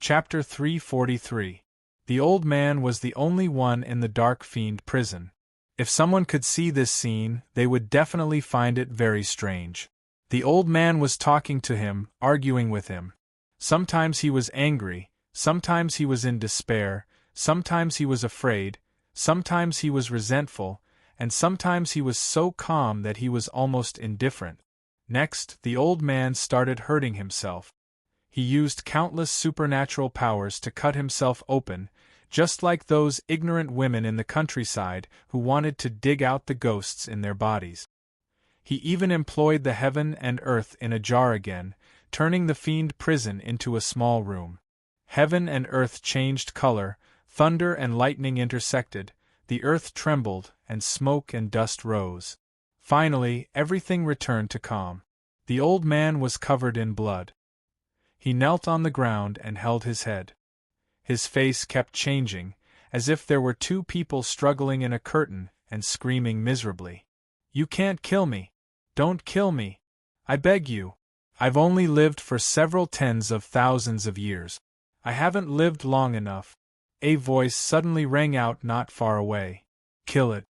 Chapter 343. The old man was the only one in the dark fiend prison. If someone could see this scene, they would definitely find it very strange. The old man was talking to him, arguing with him. Sometimes he was angry, sometimes he was in despair, sometimes he was afraid, sometimes he was resentful, and sometimes he was so calm that he was almost indifferent. Next, the old man started hurting himself. He used countless supernatural powers to cut himself open, just like those ignorant women in the countryside who wanted to dig out the ghosts in their bodies. He even employed the heaven and earth in a jar again, turning the fiend prison into a small room. Heaven and earth changed color, thunder and lightning intersected, the earth trembled, and smoke and dust rose. Finally, everything returned to calm. The old man was covered in blood. He knelt on the ground and held his head. His face kept changing, as if there were two people struggling in a curtain and screaming miserably. "You can't kill me! Don't kill me! I beg you! I've only lived for several tens of thousands of years. I haven't lived long enough." A voice suddenly rang out not far away. "Kill it!"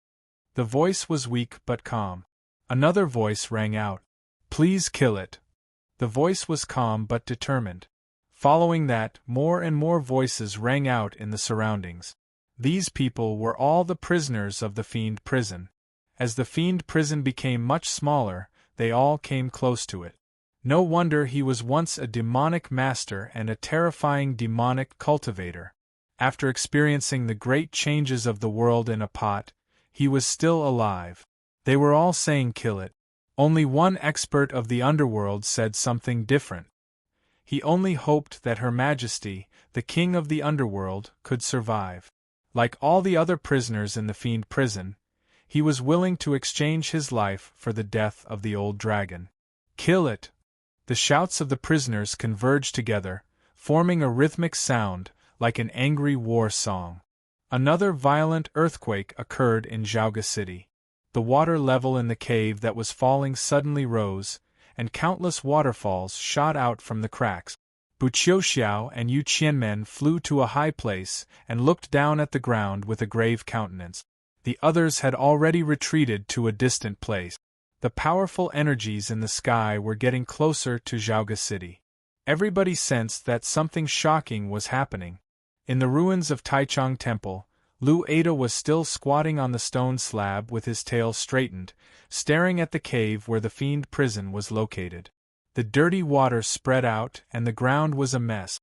The voice was weak but calm. Another voice rang out. "Please kill it!" The voice was calm but determined. Following that, more and more voices rang out in the surroundings. These people were all the prisoners of the fiend prison. As the fiend prison became much smaller, they all came close to it. No wonder he was once a demonic master and a terrifying demonic cultivator. After experiencing the great changes of the world in a pot, he was still alive. They were all saying kill it. Only one expert of the underworld said something different. He only hoped that Her Majesty, the King of the Underworld, could survive. Like all the other prisoners in the fiend prison, he was willing to exchange his life for the death of the old dragon. "Kill it!" The shouts of the prisoners converged together, forming a rhythmic sound, like an angry war song. Another violent earthquake occurred in Xiaoga City. The water level in the cave that was falling suddenly rose, and countless waterfalls shot out from the cracks. Buqiuxiao and Yu Qianmen flew to a high place and looked down at the ground with a grave countenance. The others had already retreated to a distant place. The powerful energies in the sky were getting closer to Xiaoga City. Everybody sensed that something shocking was happening. In the ruins of Taichung Temple, Lu Ada was still squatting on the stone slab with his tail straightened, staring at the cave where the fiend prison was located. The dirty water spread out and the ground was a mess.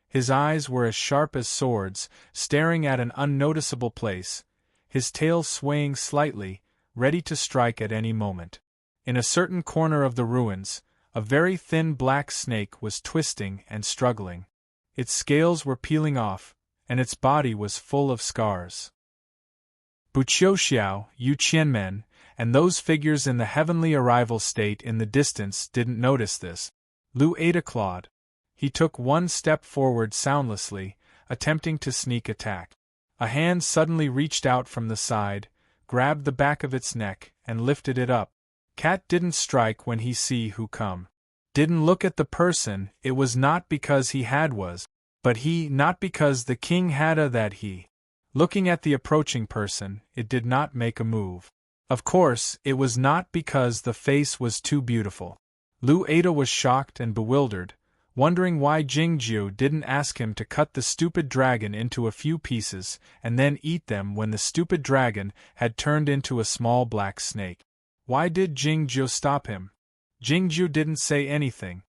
His eyes were as sharp as swords, staring at an unnoticeable place, his tail swaying slightly, ready to strike at any moment. In a certain corner of the ruins, a very thin black snake was twisting and struggling. Its scales were peeling off, and its body was full of scars. Buqiuxiao, Yu Qianmen, and those figures in the heavenly arrival state in the distance didn't notice this. Lu Ada clawed. He took one step forward soundlessly, attempting to sneak attack. A hand suddenly reached out from the side, grabbed the back of its neck, and lifted it up. Cat didn't strike when he see who come. Didn't look at the person, it was not because he had was. But he, not because the king had a that he. Looking at the approaching person, it did not make a move. Of course, it was not because the face was too beautiful. Lu Ada was shocked and bewildered, wondering why Jingjiu didn't ask him to cut the stupid dragon into a few pieces and then eat them when the stupid dragon had turned into a small black snake. Why did Jingjiu stop him? Jingjiu didn't say anything.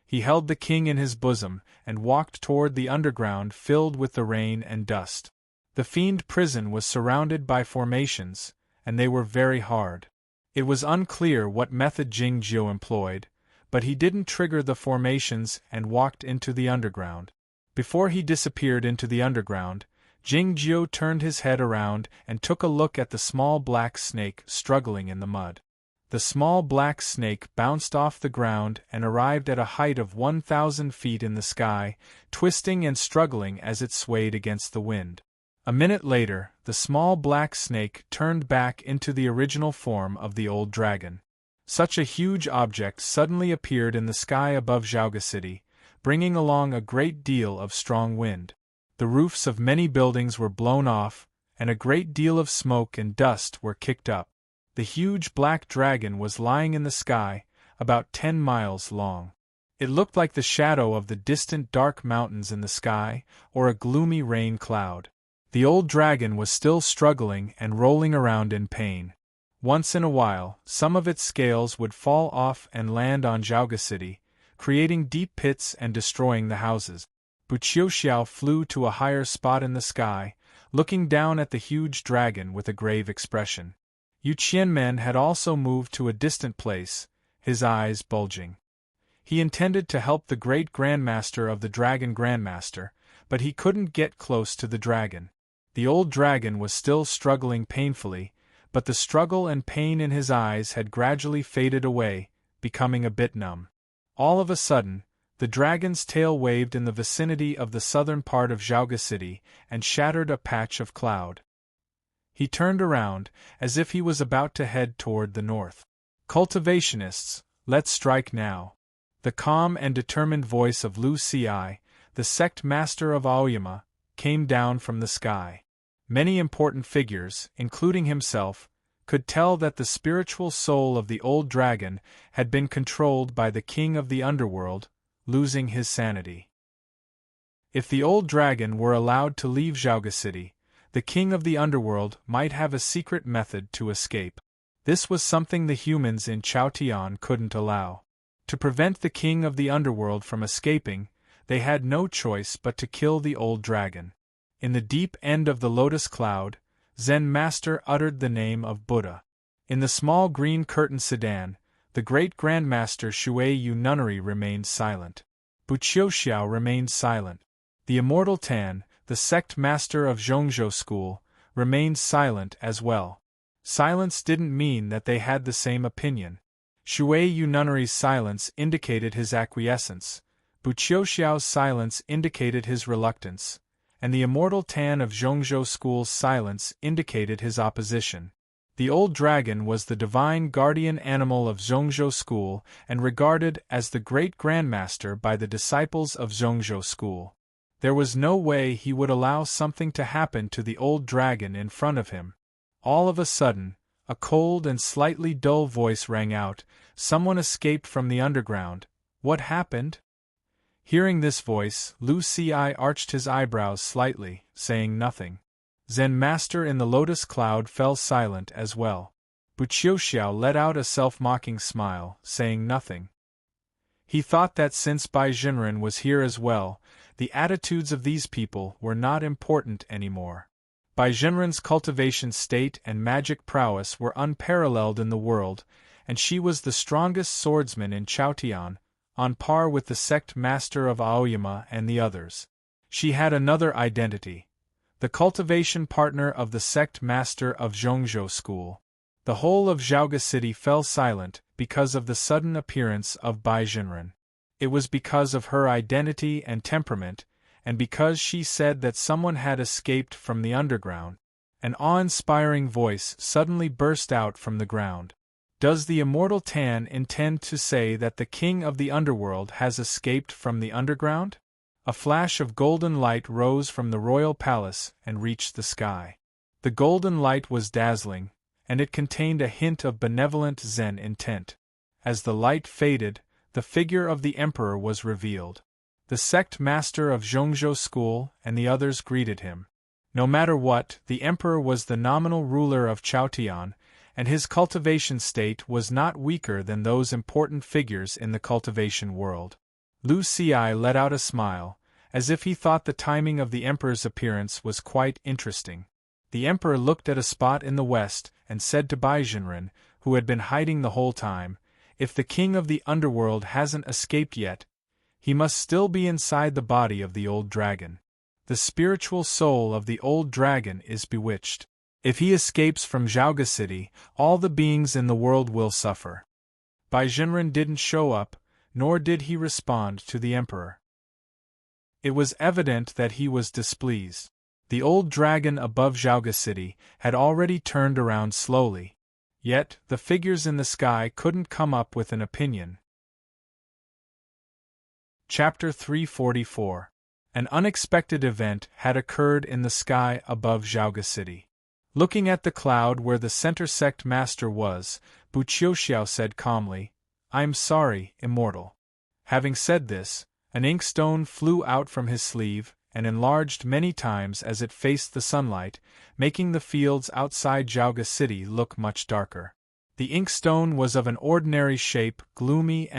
He held the king in his bosom and walked toward the underground filled with the rain and dust. The fiend prison was surrounded by formations, and they were very hard. It was unclear what method Jingjiu employed, but he didn't trigger the formations and walked into the underground. Before he disappeared into the underground, Jingjiu turned his head around and took a look at the small black snake struggling in the mud. The small black snake bounced off the ground and arrived at a height of 1,000 feet in the sky, twisting and struggling as it swayed against the wind. A minute later, the small black snake turned back into the original form of the old dragon. Such a huge object suddenly appeared in the sky above Xiaoga City, bringing along a great deal of strong wind. The roofs of many buildings were blown off, and a great deal of smoke and dust were kicked up. The huge black dragon was lying in the sky, about 10 miles long. It looked like the shadow of the distant dark mountains in the sky, or a gloomy rain cloud. The old dragon was still struggling and rolling around in pain. Once in a while, some of its scales would fall off and land on Zhaoga City, creating deep pits and destroying the houses. Buqiuxiao flew to a higher spot in the sky, looking down at the huge dragon with a grave expression. Yu Qianmen had also moved to a distant place, his eyes bulging. He intended to help the great grandmaster of the Dragon Grandmaster, but he couldn't get close to the dragon. The old dragon was still struggling painfully, but the struggle and pain in his eyes had gradually faded away, becoming a bit numb. All of a sudden, the dragon's tail waved in the vicinity of the southern part of Zhaoga City and shattered a patch of cloud. He turned around, as if he was about to head toward the north. "Cultivationists, let's strike now." The calm and determined voice of Lu Ci, the sect master of Aoyama, came down from the sky. Many important figures, including himself, could tell that the spiritual soul of the old dragon had been controlled by the king of the underworld, losing his sanity. If the old dragon were allowed to leave Zhaoga City, the king of the underworld might have a secret method to escape. This was something the humans in Chaotian couldn't allow. To prevent the king of the underworld from escaping, they had no choice but to kill the old dragon. In the deep end of the lotus cloud, Zen Master uttered the name of Buddha. In the small green curtain sedan, the great Grandmaster Shui Yu Nunnery remained silent. Buqiuxiao remained silent. The immortal Tan, the sect master of Zhongzhou School, remained silent as well. Silence didn't mean that they had the same opinion. Shui Yu Nunnery's silence indicated his acquiescence, Buqiuxiao's silence indicated his reluctance, and the immortal Tan of Zhongzhou School's silence indicated his opposition. The old dragon was the divine guardian animal of Zhongzhou School and regarded as the great grandmaster by the disciples of Zhongzhou School. There was no way he would allow something to happen to the old dragon in front of him. All of a sudden, a cold and slightly dull voice rang out, "Someone escaped from the underground. What happened?" Hearing this voice, Lu Ci arched his eyebrows slightly, saying nothing. Zen Master in the lotus cloud fell silent as well. Buqiuxiao let out a self-mocking smile, saying nothing. He thought that since Bai Jinren was here as well, the attitudes of these people were not important anymore. Bai Jinren's cultivation state and magic prowess were unparalleled in the world, and she was the strongest swordsman in Chaotian, on par with the sect master of Aoyama and the others. She had another identity, the cultivation partner of the sect master of Zhongzhou School. The whole of Zhaoga City fell silent because of the sudden appearance of Bai Jinren. It was because of her identity and temperament, and because she said that someone had escaped from the underground. An awe-inspiring voice suddenly burst out from the ground. "Does the immortal Tan intend to say that the king of the underworld has escaped from the underground?" A flash of golden light rose from the royal palace and reached the sky. The golden light was dazzling, and it contained a hint of benevolent Zen intent. As the light faded, the figure of the emperor was revealed. The sect master of Zhongzhou School and the others greeted him. No matter what, the emperor was the nominal ruler of Chaotian, and his cultivation state was not weaker than those important figures in the cultivation world. Lu Ci let out a smile, as if he thought the timing of the emperor's appearance was quite interesting. The emperor looked at a spot in the west and said to Bai Jinren, who had been hiding the whole time, "If the king of the underworld hasn't escaped yet, he must still be inside the body of the old dragon. The spiritual soul of the old dragon is bewitched. If he escapes from Zhaoga City, all the beings in the world will suffer." Bai Jinren didn't show up, nor did he respond to the emperor. It was evident that he was displeased. The old dragon above Zhaoga City had already turned around slowly. Yet, the figures in the sky couldn't come up with an opinion. Chapter 344. An unexpected event had occurred in the sky above Zhaoga City. Looking at the cloud where the center sect master was, Buqiuxiao said calmly, "I'm sorry, immortal." Having said this, an inkstone flew out from his sleeve and enlarged many times as it faced the sunlight, making the fields outside Zhaoga City look much darker. The inkstone was of an ordinary shape, gloomy.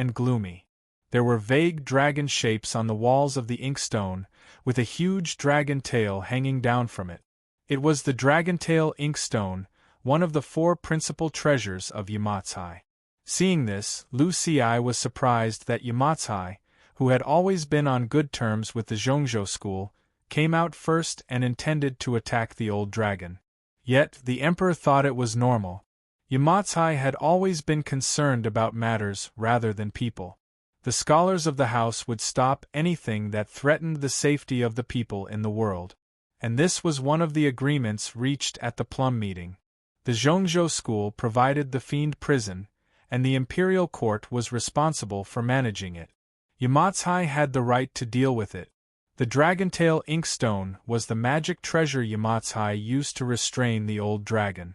There were vague dragon shapes on the walls of the inkstone, with a huge dragon tail hanging down from it. It was the dragon tail inkstone, one of the 4 principal treasures of Yamatsai. Seeing this, Lu Xi was surprised that Yamatsai, who had always been on good terms with the Zhongzhou school, came out first and intended to attack the old dragon. Yet, the emperor thought it was normal. Yamatsai had always been concerned about matters rather than people. The scholars of the house would stop anything that threatened the safety of the people in the world. And this was one of the agreements reached at the Plum meeting. The Zhongzhou school provided the fiend prison, and the imperial court was responsible for managing it. Yamatsai had the right to deal with it. The dragon-tail inkstone was the magic treasure Yamatsai used to restrain the old dragon.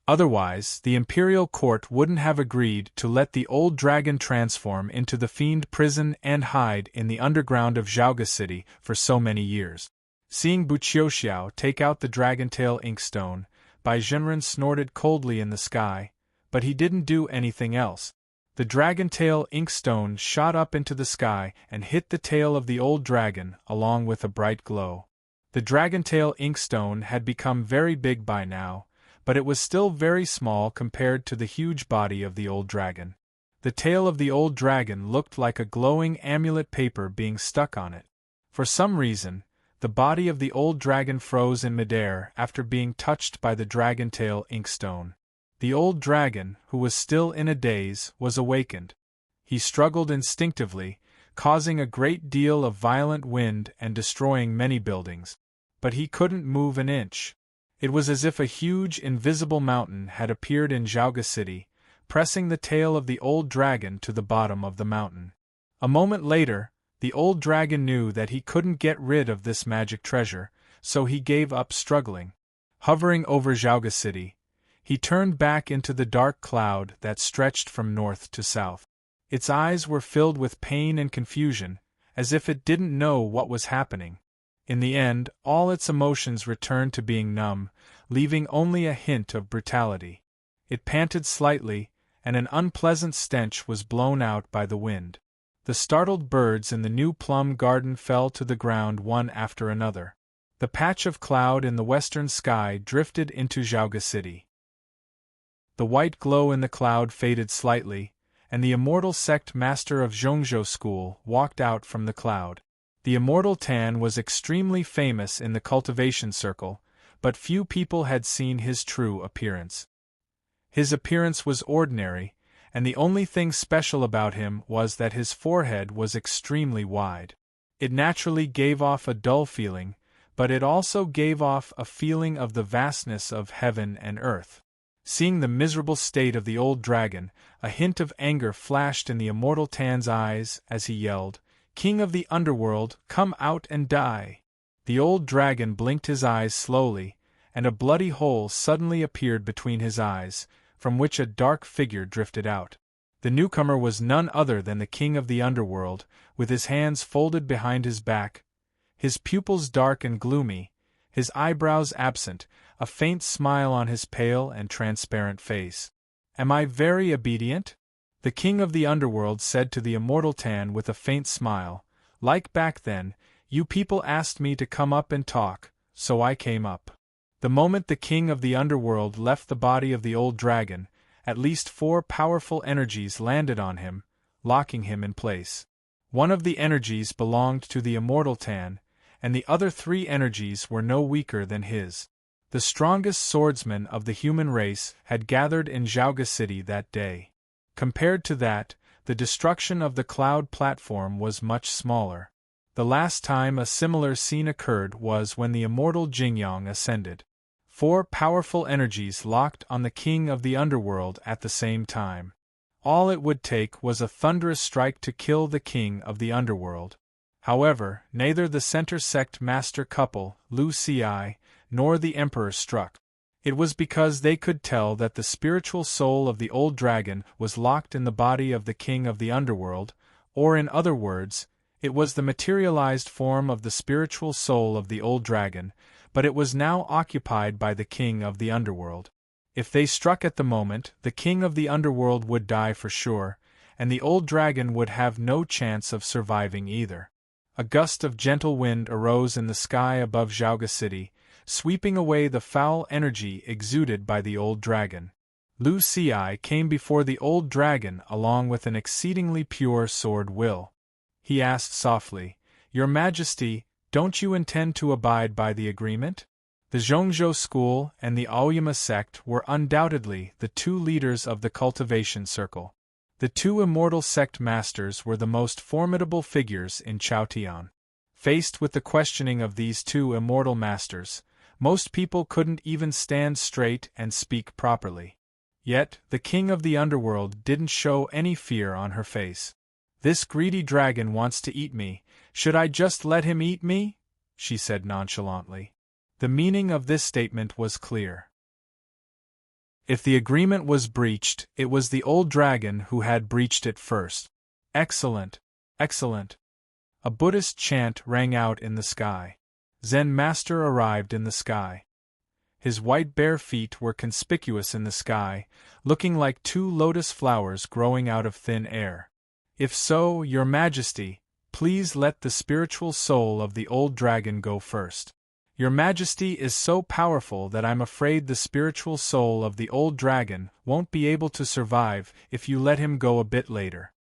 Otherwise, the imperial court wouldn't have agreed to let the old dragon transform into the fiend prison and hide in the underground of Zhaoga City for so many years. Seeing Buqiuxiao take out the dragon-tail inkstone, Bai Zhenren snorted coldly in the sky, but he didn't do anything else. The dragon-tail inkstone shot up into the sky and hit the tail of the old dragon along with a bright glow. The dragon-tail inkstone had become very big by now, but it was still very small compared to the huge body of the old dragon. The tail of the old dragon looked like a glowing amulet paper being stuck on it. For some reason, the body of the old dragon froze in midair after being touched by the dragon-tail inkstone. The old dragon, who was still in a daze, was awakened. He struggled instinctively, causing a great deal of violent wind and destroying many buildings. But he couldn't move an inch. It was as if a huge invisible mountain had appeared in Zhaoga City, pressing the tail of the old dragon to the bottom of the mountain. A moment later, the old dragon knew that he couldn't get rid of this magic treasure, so he gave up struggling. Hovering over Zhaoga City, he turned back into the dark cloud that stretched from north to south. Its eyes were filled with pain and confusion, as if it didn't know what was happening. In the end, all its emotions returned to being numb, leaving only a hint of brutality. It panted slightly, and an unpleasant stench was blown out by the wind. The startled birds in the new plum garden fell to the ground one after another. The patch of cloud in the western sky drifted into Zhaoga City. The white glow in the cloud faded slightly, and the immortal sect master of Zhongzhou school walked out from the cloud. The immortal Tan was extremely famous in the cultivation circle, but few people had seen his true appearance. His appearance was ordinary, and the only thing special about him was that his forehead was extremely wide. It naturally gave off a dull feeling, but it also gave off a feeling of the vastness of heaven and earth. Seeing the miserable state of the old dragon, a hint of anger flashed in the immortal Tan's eyes as he yelled, "King of the underworld, come out and die!" The old dragon blinked his eyes slowly, and a bloody hole suddenly appeared between his eyes, from which a dark figure drifted out. The newcomer was none other than the king of the underworld, with his hands folded behind his back, his pupils dark and gloomy, his eyebrows absent, a faint smile on his pale and transparent face. "Am I very obedient?" The king of the underworld said to the immortal Tan with a faint smile, "Like back then, you people asked me to come up and talk, so I came up." The moment the king of the underworld left the body of the old dragon, at least 4 powerful energies landed on him, locking him in place. One of the energies belonged to the immortal Tan, and the other 3 energies were no weaker than his. The strongest swordsmen of the human race had gathered in Zhaoga City that day. Compared to that, the destruction of the cloud platform was much smaller. The last time a similar scene occurred was when the immortal Jingyang ascended. 4 powerful energies locked on the king of the underworld at the same time. All it would take was a thunderous strike to kill the king of the underworld. However, neither the center sect master couple, Lu Ci, nor the emperor struck. It was because they could tell that the spiritual soul of the old dragon was locked in the body of the king of the underworld, or in other words, it was the materialized form of the spiritual soul of the old dragon, but it was now occupied by the king of the underworld. If they struck at the moment, the king of the underworld would die for sure, and the old dragon would have no chance of surviving either. A gust of gentle wind arose in the sky above Zhaoga City, sweeping away the foul energy exuded by the old dragon. Lu Ci came before the old dragon along with an exceedingly pure sword will. He asked softly, "Your Majesty, don't you intend to abide by the agreement?" The Zhongzhou school and the Aoyama sect were undoubtedly the two leaders of the cultivation circle. The two immortal sect masters were the most formidable figures in Chaotian. Faced with the questioning of these two immortal masters, most people couldn't even stand straight and speak properly. Yet, the king of the underworld didn't show any fear on her face. "This greedy dragon wants to eat me, should I just let him eat me?" she said nonchalantly. The meaning of this statement was clear. If the agreement was breached, it was the old dragon who had breached it first. Excellent! Excellent! A Buddhist chant rang out in the sky. Zen Master arrived in the sky. His white bare feet were conspicuous in the sky, looking like two lotus flowers growing out of thin air. "If so, Your Majesty, please let the spiritual soul of the old dragon go first. Your Majesty is so powerful that I'm afraid the spiritual soul of the old dragon won't be able to survive if you let him go a bit later."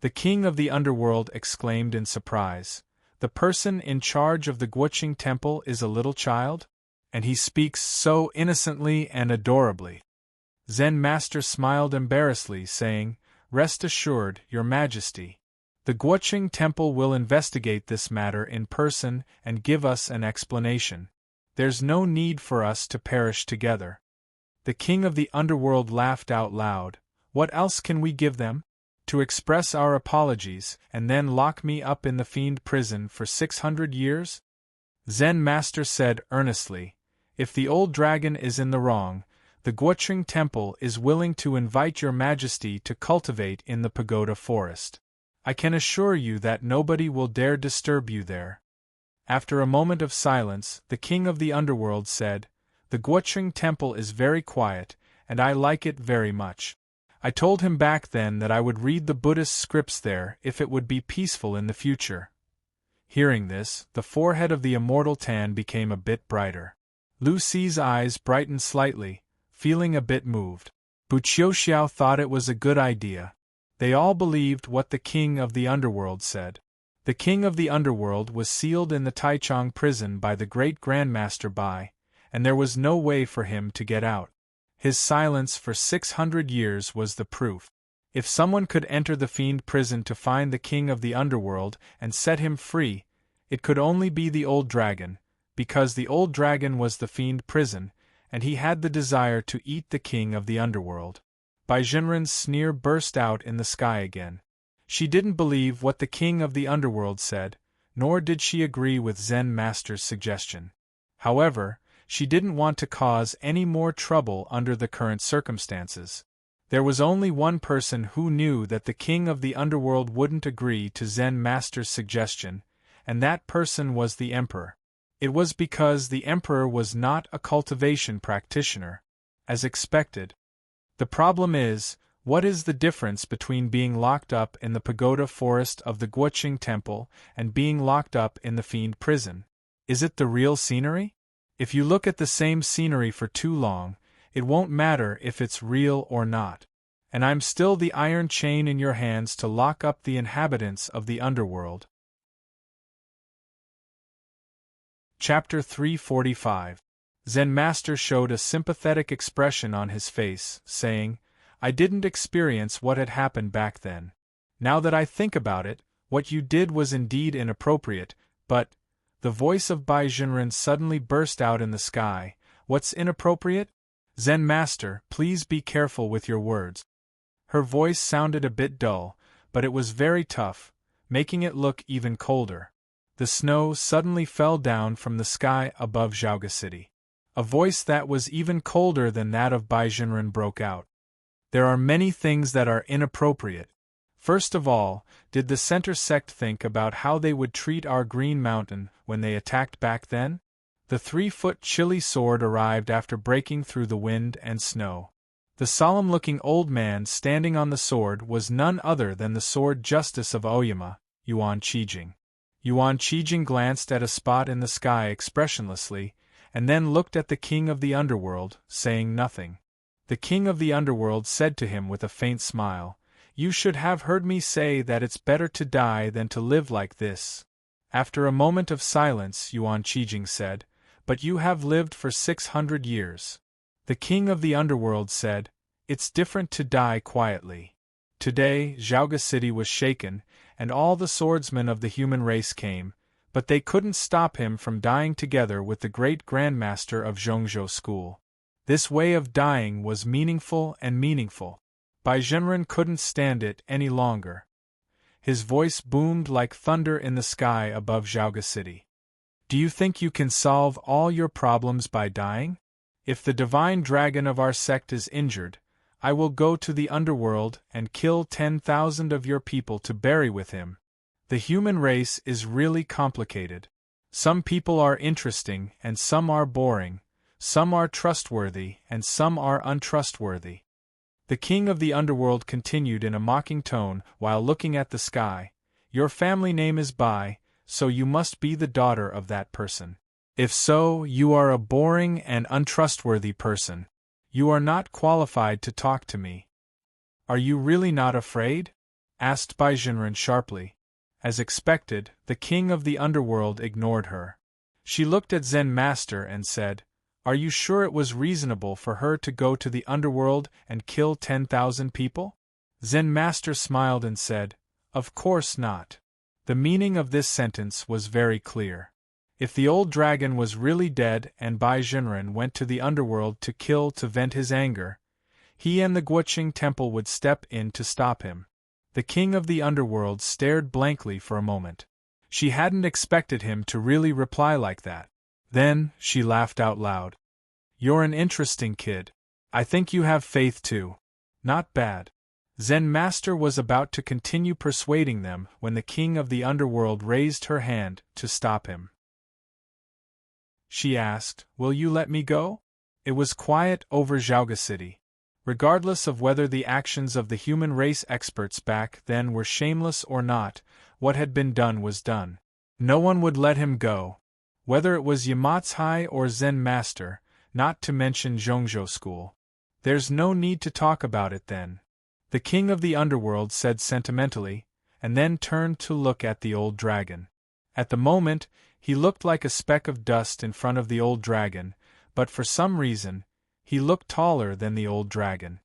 The king of the underworld exclaimed in surprise, "The person in charge of the Guoqing temple is a little child? And he speaks so innocently and adorably." Zen Master smiled embarrassedly, saying, "Rest assured, Your Majesty. The Guoqing temple will investigate this matter in person and give us an explanation. There's no need for us to perish together." The king of the underworld laughed out loud. "What else can we give them? To express our apologies, and then lock me up in the fiend prison for 600 years? Zen Master said earnestly, "If the old dragon is in the wrong, the Guoqing temple is willing to invite Your Majesty to cultivate in the pagoda forest. I can assure you that nobody will dare disturb you there." After a moment of silence, the king of the underworld said, "The Guoqing temple is very quiet, and I like it very much. I told him back then that I would read the Buddhist scripts there if it would be peaceful in the future." Hearing this, the forehead of the immortal Tan became a bit brighter. Lu Ci's eyes brightened slightly, feeling a bit moved. Bu Qiuxiao thought it was a good idea. They all believed what the king of the underworld said. The king of the underworld was sealed in the Taichung prison by the great Grandmaster Bai, and there was no way for him to get out. His silence for 600 years was the proof. If someone could enter the fiend prison to find the king of the underworld and set him free, it could only be the old dragon, because the old dragon was the fiend prison, and he had the desire to eat the king of the underworld. Bai Jinren's sneer burst out in the sky again. She didn't believe what the king of the underworld said, nor did she agree with Zen Master's suggestion. However, she didn't want to cause any more trouble under the current circumstances. There was only one person who knew that the king of the underworld wouldn't agree to Zen Master's suggestion, and that person was the emperor. It was because the emperor was not a cultivation practitioner. As expected. The problem is, what is the difference between being locked up in the pagoda forest of the Guoqing temple and being locked up in the fiend prison? Is it the real scenery? If you look at the same scenery for too long, it won't matter if it's real or not. And I'm still the iron chain in your hands to lock up the inhabitants of the underworld. Chapter 345. Zen Master showed a sympathetic expression on his face, saying, "I didn't experience what had happened back then. Now that I think about it, what you did was indeed inappropriate, but—" The voice of Bai Jinren suddenly burst out in the sky. "What's inappropriate? Zen Master, please be careful with your words." Her voice sounded a bit dull, but it was very tough, making it look even colder. the snow suddenly fell down from the sky above Zhaoga City. A voice that was even colder than that of Baizhenren broke out. There are many things that are inappropriate. First of all, did the Center Sect think about how they would treat our Green Mountain when they attacked back then? The 3-foot chilly sword arrived after breaking through the wind and snow. The solemn-looking old man standing on the sword was none other than the Sword Justice of Oyama, Yuan Qijing. Yuan Qijing glanced at a spot in the sky expressionlessly, and then looked at the king of the underworld, saying nothing. The king of the underworld said to him with a faint smile, "You should have heard me say that it's better to die than to live like this." After a moment of silence, Yuan Qijing said, "But you have lived for 600 years. The king of the underworld said, "It's different to die quietly." Today, Zhaoga City was shaken, and all the swordsmen of the human race came, but they couldn't stop him from dying together with the great grandmaster of Zhongzhou School. This way of dying was meaningful and meaningful. Baizhenren couldn't stand it any longer. His voice boomed like thunder in the sky above Zhaoga City. "Do you think you can solve all your problems by dying? If the divine dragon of our sect is injured, I will go to the underworld and kill 10,000 of your people to bury with him. The human race is really complicated. Some people are interesting and some are boring, some are trustworthy and some are untrustworthy." The king of the underworld continued in a mocking tone while looking at the sky, "Your family name is Bai, so you must be the daughter of that person. If so, you are a boring and untrustworthy person. You are not qualified to talk to me." "Are you really not afraid?" asked Baizhenren sharply. As expected, the king of the underworld ignored her. She looked at Zen Master and said, "Are you sure it was reasonable for her to go to the underworld and kill 10,000 people?" Zen Master smiled and said, "Of course not." The meaning of this sentence was very clear. If the old dragon was really dead and Baizhenren went to the underworld to kill to vent his anger, he and the Guoqing temple would step in to stop him. The king of the underworld stared blankly for a moment. She hadn't expected him to really reply like that. Then, she laughed out loud. "You're an interesting kid. I think you have faith too. Not bad." Zen Master was about to continue persuading them when the king of the underworld raised her hand to stop him. She asked, "Will you let me go?" It was quiet over Zhaoga City. Regardless of whether the actions of the human race experts back then were shameless or not, what had been done was done. No one would let him go. Whether it was Yamatsui or Zen Master, not to mention Zhongzhou School. "There's no need to talk about it then," the king of the underworld said sentimentally, and then turned to look at the old dragon. At the moment, he looked like a speck of dust in front of the old dragon, but for some reason, he looked taller than the old dragon.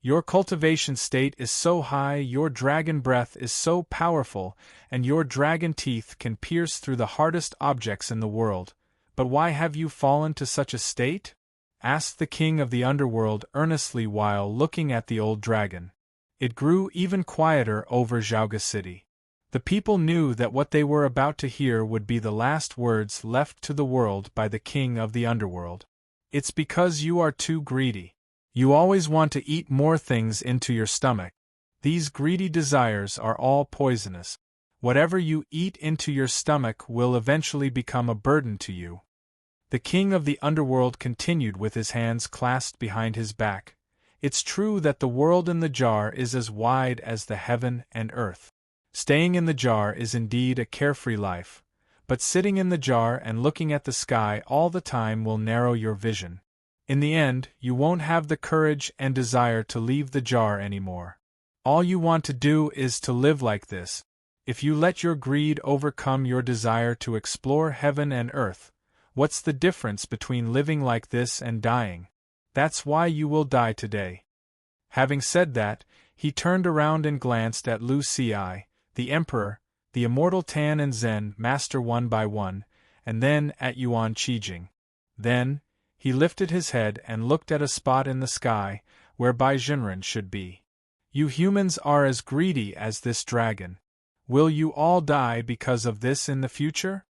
"Your cultivation state is so high, your dragon breath is so powerful, and your dragon teeth can pierce through the hardest objects in the world. But why have you fallen to such a state?" asked the king of the underworld earnestly while looking at the old dragon. It grew even quieter over Zhaoga City. The people knew that what they were about to hear would be the last words left to the world by the king of the underworld. "It's because you are too greedy. You always want to eat more things into your stomach. These greedy desires are all poisonous. Whatever you eat into your stomach will eventually become a burden to you." The king of the underworld continued with his hands clasped behind his back. "It's true that the world in the jar is as wide as the heaven and earth. Staying in the jar is indeed a carefree life, but sitting in the jar and looking at the sky all the time will narrow your vision. In the end, you won't have the courage and desire to leave the jar anymore. All you want to do is to live like this. If you let your greed overcome your desire to explore heaven and earth, what's the difference between living like this and dying? That's why you will die today." Having said that, he turned around and glanced at Lu Ci, the Emperor, the immortal Tan and Zen Master one by one, and then at Yuan Qijing. Then, he lifted his head and looked at a spot in the sky where Baizhenren should be. "You humans are as greedy as this dragon. Will you all die because of this in the future?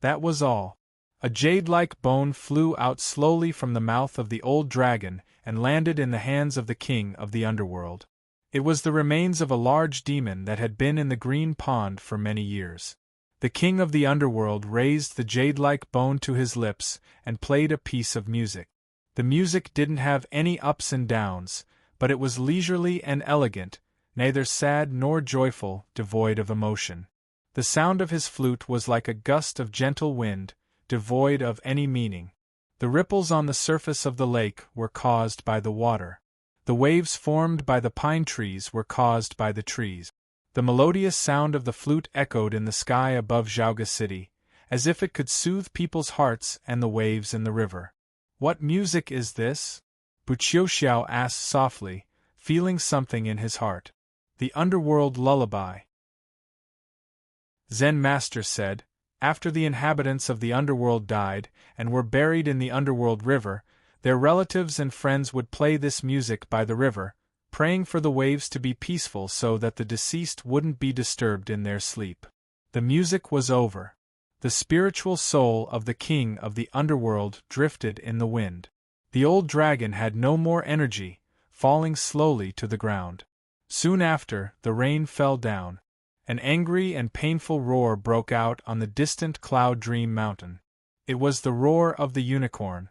That was all. A jade-like bone flew out slowly from the mouth of the old dragon and landed in the hands of the king of the underworld. It was the remains of a large demon that had been in the green pond for many years. The king of the underworld raised the jade-like bone to his lips and played a piece of music. The music didn't have any ups and downs, but it was leisurely and elegant, neither sad nor joyful, devoid of emotion. The sound of his flute was like a gust of gentle wind, devoid of any meaning. The ripples on the surface of the lake were caused by the water. The waves formed by the pine trees were caused by the trees. The melodious sound of the flute echoed in the sky above Xiaoga City, as if it could soothe people's hearts and the waves in the river. What music is this? Buqiuxiao asked softly, feeling something in his heart. The underworld lullaby. Zen Master said, after the inhabitants of the underworld died and were buried in the underworld river, their relatives and friends would play this music by the river, praying for the waves to be peaceful so that the deceased wouldn't be disturbed in their sleep. The music was over. The spiritual soul of the king of the underworld drifted in the wind. The old dragon had no more energy, falling slowly to the ground. Soon after, the rain fell down. An angry and painful roar broke out on the distant Cloud Dream Mountain. It was the roar of the unicorn.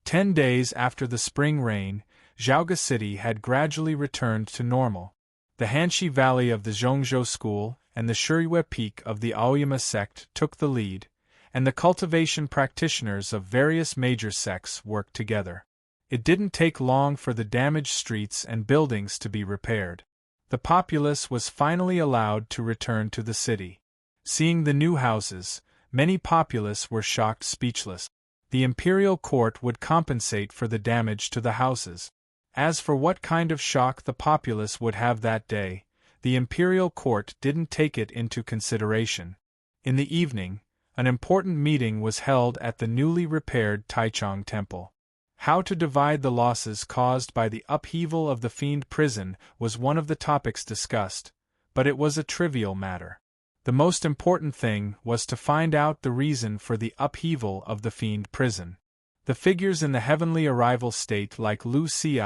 10 days after the spring rain, Xiaoga City had gradually returned to normal. The Hanxi Valley of the Zhongzhou School and the Shuriyue Peak of the Aoyama sect took the lead, and the cultivation practitioners of various major sects worked together. It didn't take long for the damaged streets and buildings to be repaired. The populace was finally allowed to return to the city. Seeing the new houses, many populace were shocked speechless. The imperial court would compensate for the damage to the houses. As for what kind of shock the populace would have that day, the imperial court didn't take it into consideration. In the evening, an important meeting was held at the newly repaired Taichung Temple. How to divide the losses caused by the upheaval of the Fiend Prison was one of the topics discussed, but it was a trivial matter. The most important thing was to find out the reason for the upheaval of the Fiend Prison. The figures in the heavenly arrival state like Lu Ci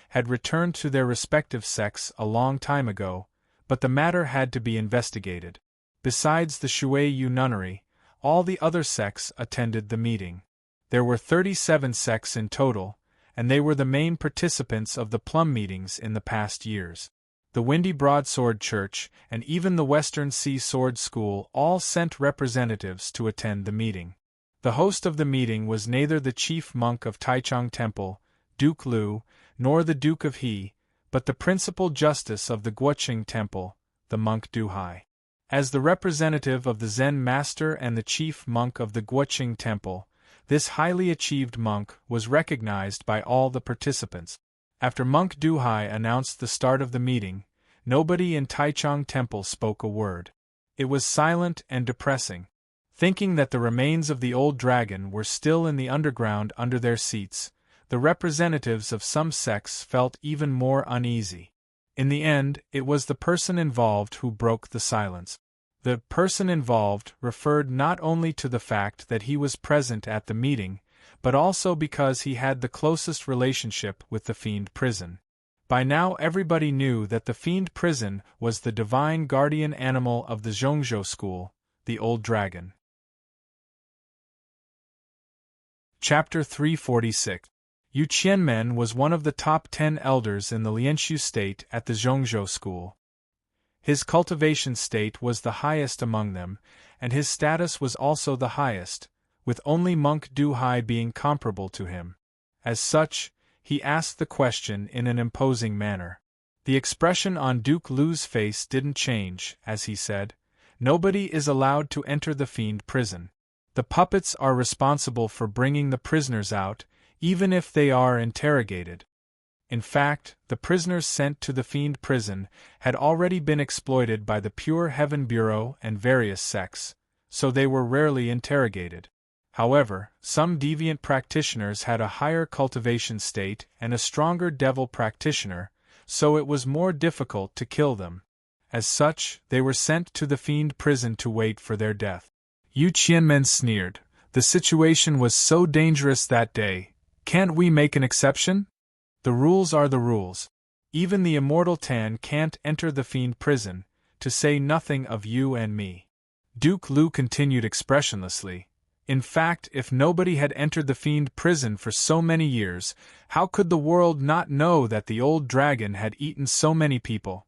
had returned to their respective sects a long time ago, but the matter had to be investigated. Besides the Shuiyu nunnery, all the other sects attended the meeting. There were 37 sects in total, and they were the main participants of the plum meetings in the past years. The Windy Broadsword Church and even the Western Sea Sword School all sent representatives to attend the meeting. The host of the meeting was neither the chief monk of Taichung Temple, Duke Lu, nor the Duke of He, but the principal justice of the Guoqing Temple, the monk Duhai. As the representative of the Zen Master and the chief monk of the Guoqing Temple, this highly achieved monk was recognized by all the participants. After Monk Duhai announced the start of the meeting, nobody in Taichung Temple spoke a word. It was silent and depressing. Thinking that the remains of the old dragon were still in the underground under their seats, the representatives of some sects felt even more uneasy. In the end, it was the person involved who broke the silence. The person involved referred not only to the fact that he was present at the meeting, but also because he had the closest relationship with the Fiend Prison. By now everybody knew that the Fiend Prison was the divine guardian animal of the Zhongzhou School, the Old Dragon. Chapter 346. Yu Qianmen was one of the top 10 elders in the Lianshu state at the Zhongzhou School. His cultivation state was the highest among them, and his status was also the highest, with only Monk Duhai being comparable to him. As such, he asked the question in an imposing manner. The expression on Duke Lu's face didn't change, as he said, "Nobody is allowed to enter the Fiend Prison. The puppets are responsible for bringing the prisoners out, even if they are interrogated." In fact, the prisoners sent to the Fiend Prison had already been exploited by the Pure Heaven Bureau and various sects, so they were rarely interrogated. However, some deviant practitioners had a higher cultivation state and a stronger devil practitioner, so it was more difficult to kill them. As such, they were sent to the fiend prison to wait for their death. Yu Qianmen sneered. The situation was so dangerous that day. Can't we make an exception? The rules are the rules. Even the immortal Tan can't enter the fiend prison, to say nothing of you and me. Duke Lu continued expressionlessly. In fact, if nobody had entered the fiend prison for so many years, how could the world not know that the old dragon had eaten so many people?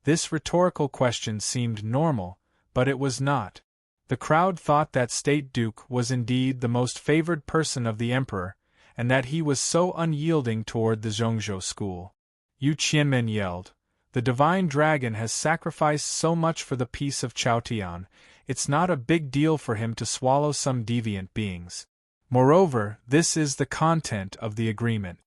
This rhetorical question seemed normal, but it was not. The crowd thought that State Duke was indeed the most favored person of the emperor, and that he was so unyielding toward the Zhongzhou school. Yu Qianmen yelled, "The divine dragon has sacrificed so much for the peace of Chaotian, it's not a big deal for him to swallow some deviant beings. Moreover, this is the content of the agreement."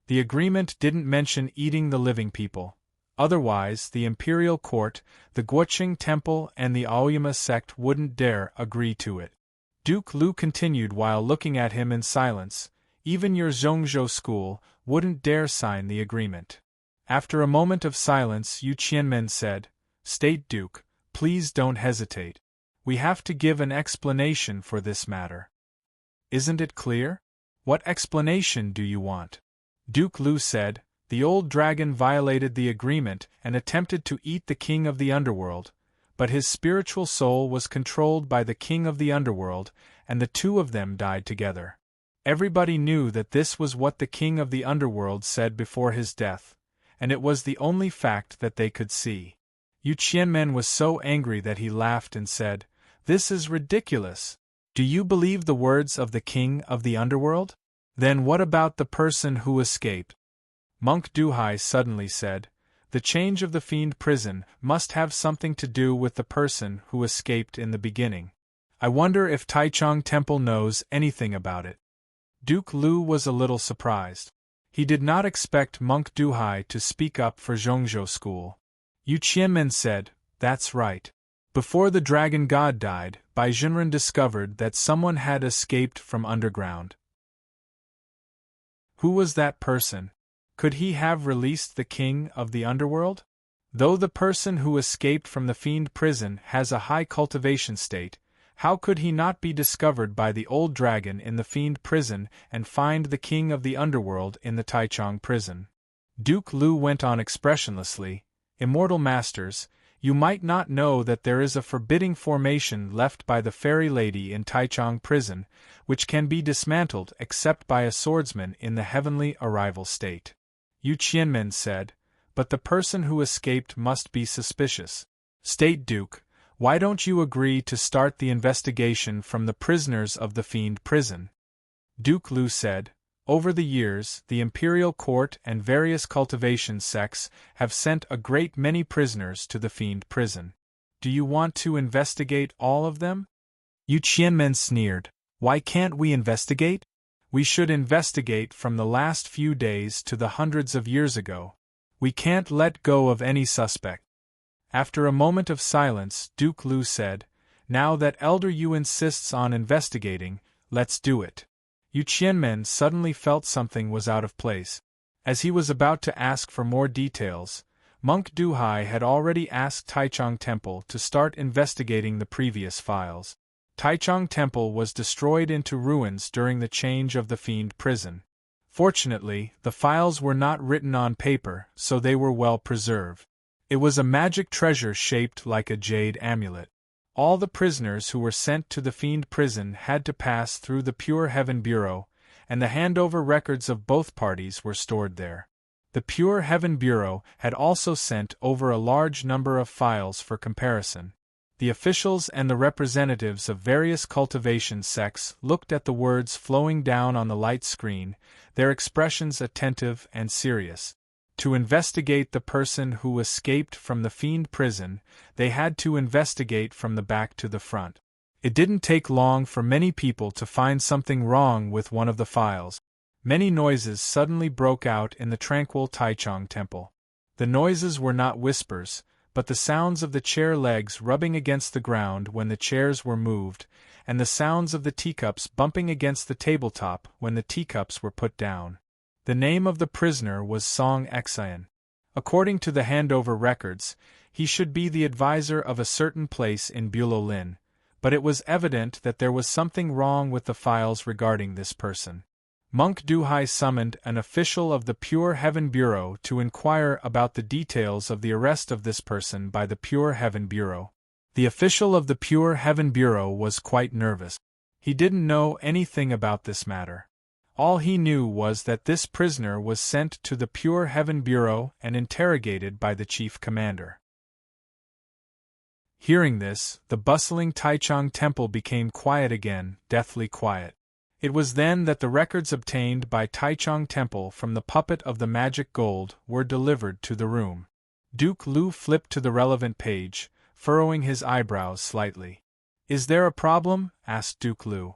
The agreement didn't mention eating the living people. Otherwise, the imperial court, the Guoqing temple and the Aoyama sect wouldn't dare agree to it. Duke Lu continued while looking at him in silence. Even your Zhongzhou school wouldn't dare sign the agreement. After a moment of silence, Yu Qianmen said, "State Duke, please don't hesitate. We have to give an explanation for this matter. Isn't it clear? What explanation do you want?" Duke Lu said, "The old dragon violated the agreement and attempted to eat the king of the underworld, but his spiritual soul was controlled by the king of the underworld, and the two of them died together. Everybody knew that this was what the king of the underworld said before his death, and it was the only fact that they could see." Yu Qianmen was so angry that he laughed and said, "This is ridiculous. Do you believe the words of the king of the underworld? Then what about the person who escaped?" Monk Duhai suddenly said, "The change of the fiend prison must have something to do with the person who escaped in the beginning. I wonder if Taichung Temple knows anything about it." Duke Lu was a little surprised. He did not expect Monk Duhai to speak up for Zhongzhou school. Yu Qianmen said, "That's right. Before the dragon god died, Bai Jinren discovered that someone had escaped from underground. Who was that person? Could he have released the king of the underworld? Though the person who escaped from the fiend prison has a high cultivation state, how could he not be discovered by the old dragon in the fiend prison and find the king of the underworld in the Taichung prison?" Duke Lu went on expressionlessly, "Immortal masters, you might not know that there is a forbidding formation left by the fairy lady in Taichung prison, which can be dismantled except by a swordsman in the heavenly arrival state." Yu Qianmen said, "But the person who escaped must be suspicious. State Duke, why don't you agree to start the investigation from the prisoners of the fiend prison?" Duke Lu said, "Over the years, the imperial court and various cultivation sects have sent a great many prisoners to the fiend prison. Do you want to investigate all of them?" Yu Qianmen sneered, "Why can't we investigate? We should investigate from the last few days to the hundreds of years ago. We can't let go of any suspect." After a moment of silence, Duke Lu said, "Now that Elder Yu insists on investigating, let's do it." Yu Qianmen suddenly felt something was out of place. As he was about to ask for more details, Monk Duhai had already asked Taichung Temple to start investigating the previous files. Taichung Temple was destroyed into ruins during the change of the fiend prison. Fortunately, the files were not written on paper, so they were well preserved. It was a magic treasure shaped like a jade amulet. All the prisoners who were sent to the fiend prison had to pass through the Pure Heaven Bureau, and the handover records of both parties were stored there. The Pure Heaven Bureau had also sent over a large number of files for comparison. The officials and the representatives of various cultivation sects looked at the words flowing down on the light screen, their expressions attentive and serious. To investigate the person who escaped from the fiend prison, they had to investigate from the back to the front. It didn't take long for many people to find something wrong with one of the files. Many noises suddenly broke out in the tranquil Taichung Temple. The noises were not whispers, but the sounds of the chair legs rubbing against the ground when the chairs were moved, and the sounds of the teacups bumping against the tabletop when the teacups were put down. The name of the prisoner was Song Xian. According to the handover records, he should be the advisor of a certain place in Bulolin, but it was evident that there was something wrong with the files regarding this person. Monk Duhai summoned an official of the Pure Heaven Bureau to inquire about the details of the arrest of this person by the Pure Heaven Bureau. The official of the Pure Heaven Bureau was quite nervous. He didn't know anything about this matter. All he knew was that this prisoner was sent to the Pure Heaven Bureau and interrogated by the chief commander. Hearing this, the bustling Taichung Temple became quiet again, deathly quiet. It was then that the records obtained by Taichung Temple from the puppet of the magic gold were delivered to the room. Duke Lu flipped to the relevant page, furrowing his eyebrows slightly. "Is there a problem?" asked Duke Lu.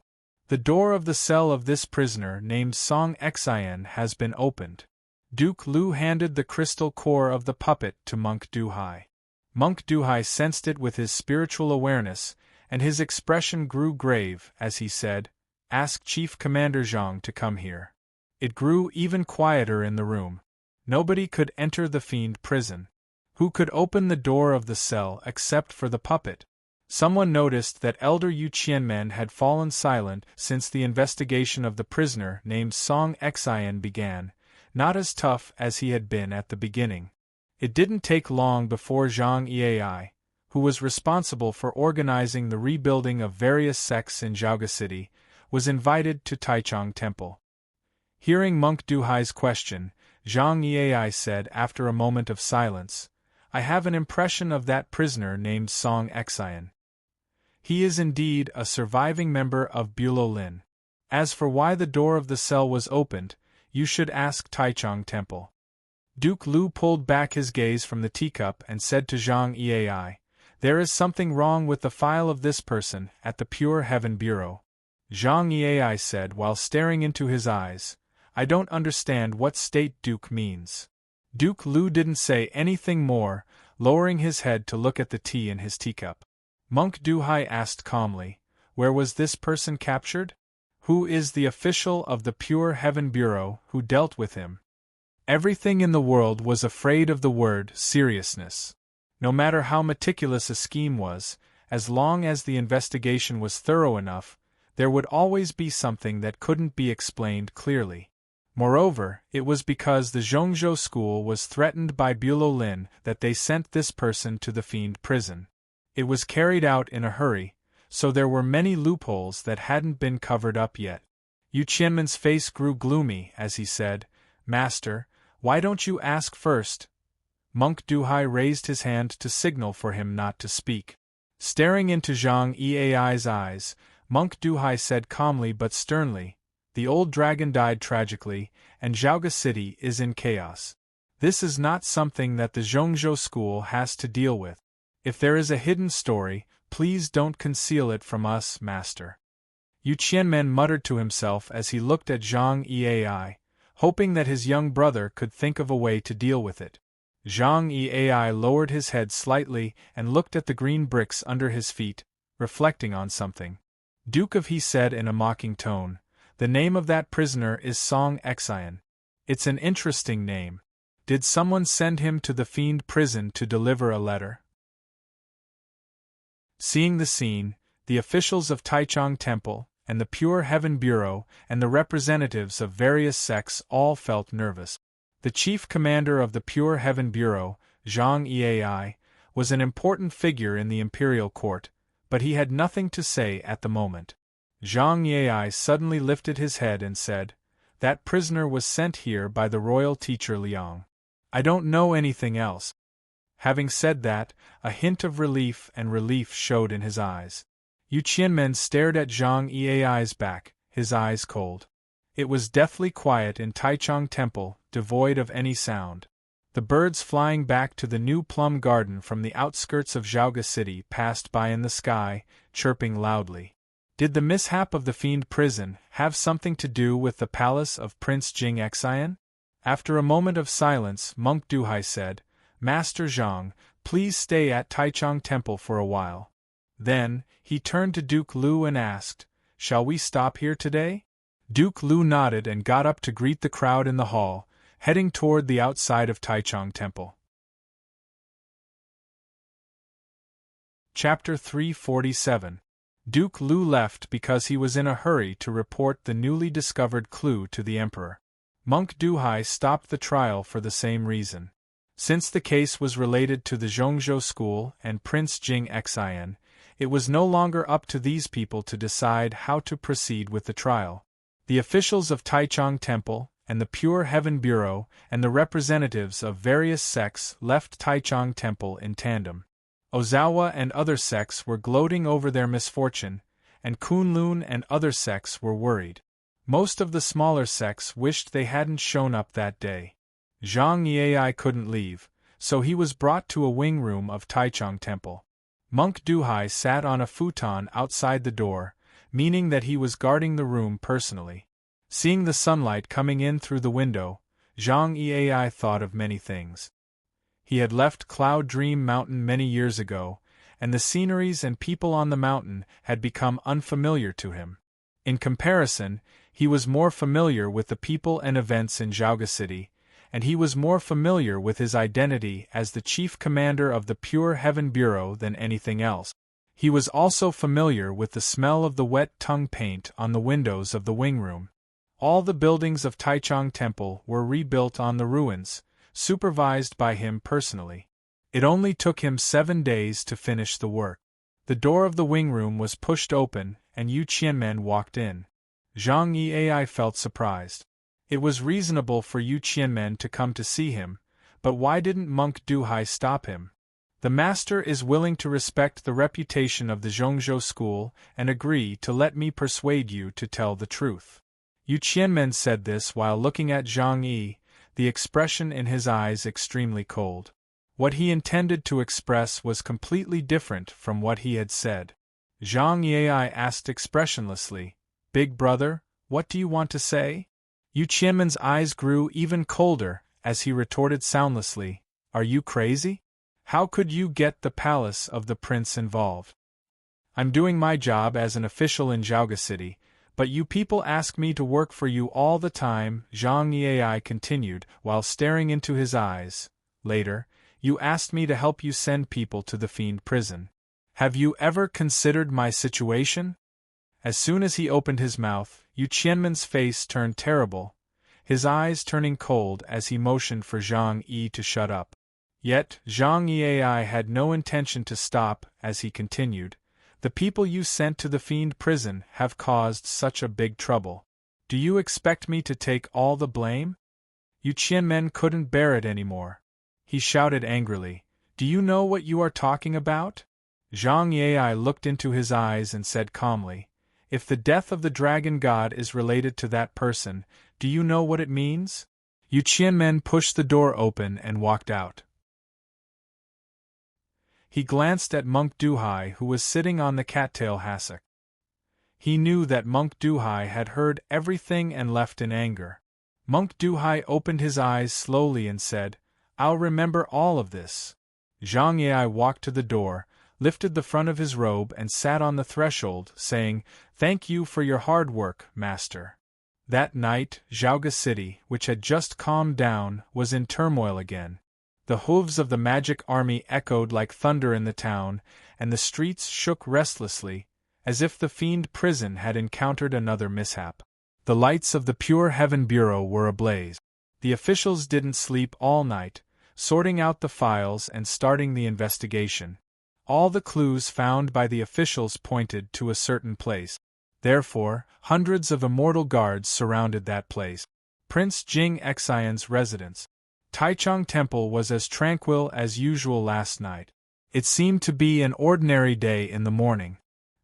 "The door of the cell of this prisoner named Song Xian has been opened." Duke Lu handed the crystal core of the puppet to Monk Duhai. Monk Duhai sensed it with his spiritual awareness, and his expression grew grave as he said, "Ask Chief Commander Zhang to come here." It grew even quieter in the room. Nobody could enter the fiend prison. Who could open the door of the cell except for the puppet? Someone noticed that Elder Yu Qianmen had fallen silent since the investigation of the prisoner named Song Xian began, not as tough as he had been at the beginning. It didn't take long before Zhang Yiai, who was responsible for organizing the rebuilding of various sects in Zhaoga City, was invited to Taichung Temple. Hearing Monk Duhai's question, Zhang Yiai said after a moment of silence, "I have an impression of that prisoner named Song Xian. He is indeed a surviving member of Bulolin. As for why the door of the cell was opened, you should ask Taichung Temple." Duke Lu pulled back his gaze from the teacup and said to Zhang Yiai, "There is something wrong with the file of this person at the Pure Heaven Bureau." Zhang Yiai said while staring into his eyes, "I don't understand what state Duke means." Duke Lu didn't say anything more, lowering his head to look at the tea in his teacup. Monk Duhai asked calmly, "Where was this person captured? Who is the official of the Pure Heaven Bureau who dealt with him?" Everything in the world was afraid of the word seriousness. No matter how meticulous a scheme was, as long as the investigation was thorough enough, there would always be something that couldn't be explained clearly. Moreover, it was because the Zhongzhou school was threatened by Bulolin that they sent this person to the fiend prison. It was carried out in a hurry, so there were many loopholes that hadn't been covered up yet. Yu Qianmen's face grew gloomy as he said, "Master, why don't you ask first?" Monk Duhai raised his hand to signal for him not to speak. Staring into Zhang Yiai's eyes, Monk Duhai said calmly but sternly, "The old dragon died tragically, and Zhaoga City is in chaos. This is not something that the Zhongzhou school has to deal with. If there is a hidden story, please don't conceal it from us, Master." Yu Qianmen muttered to himself as he looked at Zhang Yiai, hoping that his young brother could think of a way to deal with it. Zhang Yiai lowered his head slightly and looked at the green bricks under his feet, reflecting on something. "Duke of," he said in a mocking tone, "the name of that prisoner is Song Xian. It's an interesting name. Did someone send him to the fiend prison to deliver a letter?" Seeing the scene, the officials of Taichung Temple, and the Pure Heaven Bureau, and the representatives of various sects all felt nervous. The chief commander of the Pure Heaven Bureau, Zhang Yiai, was an important figure in the imperial court, but he had nothing to say at the moment. Zhang Yiai suddenly lifted his head and said, "That prisoner was sent here by the royal teacher Liang. I don't know anything else." Having said that, a hint of relief showed in his eyes. Yu Qianmen stared at Zhang Yiai's back, his eyes cold. It was deathly quiet in Taichung Temple, devoid of any sound. The birds flying back to the new plum garden from the outskirts of Zhaoga City passed by in the sky, chirping loudly. Did the mishap of the fiend prison have something to do with the palace of Prince Jing Xian? After a moment of silence, Monk Duhai said, "Master Zhang, please stay at Taichung Temple for a while." Then, he turned to Duke Lu and asked, "Shall we stop here today?" Duke Lu nodded and got up to greet the crowd in the hall, heading toward the outside of Taichung Temple. Chapter 347. Duke Lu left because he was in a hurry to report the newly discovered clue to the emperor. Monk Duhai stopped the trial for the same reason. Since the case was related to the Zhongzhou school and Prince Jing Xian, it was no longer up to these people to decide how to proceed with the trial. The officials of Taichung Temple, and the Pure Heaven Bureau, and the representatives of various sects left Taichung Temple in tandem. Ozawa and other sects were gloating over their misfortune, and Kunlun and other sects were worried. Most of the smaller sects wished they hadn't shown up that day. Zhang Yai couldn't leave, so he was brought to a wing room of Taichung Temple. Monk Duhai sat on a futon outside the door, meaning that he was guarding the room personally. Seeing the sunlight coming in through the window, Zhang Yai thought of many things. He had left Cloud Dream Mountain many years ago, and the sceneries and people on the mountain had become unfamiliar to him. In comparison, he was more familiar with the people and events in Zhaoga City, and he was more familiar with his identity as the chief commander of the Pure Heaven Bureau than anything else. He was also familiar with the smell of the wet tongue paint on the windows of the wing room. All the buildings of Taichung Temple were rebuilt on the ruins, supervised by him personally. It only took him 7 days to finish the work. The door of the wing room was pushed open, and Yu Qianmen walked in. Zhang Yai felt surprised. It was reasonable for Yu Qianmen to come to see him, but why didn't Monk Duhai stop him? The master is willing to respect the reputation of the Zhongzhou school and agree to let me persuade you to tell the truth. Yu Qianmen said this while looking at Zhang Yi, the expression in his eyes extremely cold. What he intended to express was completely different from what he had said. Zhang Yai asked expressionlessly, "Big brother, what do you want to say?" Yu Qianmen's eyes grew even colder as he retorted soundlessly, "Are you crazy? How could you get the palace of the prince involved? I'm doing my job as an official in Zhaoga City, but you people ask me to work for you all the time," Zhang Yai continued while staring into his eyes. "Later, you asked me to help you send people to the fiend prison. Have you ever considered my situation?" As soon as he opened his mouth, Yu Qianmen's face turned terrible, his eyes turning cold as he motioned for Zhang Yi to shut up. Yet, Zhang Yai had no intention to stop as he continued. "The people you sent to the fiend prison have caused such a big trouble. Do you expect me to take all the blame?" Yu Qianmen couldn't bear it anymore. He shouted angrily, "Do you know what you are talking about?" Zhang Yai looked into his eyes and said calmly, "If the death of the dragon god is related to that person, do you know what it means?" Yu Qianmen pushed the door open and walked out. He glanced at Monk Duhai, who was sitting on the cattail hassock. He knew that Monk Duhai had heard everything and left in anger. Monk Duhai opened his eyes slowly and said, "I'll remember all of this." Zhang Yai walked to the door, lifted the front of his robe and sat on the threshold, saying, "Thank you for your hard work, master." That night, Zhaoga City, which had just calmed down, was in turmoil again. The hooves of the magic army echoed like thunder in the town, and the streets shook restlessly, as if the fiend prison had encountered another mishap. The lights of the Pure Heaven Bureau were ablaze. The officials didn't sleep all night, sorting out the files and starting the investigation. All the clues found by the officials pointed to a certain place. Therefore, hundreds of immortal guards surrounded that place. Prince Jing Xian's residence. Taichung Temple was as tranquil as usual last night. It seemed to be an ordinary day in the morning.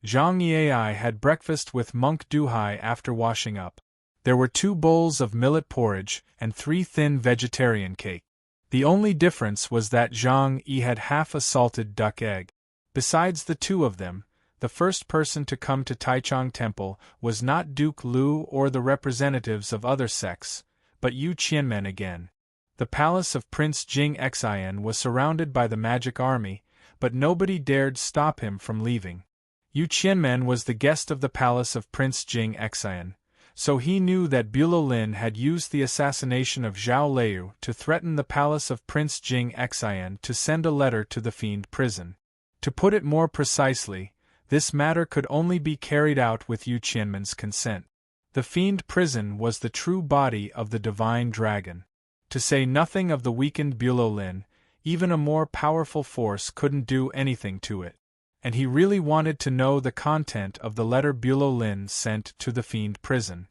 Zhang Yai had breakfast with Monk Duhai after washing up. There were 2 bowls of millet porridge and 3 thin vegetarian cake. The only difference was that Zhang Yi had half a salted duck egg. Besides the 2 of them, the first person to come to Taichung Temple was not Duke Lu or the representatives of other sects, but Yu Qianmen again. The palace of Prince Jing Xian was surrounded by the magic army, but nobody dared stop him from leaving. Yu Qianmen was the guest of the palace of Prince Jing Xian, So he knew that Bülow Lin had used the assassination of Zhao Liu to threaten the palace of Prince Jing Xian to send a letter to the fiend prison. To put it more precisely, this matter could only be carried out with Yu Qianmen's consent. The fiend prison was the true body of the divine dragon. To say nothing of the weakened Bülow Lin, even a more powerful force couldn't do anything to it. And he really wanted to know the content of the letter Bülow Lin sent to the fiend prison.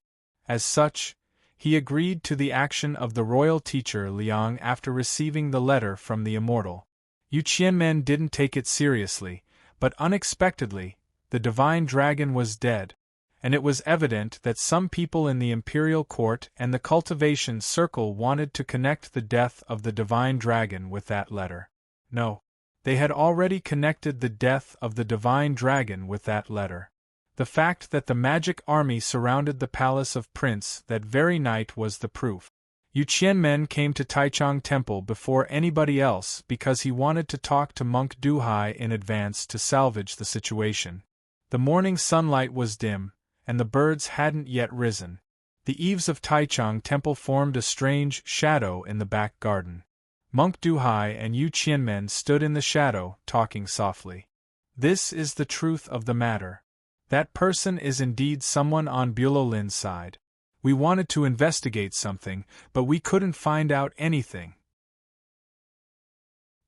As such, he agreed to the action of the royal teacher Liang after receiving the letter from the immortal. Yu Qianmen didn't take it seriously, but unexpectedly, the divine dragon was dead, and it was evident that some people in the imperial court and the cultivation circle wanted to connect the death of the divine dragon with that letter. No, they had already connected the death of the divine dragon with that letter. The fact that the magic army surrounded the palace of Prince that very night was the proof. Yu Qianmen came to Taichung Temple before anybody else because he wanted to talk to Monk Duhai in advance to salvage the situation. The morning sunlight was dim, and the birds hadn't yet risen. The eaves of Taichung Temple formed a strange shadow in the back garden. Monk Duhai and Yu Qianmen stood in the shadow, talking softly. This is the truth of the matter. That person is indeed someone on Bülow Lin's side. We wanted to investigate something, but we couldn't find out anything.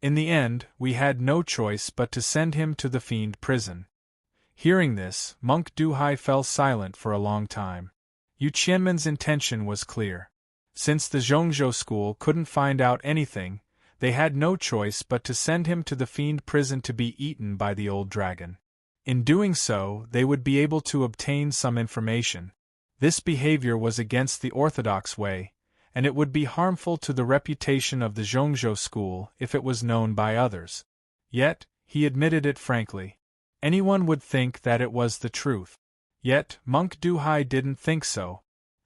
In the end, we had no choice but to send him to the fiend prison. Hearing this, Monk Duhai fell silent for a long time. Yu Qianmen's intention was clear. Since the Zhongzhou school couldn't find out anything, they had no choice but to send him to the fiend prison to be eaten by the old dragon. In doing so, they would be able to obtain some information. This behavior was against the orthodox way, and it would be harmful to the reputation of the Zhongzhou school if it was known by others. Yet, he admitted it frankly. Anyone would think that it was the truth. Yet, Monk Duhai didn't think so.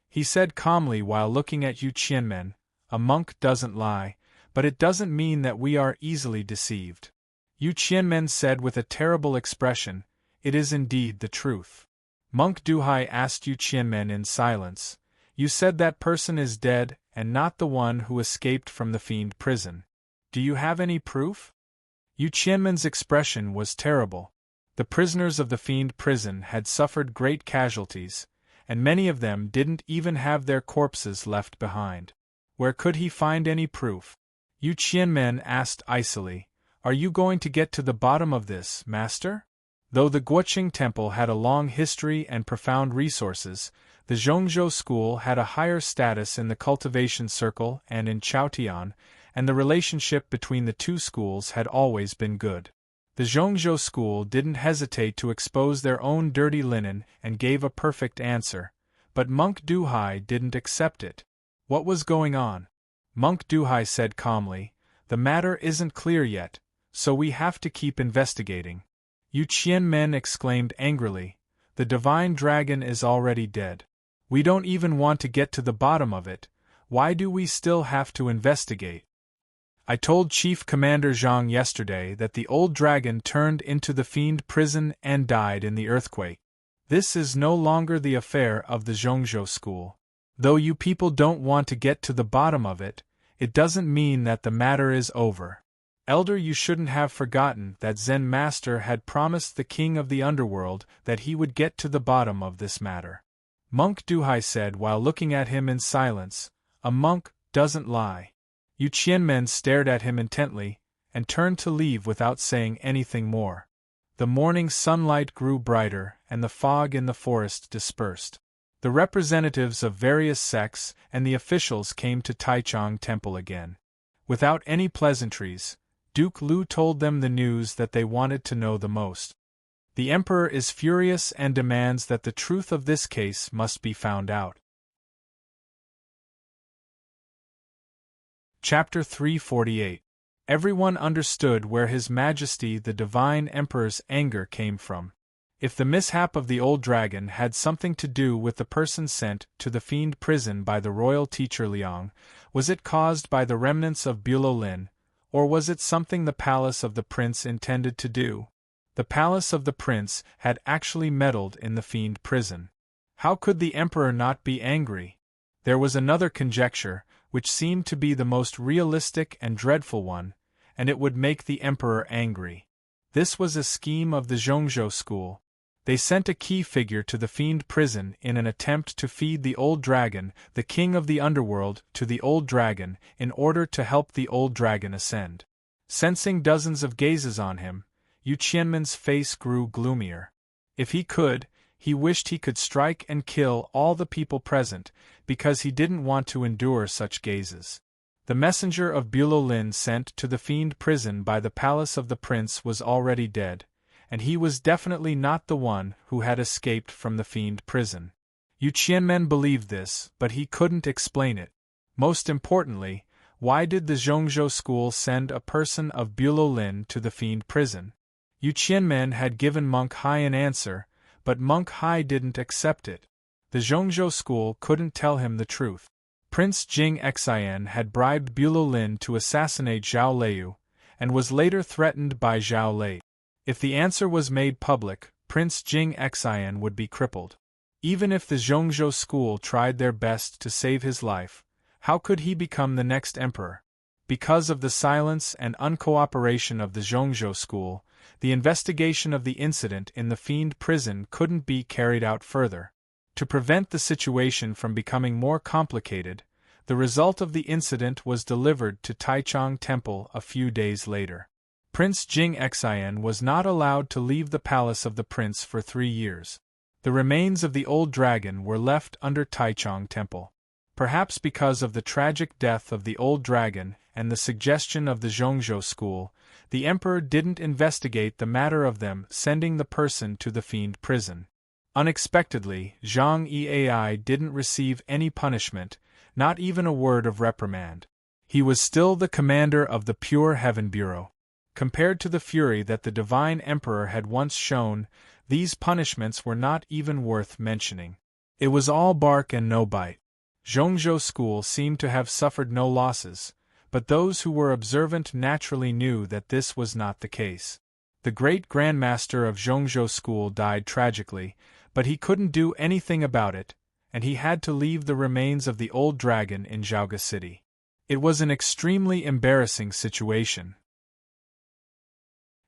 He said calmly while looking at Yu Qianmen, "A monk doesn't lie, but it doesn't mean that we are easily deceived." Yu Qianmen said with a terrible expression, "It is indeed the truth." Monk Duhai asked Yu Qianmen in silence, "You said that person is dead and not the one who escaped from the fiend prison. Do you have any proof?" Yu Qianmen's expression was terrible. The prisoners of the fiend prison had suffered great casualties, and many of them didn't even have their corpses left behind. Where could he find any proof? Yu Qianmen asked icily, "Are you going to get to the bottom of this, master?" Though the Guoqing Temple had a long history and profound resources, the Zhongzhou school had a higher status in the cultivation circle and in Chaotian, and the relationship between the two schools had always been good. The Zhongzhou school didn't hesitate to expose their own dirty linen and gave a perfect answer, but Monk Duhai didn't accept it. What was going on? Monk Duhai said calmly, "The matter isn't clear yet, so we have to keep investigating." Yu Qianmen exclaimed angrily, "The divine dragon is already dead. We don't even want to get to the bottom of it. Why do we still have to investigate? I told Chief Commander Zhang yesterday that the old dragon turned into the fiend prison and died in the earthquake. This is no longer the affair of the Zhongzhou school. Though you people don't want to get to the bottom of it, it doesn't mean that the matter is over. Elder, you shouldn't have forgotten that Zen Master had promised the king of the underworld that he would get to the bottom of this matter." Monk Duhai said while looking at him in silence, "A monk doesn't lie." Yu Qianmen stared at him intently, and turned to leave without saying anything more. The morning sunlight grew brighter, and the fog in the forest dispersed. The representatives of various sects and the officials came to Taichung Temple again. Without any pleasantries, Duke Lu told them the news that they wanted to know the most. The emperor is furious and demands that the truth of this case must be found out. Chapter 348. Everyone understood where His Majesty the Divine Emperor's anger came from. If the mishap of the old dragon had something to do with the person sent to the fiend prison by the royal teacher Liang, was it caused by the remnants of Bülow Lin, or was it something the palace of the prince intended to do? The palace of the prince had actually meddled in the fiend prison. How could the emperor not be angry? There was another conjecture, which seemed to be the most realistic and dreadful one, and it would make the emperor angry. This was a scheme of the Zhongzhou school. They sent a key figure to the fiend prison in an attempt to feed the old dragon, the king of the underworld, to the old dragon, in order to help the old dragon ascend. Sensing dozens of gazes on him, Yu Qianmen's face grew gloomier. If he could, he wished he could strike and kill all the people present, because he didn't want to endure such gazes. The messenger of Bulolin sent to the fiend prison by the palace of the prince was already dead, and he was definitely not the one who had escaped from the fiend prison. Yu Qianmen believed this, but he couldn't explain it. Most importantly, why did the Zhongzhou school send a person of Bulolin to the fiend prison? Yu Qianmen had given Monk Hai an answer, but Monk Hai didn't accept it. The Zhongzhou school couldn't tell him the truth. Prince Jing Xian had bribed Bulolin to assassinate Zhao Leiyu, and was later threatened by Zhao Lei. If the answer was made public, Prince Jing Xian would be crippled. Even if the Zhongzhou school tried their best to save his life, how could he become the next emperor? Because of the silence and uncooperation of the Zhongzhou school, the investigation of the incident in the fiend prison couldn't be carried out further. To prevent the situation from becoming more complicated, the result of the incident was delivered to Taichung Temple a few days later. Prince Jing Xian was not allowed to leave the palace of the prince for 3 years. The remains of the old dragon were left under Taichung Temple. Perhaps because of the tragic death of the old dragon and the suggestion of the Zhongzhou school, the emperor didn't investigate the matter of them sending the person to the fiend prison. Unexpectedly, Zhang Yi didn't receive any punishment, not even a word of reprimand. He was still the commander of the Pure Heaven Bureau. Compared to the fury that the divine emperor had once shown, these punishments were not even worth mentioning. It was all bark and no bite. Zhongzhou school seemed to have suffered no losses, but those who were observant naturally knew that this was not the case. The great grandmaster of Zhongzhou school died tragically, but he couldn't do anything about it, and he had to leave the remains of the old dragon in Zhaoga City. It was an extremely embarrassing situation.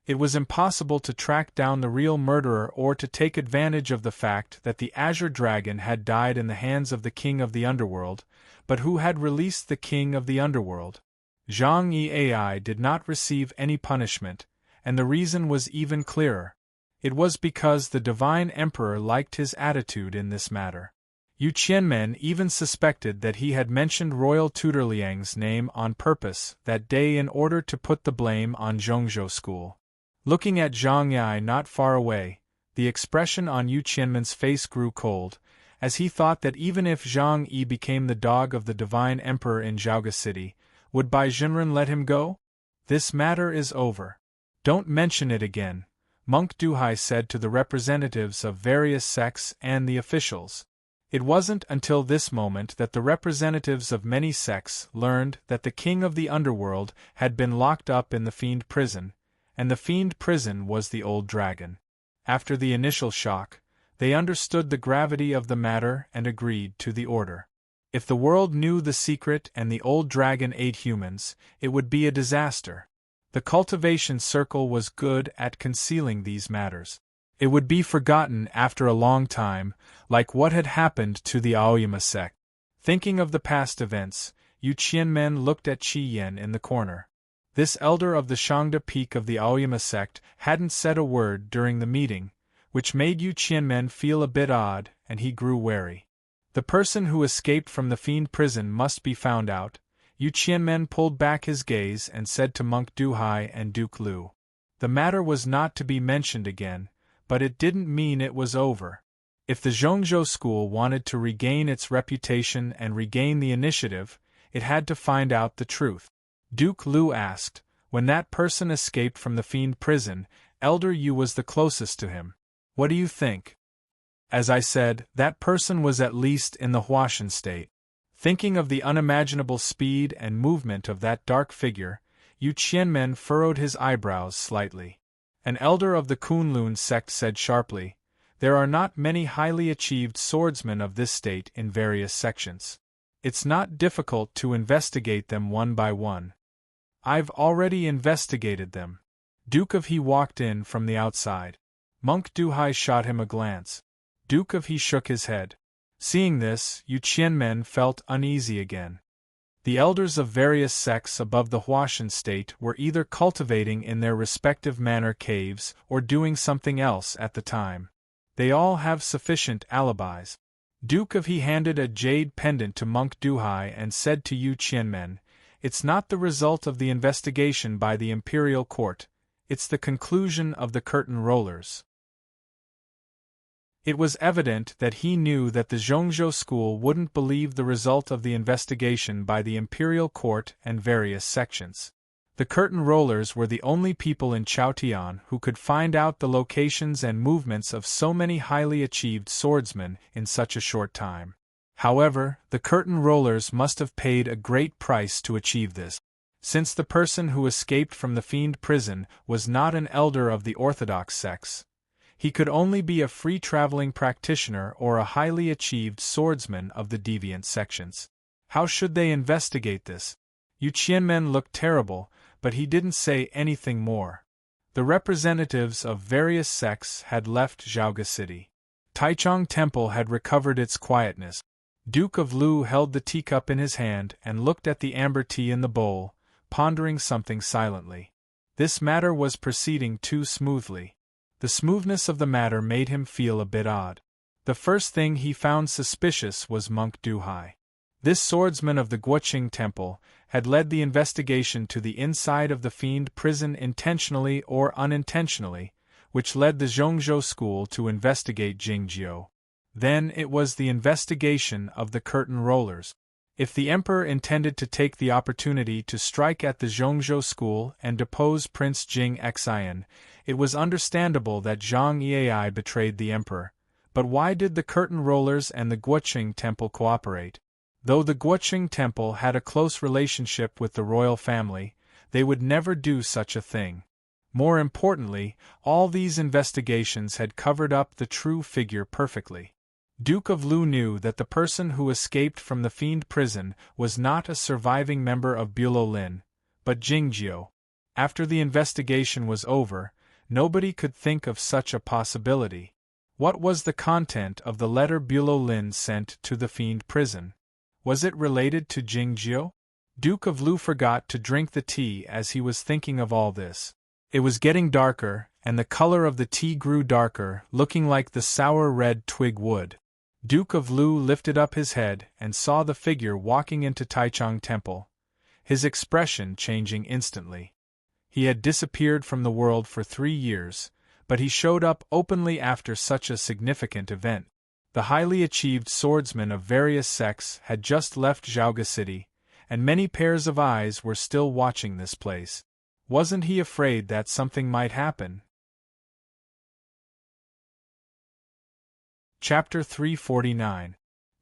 It was impossible to track down the real murderer or to take advantage of the fact that the Azure Dragon had died in the hands of the King of the Underworld, but who had released the King of the Underworld? Zhang Yi did not receive any punishment, and the reason was even clearer. It was because the Divine Emperor liked his attitude in this matter. Yu Qianmen even suspected that he had mentioned Royal Tutor Liang's name on purpose that day in order to put the blame on Zhongzhou school. Looking at Zhang Yi not far away, the expression on Yu Qianmen's face grew cold, as he thought that even if Zhang Yi became the dog of the Divine Emperor in Zhaoga City, would Bai Zhenren let him go? This matter is over. Don't mention it again, Monk Duhai said to the representatives of various sects and the officials. It wasn't until this moment that the representatives of many sects learned that the King of the Underworld had been locked up in the fiend prison, and the fiend prison was the old dragon. After the initial shock, they understood the gravity of the matter and agreed to the order. If the world knew the secret and the old dragon ate humans, it would be a disaster. The cultivation circle was good at concealing these matters. It would be forgotten after a long time, like what had happened to the Aoyama sect. Thinking of the past events, Yu Qianmen looked at Qi Yan in the corner. This elder of the Shangda peak of the Aoyama sect hadn't said a word during the meeting, which made Yu Qianmen feel a bit odd, and he grew wary. The person who escaped from the fiend prison must be found out. Yu Qianmen pulled back his gaze and said to Monk Duhai and Duke Lu. The matter was not to be mentioned again, but it didn't mean it was over. If the Zhongzhou school wanted to regain its reputation and regain the initiative, it had to find out the truth. Duke Lu asked, when that person escaped from the fiend prison, Elder Yu was the closest to him. What do you think? As I said, that person was at least in the Huashan state. Thinking of the unimaginable speed and movement of that dark figure, Yu Qianmen furrowed his eyebrows slightly. An elder of the Kunlun sect said sharply, There are not many highly achieved swordsmen of this state in various sections. It's not difficult to investigate them one by one. I've already investigated them. Duke of He walked in from the outside. Monk Duhai shot him a glance. Duke of He shook his head. Seeing this, Yu Qianmen felt uneasy again. The elders of various sects above the Huashan state were either cultivating in their respective manor caves or doing something else at the time. They all have sufficient alibis. Duke of He handed a jade pendant to Monk Duhai and said to Yu Qianmen, "It's not the result of the investigation by the imperial court, it's the conclusion of the curtain rollers." It was evident that he knew that the Zhongzhou school wouldn't believe the result of the investigation by the imperial court and various sections. The curtain rollers were the only people in Chaotian who could find out the locations and movements of so many highly achieved swordsmen in such a short time. However, the curtain rollers must have paid a great price to achieve this. Since the person who escaped from the fiend prison was not an elder of the orthodox sects, he could only be a free-traveling practitioner or a highly achieved swordsman of the deviant sections. How should they investigate this? Yu Qianmen looked terrible, but he didn't say anything more. The representatives of various sects had left Zhaoge City. Taichung Temple had recovered its quietness. Duke of Lu held the teacup in his hand and looked at the amber tea in the bowl, pondering something silently. This matter was proceeding too smoothly. The smoothness of the matter made him feel a bit odd. The first thing he found suspicious was Monk Duhai. This swordsman of the Guoqing Temple had led the investigation to the inside of the fiend prison intentionally or unintentionally, which led the Zhongzhou school to investigate Jingjiu. Then it was the investigation of the curtain rollers. If the emperor intended to take the opportunity to strike at the Zhongzhou school and depose Prince Jing Xian, it was understandable that Zhang Yiai betrayed the emperor. But why did the curtain rollers and the Guoqing Temple cooperate? Though the Guoqing Temple had a close relationship with the royal family, they would never do such a thing. More importantly, all these investigations had covered up the true figure perfectly. Duke of Lu knew that the person who escaped from the fiend prison was not a surviving member of Bulolin, but Jingjiu. After the investigation was over, nobody could think of such a possibility. What was the content of the letter Bulolin sent to the fiend prison? Was it related to Jingjiu? Duke of Lu forgot to drink the tea as he was thinking of all this. It was getting darker, and the color of the tea grew darker, looking like the sour red twig wood. Duke of Lu lifted up his head and saw the figure walking into Taichung Temple, his expression changing instantly. He had disappeared from the world for 3 years, but he showed up openly after such a significant event. The highly achieved swordsmen of various sects had just left Zhaoge City, and many pairs of eyes were still watching this place. Wasn't he afraid that something might happen? Chapter 349.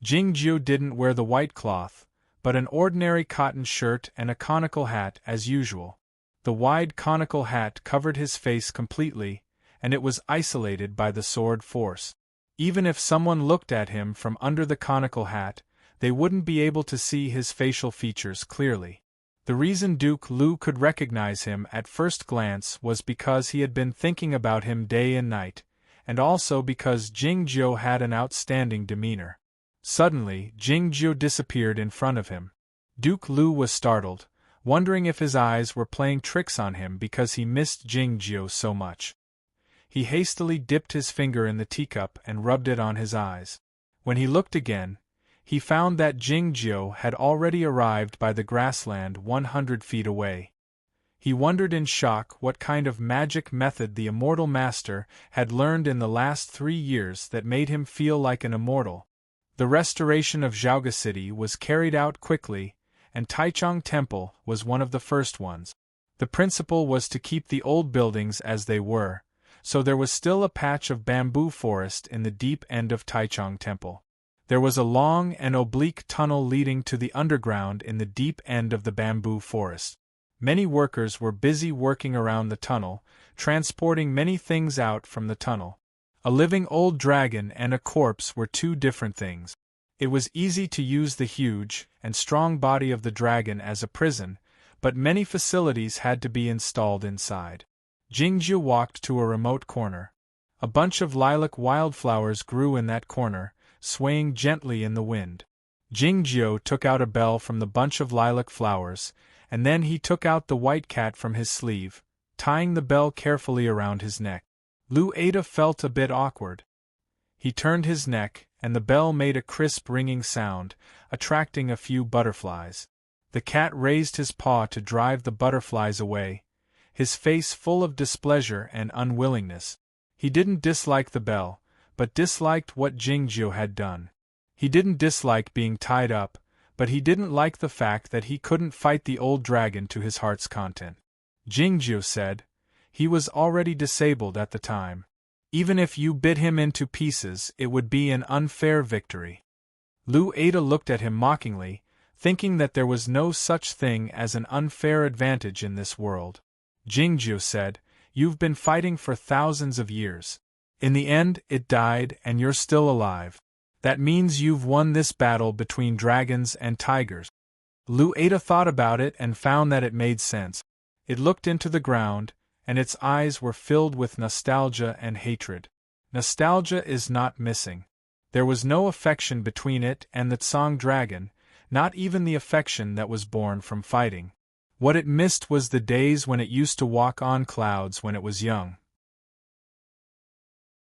Jingjiu didn't wear the white cloth, but an ordinary cotton shirt and a conical hat as usual. The wide conical hat covered his face completely, and it was isolated by the sword force. Even if someone looked at him from under the conical hat, they wouldn't be able to see his facial features clearly. The reason Duke Lu could recognize him at first glance was because he had been thinking about him day and night, and also because Jingjiu had an outstanding demeanor. Suddenly, Jingjiu disappeared in front of him. Duke Lu was startled, wondering if his eyes were playing tricks on him because he missed Jingjiu so much. He hastily dipped his finger in the teacup and rubbed it on his eyes. When he looked again, he found that Jingjiu had already arrived by the grassland 100 feet away. He wondered in shock what kind of magic method the immortal master had learned in the last 3 years that made him feel like an immortal. The restoration of Zhaoge City was carried out quickly, and Taichung Temple was one of the first ones. The principle was to keep the old buildings as they were, so there was still a patch of bamboo forest in the deep end of Taichung Temple. There was a long and oblique tunnel leading to the underground in the deep end of the bamboo forest. Many workers were busy working around the tunnel, transporting many things out from the tunnel. A living old dragon and a corpse were two different things. It was easy to use the huge and strong body of the dragon as a prison, but many facilities had to be installed inside. Jingju walked to a remote corner. A bunch of lilac wildflowers grew in that corner, swaying gently in the wind. Jingjiu took out a bell from the bunch of lilac flowers, and then he took out the white cat from his sleeve, tying the bell carefully around his neck. Lu Ada felt a bit awkward. He turned his neck, and the bell made a crisp ringing sound, attracting a few butterflies. The cat raised his paw to drive the butterflies away, his face full of displeasure and unwillingness. He didn't dislike the bell, but disliked what Jingjiu had done. He didn't dislike being tied up, but he didn't like the fact that he couldn't fight the old dragon to his heart's content. Jingjiu said, "He was already disabled at the time. Even if you bit him into pieces, it would be an unfair victory." Lu Ada looked at him mockingly, thinking that there was no such thing as an unfair advantage in this world. Jingjiu said, "You've been fighting for thousands of years. In the end, it died and you're still alive. That means you've won this battle between dragons and tigers." Lu Ada thought about it and found that it made sense. It looked into the ground, and its eyes were filled with nostalgia and hatred. Nostalgia is not missing. There was no affection between it and the Tsang dragon, not even the affection that was born from fighting. What it missed was the days when it used to walk on clouds when it was young.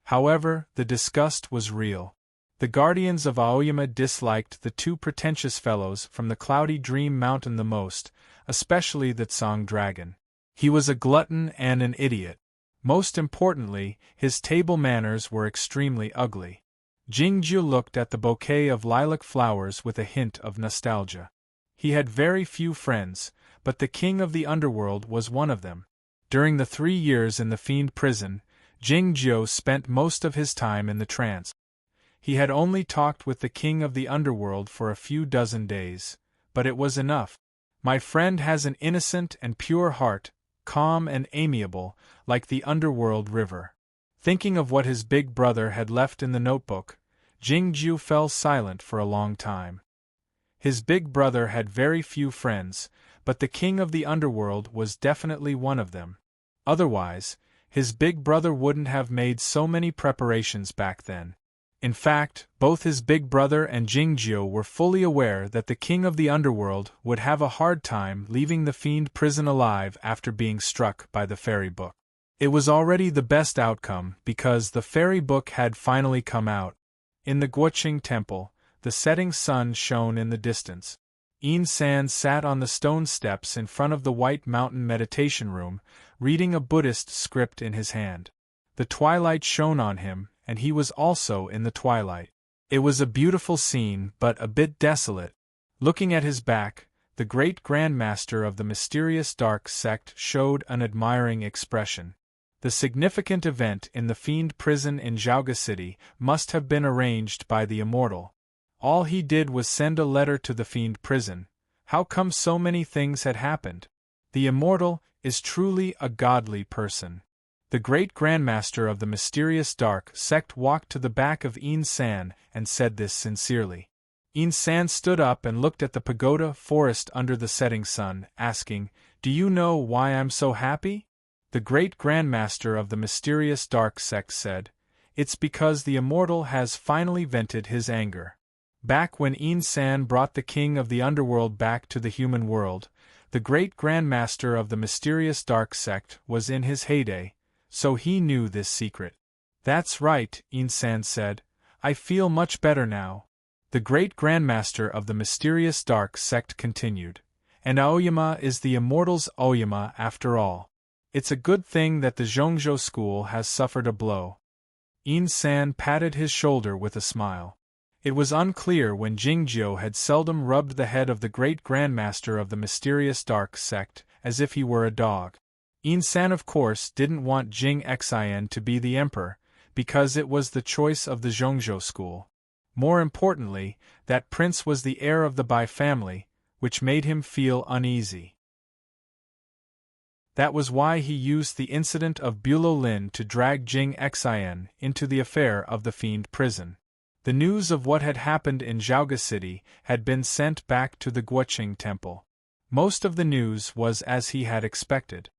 However, the disgust was real. The guardians of Aoyama disliked the two pretentious fellows from the Cloudy Dream Mountain the most, especially the Tsang dragon. He was a glutton and an idiot. Most importantly, his table manners were extremely ugly. Jingjiu looked at the bouquet of lilac flowers with a hint of nostalgia. He had very few friends, but the king of the underworld was one of them. During the 3 years in the fiend prison, Jingjiu spent most of his time in the trance. He had only talked with the king of the underworld for a few dozen days, but it was enough. "My friend has an innocent and pure heart, calm and amiable, like the underworld river." Thinking of what his big brother had left in the notebook, Jingjiu fell silent for a long time. His big brother had very few friends, but the king of the underworld was definitely one of them. Otherwise, his big brother wouldn't have made so many preparations back then. In fact, both his big brother and Jingjiu were fully aware that the king of the underworld would have a hard time leaving the fiend prison alive after being struck by the fairy book. It was already the best outcome because the fairy book had finally come out. In the Guoqing temple, the setting sun shone in the distance. Yin San sat on the stone steps in front of the White Mountain meditation room, reading a Buddhist script in his hand. The twilight shone on him, and he was also in the twilight. It was a beautiful scene, but a bit desolate. Looking at his back, the great grandmaster of the mysterious dark sect showed an admiring expression. The significant event in the fiend prison in Zhaoga City must have been arranged by the immortal. All he did was send a letter to the fiend prison. How come so many things had happened? The immortal is truly a godly person. The great grandmaster of the mysterious dark sect walked to the back of Yin San and said this sincerely. Yin San stood up and looked at the pagoda forest under the setting sun, asking, "Do you know why I'm so happy?" The great grandmaster of the mysterious dark sect said, "It's because the immortal has finally vented his anger." Back when Yin San brought the king of the underworld back to the human world, the great grandmaster of the mysterious dark sect was in his heyday, so he knew this secret. "That's right," Yin San said. "I feel much better now." The great grandmaster of the mysterious dark sect continued, "And Aoyama is the immortal's Aoyama after all. It's a good thing that the Zhongzhou school has suffered a blow." Yin San patted his shoulder with a smile. It was unclear when Jingjiu had seldom rubbed the head of the great grandmaster of the mysterious dark sect, as if he were a dog. Yin San of course didn't want Jing Xian to be the emperor, because it was the choice of the Zhongzhou school. More importantly, that prince was the heir of the Bai family, which made him feel uneasy. That was why he used the incident of Bulow Lin to drag Jing Xin into the affair of the Fiend Prison. The news of what had happened in Zhaoga City had been sent back to the Guoqing Temple. Most of the news was as he had expected.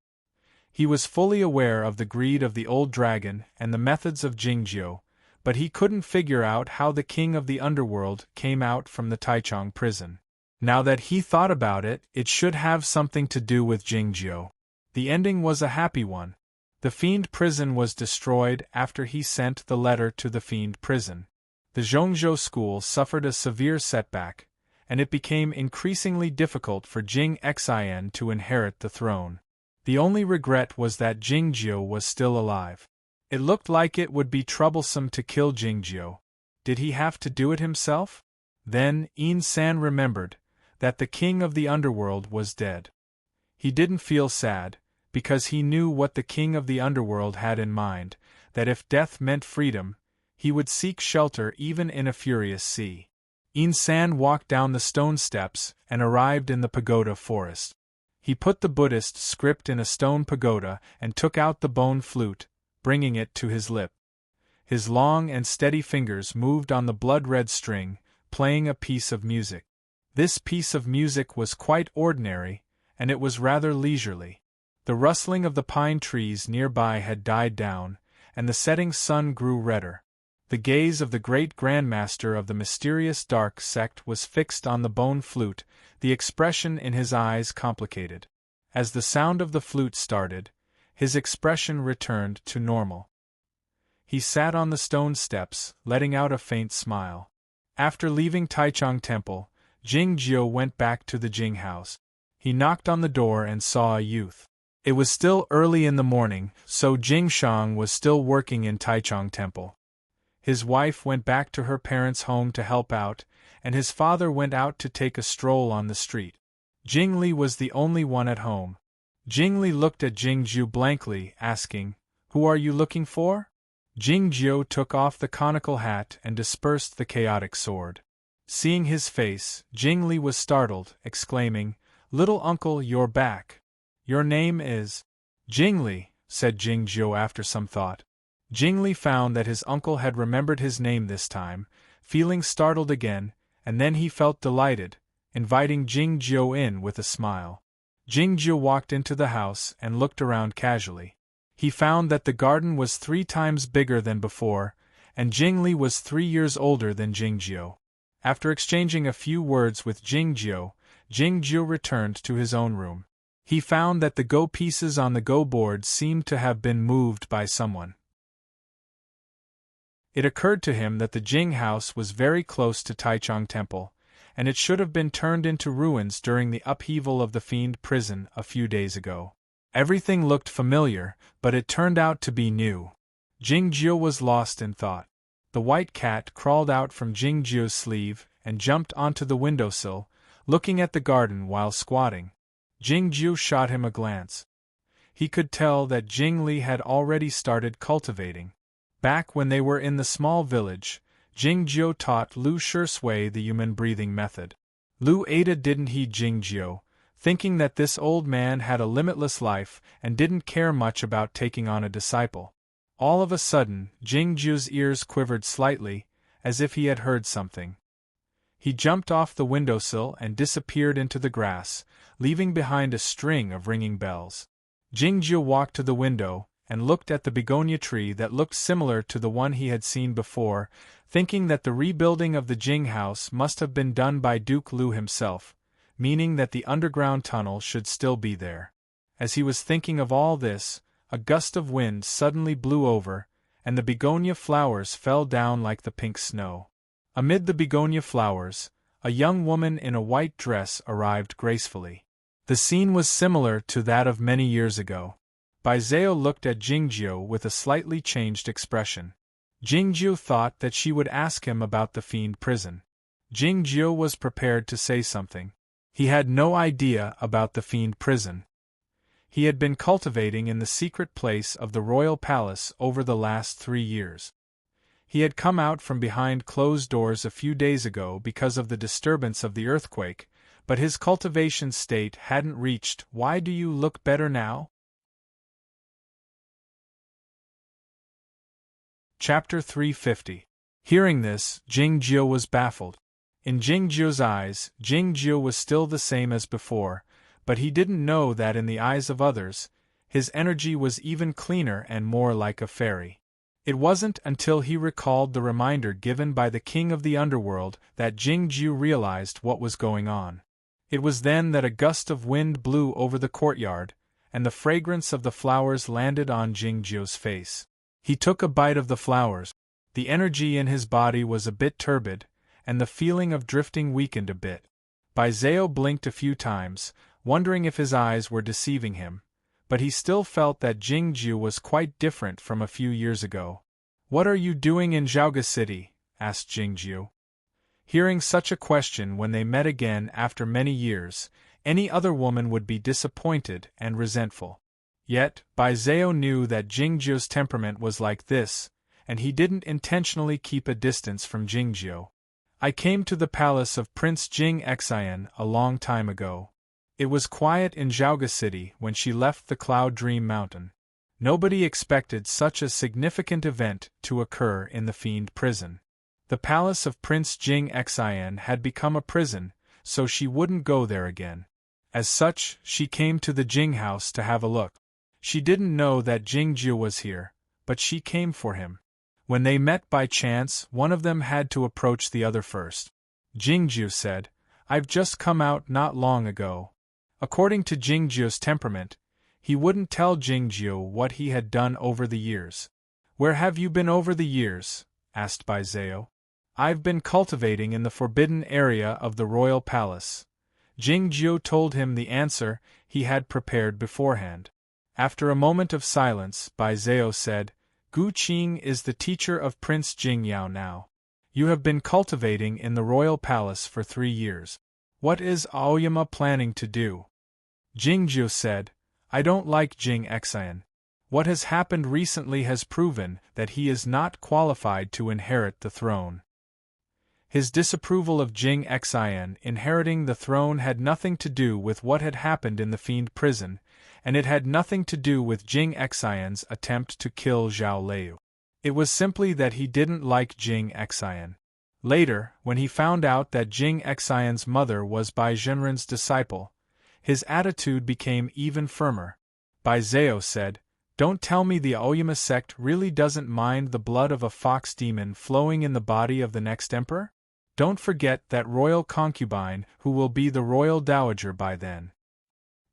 He was fully aware of the greed of the old dragon and the methods of Jingjiu, but he couldn't figure out how the king of the underworld came out from the Taichung prison. Now that he thought about it, it should have something to do with Jingjiu. The ending was a happy one. The Fiend Prison was destroyed after he sent the letter to the Fiend Prison. The Zhongzhou school suffered a severe setback, and it became increasingly difficult for Jing Xin to inherit the throne. The only regret was that Jingjiu was still alive. It looked like it would be troublesome to kill Jingjiu. Did he have to do it himself? Then Yin San remembered that the king of the underworld was dead. He didn't feel sad, because he knew what the king of the underworld had in mind, that if death meant freedom, he would seek shelter even in a furious sea. Yin San walked down the stone steps and arrived in the pagoda forest. He put the Buddhist script in a stone pagoda and took out the bone flute, bringing it to his lip. His long and steady fingers moved on the blood-red string, playing a piece of music. This piece of music was quite ordinary, and it was rather leisurely. The rustling of the pine trees nearby had died down, and the setting sun grew redder. The gaze of the great grandmaster of the mysterious dark sect was fixed on the bone flute, the expression in his eyes complicated. As the sound of the flute started, his expression returned to normal. He sat on the stone steps, letting out a faint smile. After leaving Taichung Temple, Jingjiu went back to the Jing house. He knocked on the door and saw a youth. It was still early in the morning, so Jingshang was still working in Taichung Temple. His wife went back to her parents' home to help out, and his father went out to take a stroll on the street. Jingli was the only one at home. Jingli looked at Jingjiu blankly, asking, "Who are you looking for?" Jingjiu took off the conical hat and dispersed the chaotic sword. Seeing his face, Jingli was startled, exclaiming, "Little uncle, you're back. Your name is—" "Jingli," said Jingjiu after some thought. Jingli found that his uncle had remembered his name this time, feeling startled again, and then he felt delighted, inviting Jingjiu in with a smile. Jingjiu walked into the house and looked around casually. He found that the garden was 3 times bigger than before, and Jingli was 3 years older than Jingjiu. After exchanging a few words with Jingjiu, Jingjiu returned to his own room. He found that the Go pieces on the Go board seemed to have been moved by someone. It occurred to him that the Jing house was very close to Taichung Temple, and it should have been turned into ruins during the upheaval of the Fiend Prison a few days ago. Everything looked familiar, but it turned out to be new. Jingjiu was lost in thought. The white cat crawled out from Jingjiu's sleeve and jumped onto the windowsill, looking at the garden while squatting. Jingjiu shot him a glance. He could tell that Jingli had already started cultivating. Back when they were in the small village, Jingjiu taught Lu Shisui the human breathing method. Lu Ada didn't heed Jingjiu, thinking that this old man had a limitless life and didn't care much about taking on a disciple. All of a sudden, Jingjiu's ears quivered slightly, as if he had heard something. He jumped off the windowsill and disappeared into the grass, leaving behind a string of ringing bells. Jingjiu walked to the window and looked at the begonia tree that looked similar to the one he had seen before, thinking that the rebuilding of the Jing house must have been done by Duke Lu himself, meaning that the underground tunnel should still be there. As he was thinking of all this, a gust of wind suddenly blew over, and the begonia flowers fell down like the pink snow. Amid the begonia flowers, a young woman in a white dress arrived gracefully. The scene was similar to that of many years ago. Bai Zhao looked at Jingjiu with a slightly changed expression. Jingjiu thought that she would ask him about the Fiend Prison. Jingjiu was prepared to say something. He had no idea about the Fiend Prison. He had been cultivating in the secret place of the royal palace over the last 3 years. He had come out from behind closed doors a few days ago because of the disturbance of the earthquake, but his cultivation state hadn't reached "Why do you look better now?" Chapter 350. Hearing this, Jingjiu was baffled. In Jingjiu's eyes, Jingjiu was still the same as before, but he didn't know that in the eyes of others, his energy was even cleaner and more like a fairy. It wasn't until he recalled the reminder given by the king of the underworld that Jingjiu realized what was going on. It was then that a gust of wind blew over the courtyard, and the fragrance of the flowers landed on Jingjiu's face. He took a bite of the flowers. The energy in his body was a bit turbid, and the feeling of drifting weakened a bit. Bai Zhao blinked a few times, wondering if his eyes were deceiving him, but he still felt that Jingjiu was quite different from a few years ago. "What are you doing in Zhaoga City?" asked Jingjiu. Hearing such a question when they met again after many years, any other woman would be disappointed and resentful. Yet, Bai Zhao knew that Jingjiu's temperament was like this, and he didn't intentionally keep a distance from Jingjiu. "I came to the palace of Prince Jing Xian a long time ago. It was quiet in Zhaoga City when she left the Cloud Dream Mountain. Nobody expected such a significant event to occur in the Fiend Prison. The palace of Prince Jing Xian had become a prison, so she wouldn't go there again. As such, she came to the Jing house to have a look. She didn't know that Jingjiu was here, but she came for him. When they met by chance, one of them had to approach the other first. Jingjiu said, 'I've just come out not long ago.' According to Jingjiu's temperament, he wouldn't tell Jingjiu what he had done over the years. 'Where have you been over the years?' asked Bai Zhao. 'I've been cultivating in the forbidden area of the royal palace.' Jingjiu told him the answer he had prepared beforehand. After a moment of silence, Bai Zhao said, 'Gu Qing is the teacher of Prince Jingyao now. You have been cultivating in the royal palace for 3 years. What is Aoyama planning to do?' Jingjiu said, 'I don't like Jing Xian. What has happened recently has proven that he is not qualified to inherit the throne.' His disapproval of Jing Xian inheriting the throne had nothing to do with what had happened in the Fiend Prison, and it had nothing to do with Jing Xian's attempt to kill Zhao Lei. It was simply that he didn't like Jing Xian. Later, when he found out that Jing Xian's mother was Bai Zhenren's disciple, his attitude became even firmer. Bai Zhao said, 'Don't tell me the Aoyama sect really doesn't mind the blood of a fox demon flowing in the body of the next emperor? Don't forget that royal concubine who will be the royal dowager by then.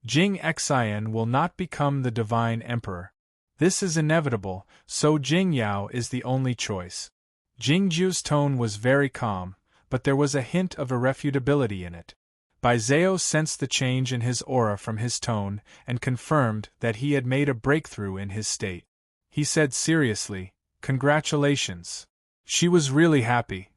Jing Xian will not become the divine emperor. This is inevitable, so Jingyao is the only choice.' Jingjiu's tone was very calm, but there was a hint of irrefutability in it. Bai Zhao sensed the change in his aura from his tone and confirmed that he had made a breakthrough in his state. He said seriously, 'Congratulations.' She was really happy.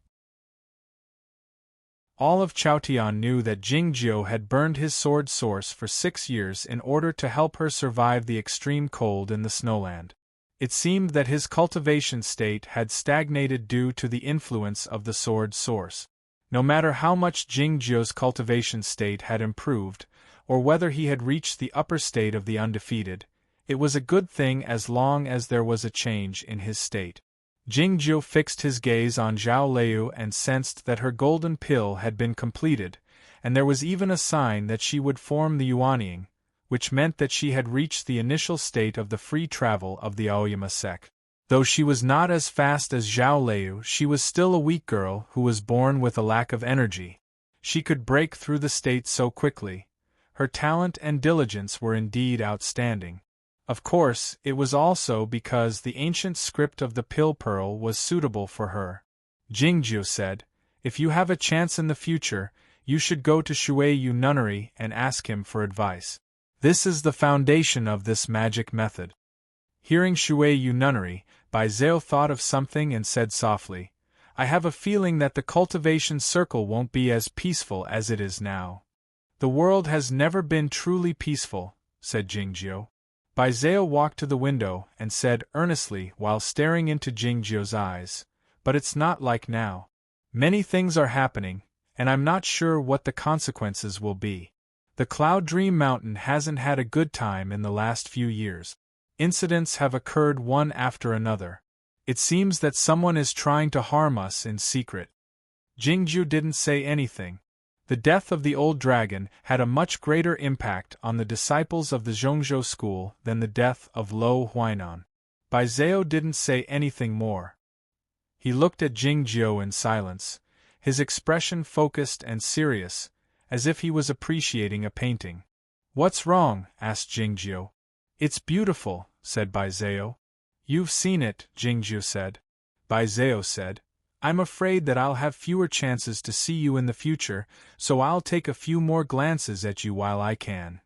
All of Chaotian knew that Jingjiu had burned his sword source for 6 years in order to help her survive the extreme cold in the snowland. It seemed that his cultivation state had stagnated due to the influence of the sword source. No matter how much Jingjiu's cultivation state had improved, or whether he had reached the upper state of the undefeated, it was a good thing as long as there was a change in his state. Jingjiu fixed his gaze on Zhao Lei and sensed that her golden pill had been completed, and there was even a sign that she would form the Yuanying, which meant that she had reached the initial state of the free travel of the Aoyama sect. Though she was not as fast as Zhao Lei, she was still a weak girl who was born with a lack of energy. She could break through the state so quickly. Her talent and diligence were indeed outstanding. Of course, it was also because the ancient script of the Pill Pearl was suitable for her. Jingjiu said, 'If you have a chance in the future, you should go to Shuiyu Nunnery and ask him for advice. This is the foundation of this magic method.' Hearing Shuiyu Nunnery, Bai Zhao thought of something and said softly, 'I have a feeling that the cultivation circle won't be as peaceful as it is now.' 'The world has never been truly peaceful,' said Jingjiu. Bai Zhao walked to the window and said earnestly while staring into Jingjiu's eyes, 'But it's not like now. Many things are happening, and I'm not sure what the consequences will be. The Cloud Dream Mountain hasn't had a good time in the last few years. Incidents have occurred one after another. It seems that someone is trying to harm us in secret. Jingju didn't say anything. The death of the old dragon had a much greater impact on the disciples of the Zhongzhou school than the death of Lo Huainan. Bai Zhao didn't say anything more. He looked at Jingjiu in silence, his expression focused and serious, as if he was appreciating a painting. "What's wrong?" asked Jingjiu. "It's beautiful," said Bai Zhao. "You've seen it," Jingjiu said. Bai Zhao said, "I'm afraid that I'll have fewer chances to see you in the future, so I'll take a few more glances at you while I can."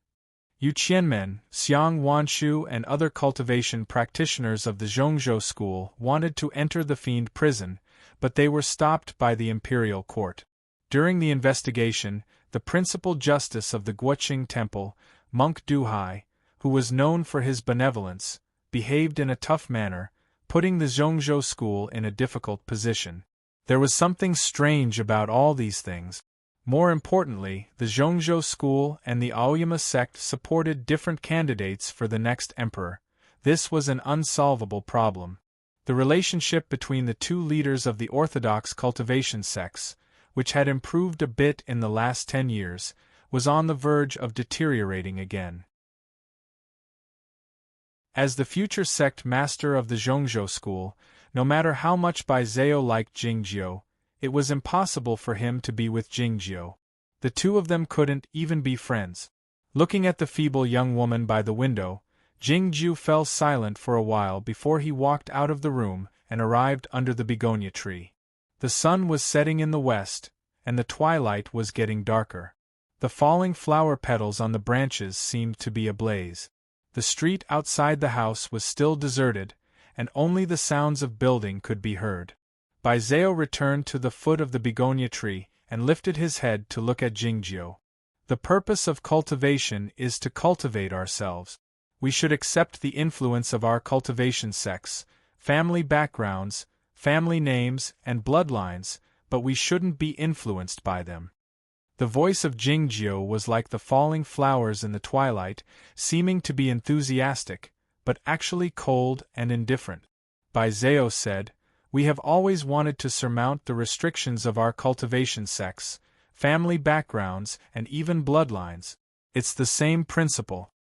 Yu Qianmen, Xiang Wanshu and other cultivation practitioners of the Zhongzhou school wanted to enter the fiend prison, but they were stopped by the imperial court. During the investigation, the principal justice of the Guoqing temple, Monk Duhai, who was known for his benevolence, behaved in a tough manner, putting the Zhongzhou school in a difficult position. There was something strange about all these things. More importantly, the Zhongzhou school and the Aoyama sect supported different candidates for the next emperor. This was an unsolvable problem. The relationship between the two leaders of the orthodox cultivation sects, which had improved a bit in the last 10 years, was on the verge of deteriorating again. As the future sect master of the Zhongzhou school, no matter how much Bai Zhao liked Jingjiu, it was impossible for him to be with Jingjiu. The two of them couldn't even be friends. Looking at the feeble young woman by the window, Jingjiu fell silent for a while before he walked out of the room and arrived under the begonia tree. The sun was setting in the west, and the twilight was getting darker. The falling flower petals on the branches seemed to be ablaze. The street outside the house was still deserted, and only the sounds of building could be heard. Bai Zhao returned to the foot of the begonia tree and lifted his head to look at Jingjiu. The purpose of cultivation is to cultivate ourselves. We should accept the influence of our cultivation sects, family backgrounds, family names, and bloodlines, but we shouldn't be influenced by them. The voice of Jingjiu was like the falling flowers in the twilight, seeming to be enthusiastic, but actually cold and indifferent. Bai Zhao said, "We have always wanted to surmount the restrictions of our cultivation sects, family backgrounds, and even bloodlines. It's the same principle."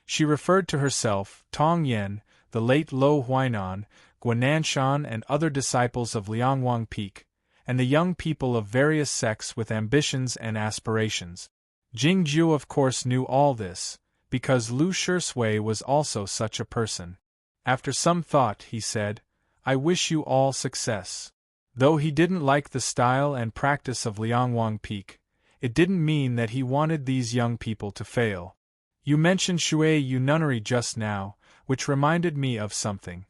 She referred to herself, Tong Yen, the late Lo Huainan, Guananshan and other disciples of Liangwang Peak, and the young people of various sects with ambitions and aspirations. Jingjiu of course knew all this, because Lu Shisui was also such a person. After some thought he said, "I wish you all success." Though he didn't like the style and practice of Liangwang Peak, it didn't mean that he wanted these young people to fail. "You mentioned Shui Yu nunnery just now, which reminded me of something."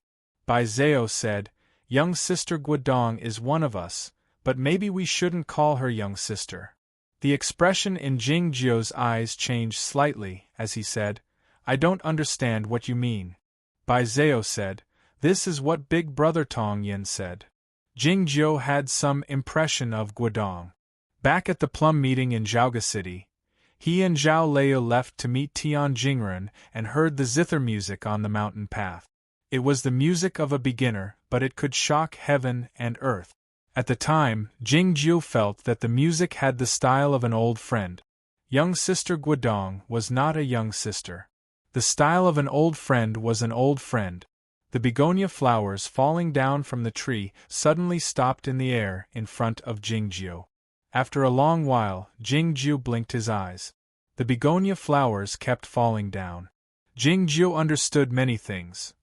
Bai Zhao said, "Young sister Guodong is one of us, but maybe we shouldn't call her young sister." The expression in Jingjiu's eyes changed slightly as he said, "I don't understand what you mean." Bai Zhao said, "This is what Big Brother Tong Yin said." Jingjiu had some impression of Guodong. Back at the plum meeting in Zhaoga City, he and Zhao Leo left to meet Tian Jingren and heard the zither music on the mountain path. It was the music of a beginner, but it could shock heaven and earth. At the time, Jingjiu felt that the music had the style of an old friend. Young sister Guodong was not a young sister. The style of an old friend was an old friend. The begonia flowers falling down from the tree suddenly stopped in the air in front of Jingjiu. After a long while, Jingjiu blinked his eyes. The begonia flowers kept falling down. Jingjiu understood many things.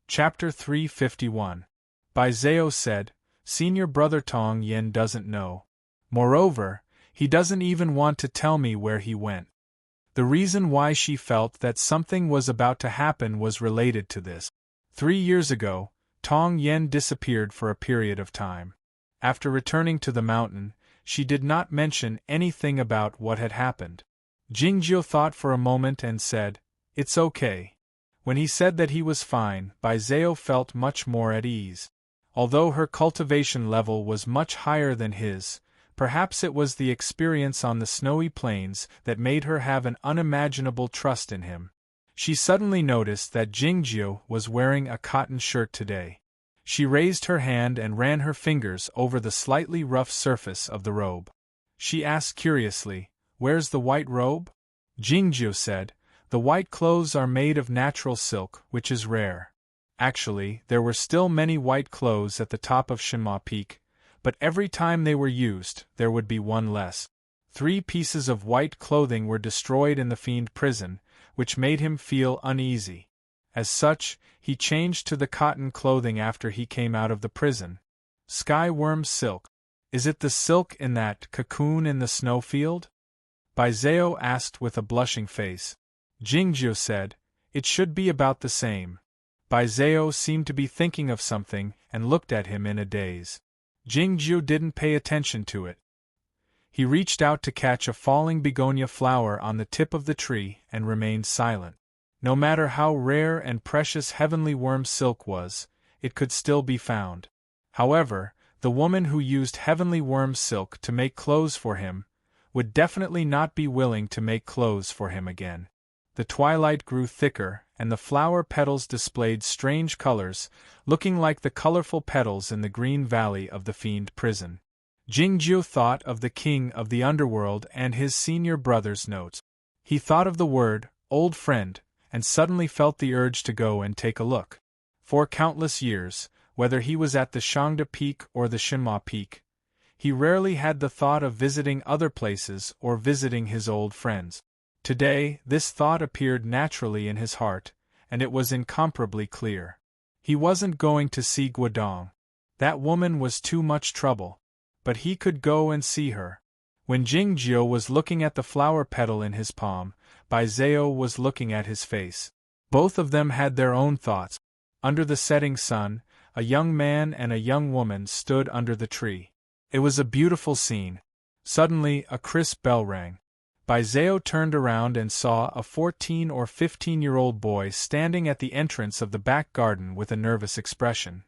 Chapter 351. Bai Zhao said, "Senior brother Tong Yin doesn't know. Moreover, he doesn't even want to tell me where he went." The reason why she felt that something was about to happen was related to this. 3 years ago, Tong Yin disappeared for a period of time. After returning to the mountain, she did not mention anything about what had happened. Jingjiu thought for a moment and said, "It's okay." When he said that he was fine, Bai Zhao felt much more at ease. Although her cultivation level was much higher than his, perhaps it was the experience on the snowy plains that made her have an unimaginable trust in him. She suddenly noticed that Jingjiu was wearing a cotton shirt today. She raised her hand and ran her fingers over the slightly rough surface of the robe. She asked curiously, "Where's the white robe?" Jingjiu said, "The white clothes are made of natural silk, which is rare." Actually, there were still many white clothes at the top of Shinma Peak, but every time they were used, there would be one less. 3 pieces of white clothing were destroyed in the fiend prison, which made him feel uneasy. As such, he changed to the cotton clothing after he came out of the prison. Sky worm silk. Is it the silk in that cocoon in the snowfield? Baizeo asked with a blushing face. Jingjiu said, "It should be about the same." Baizeo seemed to be thinking of something and looked at him in a daze. Jingjiu didn't pay attention to it. He reached out to catch a falling begonia flower on the tip of the tree and remained silent. No matter how rare and precious heavenly worm silk was, it could still be found. However, the woman who used heavenly worm silk to make clothes for him would definitely not be willing to make clothes for him again. The twilight grew thicker, and the flower petals displayed strange colors, looking like the colorful petals in the green valley of the fiend prison. Jingjiu thought of the king of the underworld and his senior brother's notes. He thought of the word, "old friend," and suddenly felt the urge to go and take a look. For countless years, whether he was at the Shangda Peak or the Shinma Peak, he rarely had the thought of visiting other places or visiting his old friends. Today, this thought appeared naturally in his heart, and it was incomparably clear. He wasn't going to see Guodong. That woman was too much trouble. But he could go and see her. When Jingjiu was looking at the flower petal in his palm, Baizeo was looking at his face. Both of them had their own thoughts. Under the setting sun, a young man and a young woman stood under the tree. It was a beautiful scene. Suddenly, a crisp bell rang. Baizeo turned around and saw a 14 or 15-year-old boy standing at the entrance of the back garden with a nervous expression.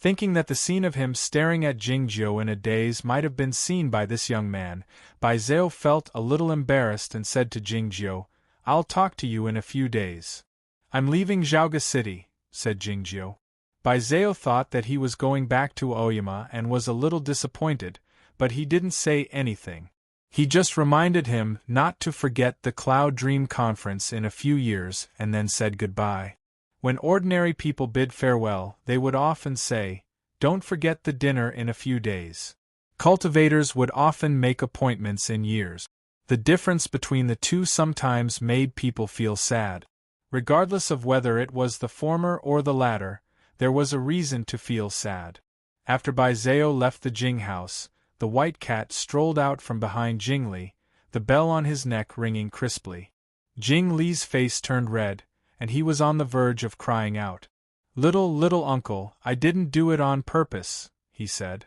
Thinking that the scene of him staring at Jingjiu in a daze might have been seen by this young man, Baizeo felt a little embarrassed and said to Jingjiu, "I'll talk to you in a few days." "I'm leaving Zhaoga City," said Jingjiu. Baizeo thought that he was going back to Oyama and was a little disappointed, but he didn't say anything. He just reminded him not to forget the Cloud Dream Conference in a few years and then said goodbye. When ordinary people bid farewell, they would often say, "Don't forget the dinner in a few days." Cultivators would often make appointments in years. The difference between the two sometimes made people feel sad. Regardless of whether it was the former or the latter, there was a reason to feel sad. After Baizeo left the Jing house, the white cat strolled out from behind Jing Li, the bell on his neck ringing crisply. Jing Li's face turned red, and he was on the verge of crying out. Little uncle, I didn't do it on purpose," he said.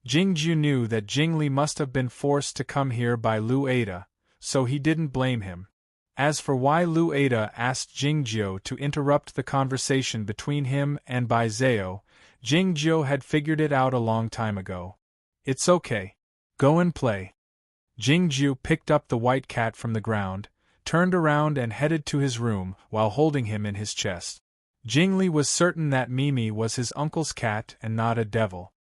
Jingjiu knew that Jing Li must have been forced to come here by Lu Ada, so he didn't blame him. As for why Lu Ada asked Jingjiu to interrupt the conversation between him and Baizeo, Jingjiu had figured it out a long time ago. "It's okay. Go and play." Jingjiu picked up the white cat from the ground, turned around and headed to his room while holding him in his chest. Jingli was certain that Mimi was his uncle's cat and not a devil.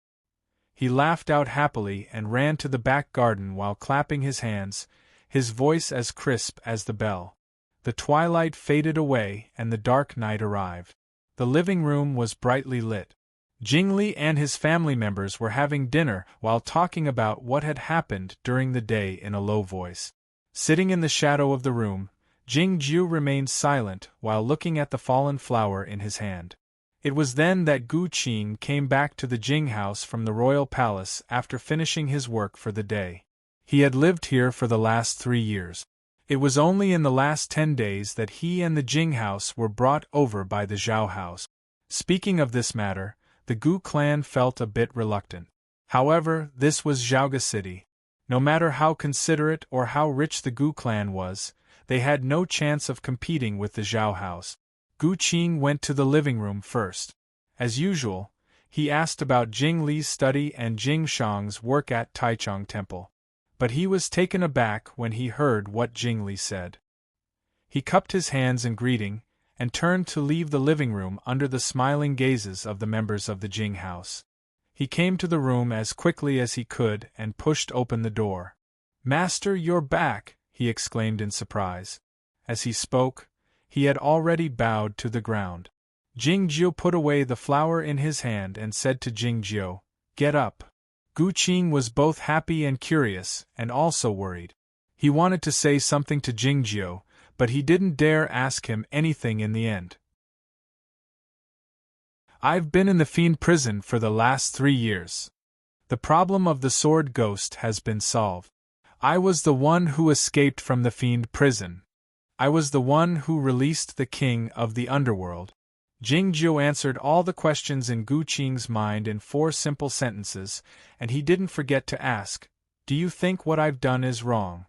He laughed out happily and ran to the back garden while clapping his hands, his voice as crisp as the bell. The twilight faded away and the dark night arrived. The living room was brightly lit. Jingli and his family members were having dinner while talking about what had happened during the day in a low voice. Sitting in the shadow of the room, Jingjiu remained silent while looking at the fallen flower in his hand. It was then that Gu Qing came back to the Jing house from the royal palace after finishing his work for the day. He had lived here for the last 3 years. It was only in the last 10 days that he and the Jing house were brought over by the Zhao house. Speaking of this matter, the Gu clan felt a bit reluctant. However, this was Zhaoga City. No matter how considerate or how rich the Gu clan was, they had no chance of competing with the Zhao house. Gu Qing went to the living room first. As usual, he asked about Jing Li's study and Jing Shang's work at Taichung Temple. But he was taken aback when he heard what Jing Li said. He cupped his hands in greeting, and turned to leave the living room under the smiling gazes of the members of the Jing house. He came to the room as quickly as he could and pushed open the door. "Master, you're back!" he exclaimed in surprise. As he spoke, he had already bowed to the ground. Jingjiu put away the flower in his hand and said to Jingjiu, "Get up." Gu Qing was both happy and curious, and also worried. He wanted to say something to Jingjiu, but he didn't dare ask him anything in the end. "I've been in the fiend prison for the last 3 years. The problem of the sword ghost has been solved. I was the one who escaped from the fiend prison. I was the one who released the king of the underworld." Jingjiu answered all the questions in Gu Qing's mind in 4 simple sentences, and he didn't forget to ask, "Do you think what I've done is wrong?"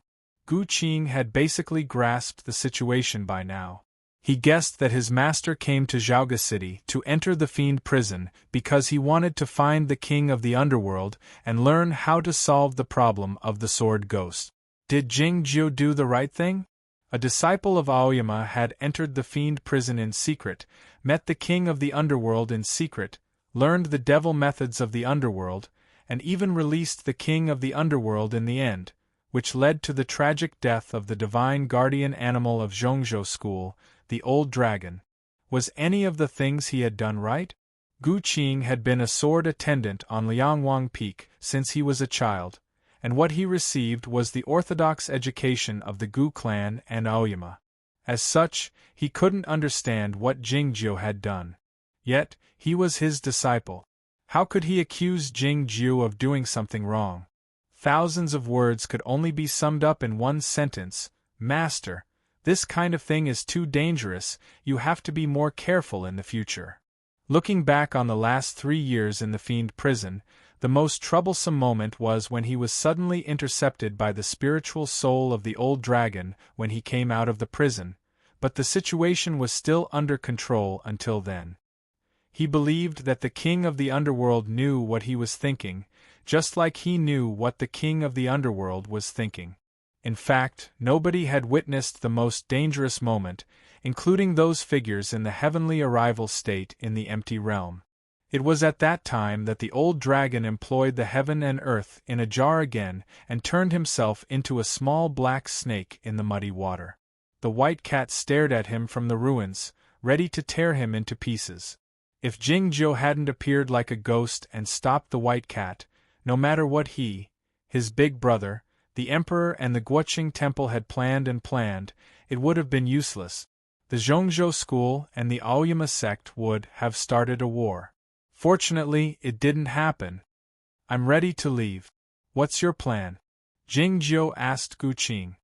Gu Qing had basically grasped the situation by now. He guessed that his master came to Zhaoga City to enter the fiend prison because he wanted to find the king of the underworld and learn how to solve the problem of the sword ghost. Did Jingjiu do the right thing? A disciple of Aoyama had entered the fiend prison in secret, met the king of the underworld in secret, learned the devil methods of the underworld, and even released the king of the underworld in the end, which led to the tragic death of the divine guardian animal of Zhongzhou school, the old dragon. Was any of the things he had done right? Gu Qing had been a sword attendant on Liangwang Peak since he was a child, and what he received was the orthodox education of the Gu clan and Aoyama. As such, he couldn't understand what Jingjiu had done. Yet, he was his disciple. How could he accuse Jingjiu of doing something wrong? Thousands of words could only be summed up in one sentence: "Master, this kind of thing is too dangerous, you have to be more careful in the future." Looking back on the last 3 years in the fiend prison, the most troublesome moment was when he was suddenly intercepted by the spiritual soul of the old dragon when he came out of the prison, but the situation was still under control until then. He believed that the king of the underworld knew what he was thinking, just like he knew what the king of the underworld was thinking. In fact, nobody had witnessed the most dangerous moment, including those figures in the heavenly arrival state in the empty realm. It was at that time that the old dragon employed the heaven and earth in a jar again and turned himself into a small black snake in the muddy water. The white cat stared at him from the ruins, ready to tear him into pieces. If Jingjiu hadn't appeared like a ghost and stopped the white cat, no matter what he, his big brother, the emperor and the Guoqing temple had planned, it would have been useless. The Zhongzhou school and the Aoyama sect would have started a war. Fortunately, it didn't happen. "I'm ready to leave. What's your plan?" Jingjiu asked Gu Qing.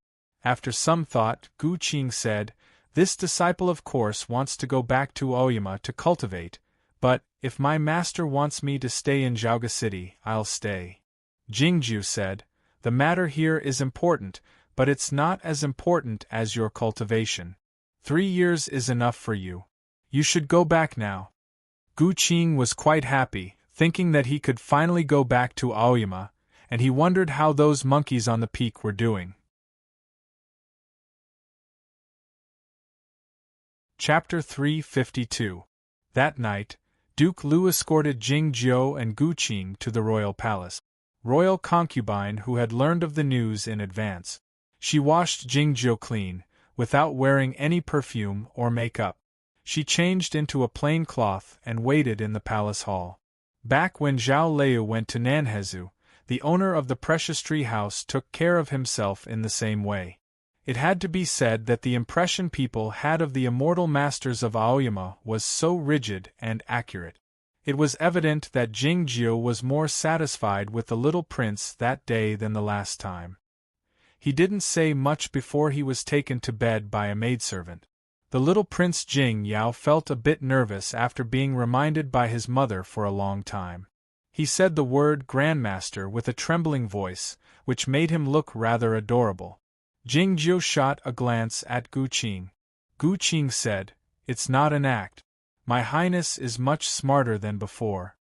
After some thought, Gu Qing said, "This disciple of course wants to go back to Aoyama to cultivate, but, if my master wants me to stay in Zhaoga City, I'll stay." Jingjiu said, "The matter here is important, but it's not as important as your cultivation. 3 years is enough for you. You should go back now." Gu Qing was quite happy, thinking that he could finally go back to Aoyama, and he wondered how those monkeys on the peak were doing. Chapter 352. That night, Duke Lu escorted Jingjiu and Gu Qing to the royal palace. Royal concubine who had learned of the news in advance. She washed Jingjiu clean, without wearing any perfume or makeup. She changed into a plain cloth and waited in the palace hall. Back when Zhao Liu went to Nanhezu, the owner of the precious tree house took care of himself in the same way. It had to be said that the impression people had of the immortal masters of Aoyama was so rigid and accurate. It was evident that Jingjiu was more satisfied with the little prince that day than the last time. He didn't say much before he was taken to bed by a maidservant. The little Prince Jing Yao felt a bit nervous after being reminded by his mother for a long time. He said the word Grandmaster with a trembling voice, which made him look rather adorable. Jingjiu shot a glance at Gu Qing. Gu Qing said, "It's not an act. My Highness is much smarter than before."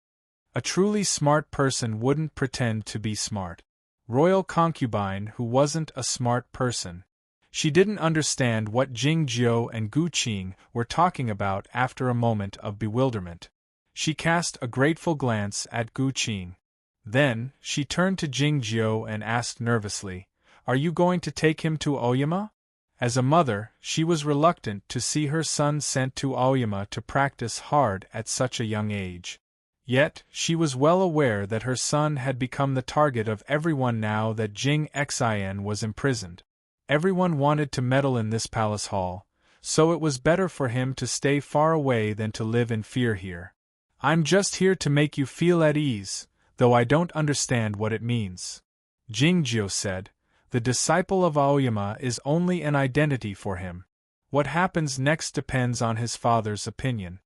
A truly smart person wouldn't pretend to be smart. Royal concubine who wasn't a smart person. She didn't understand what Jingjiu and Gu Qing were talking about after a moment of bewilderment. She cast a grateful glance at Gu Qing. Then, she turned to Jingjiu and asked nervously, "Are you going to take him to Aoyama?" As a mother, she was reluctant to see her son sent to Aoyama to practice hard at such a young age. Yet, she was well aware that her son had become the target of everyone now that Jing Xin was imprisoned. Everyone wanted to meddle in this palace hall, so it was better for him to stay far away than to live in fear here. "I'm just here to make you feel at ease, though I don't understand what it means," Jingjiu said. "The disciple of Aoyama is only an identity for him. What happens next depends on his father's opinion."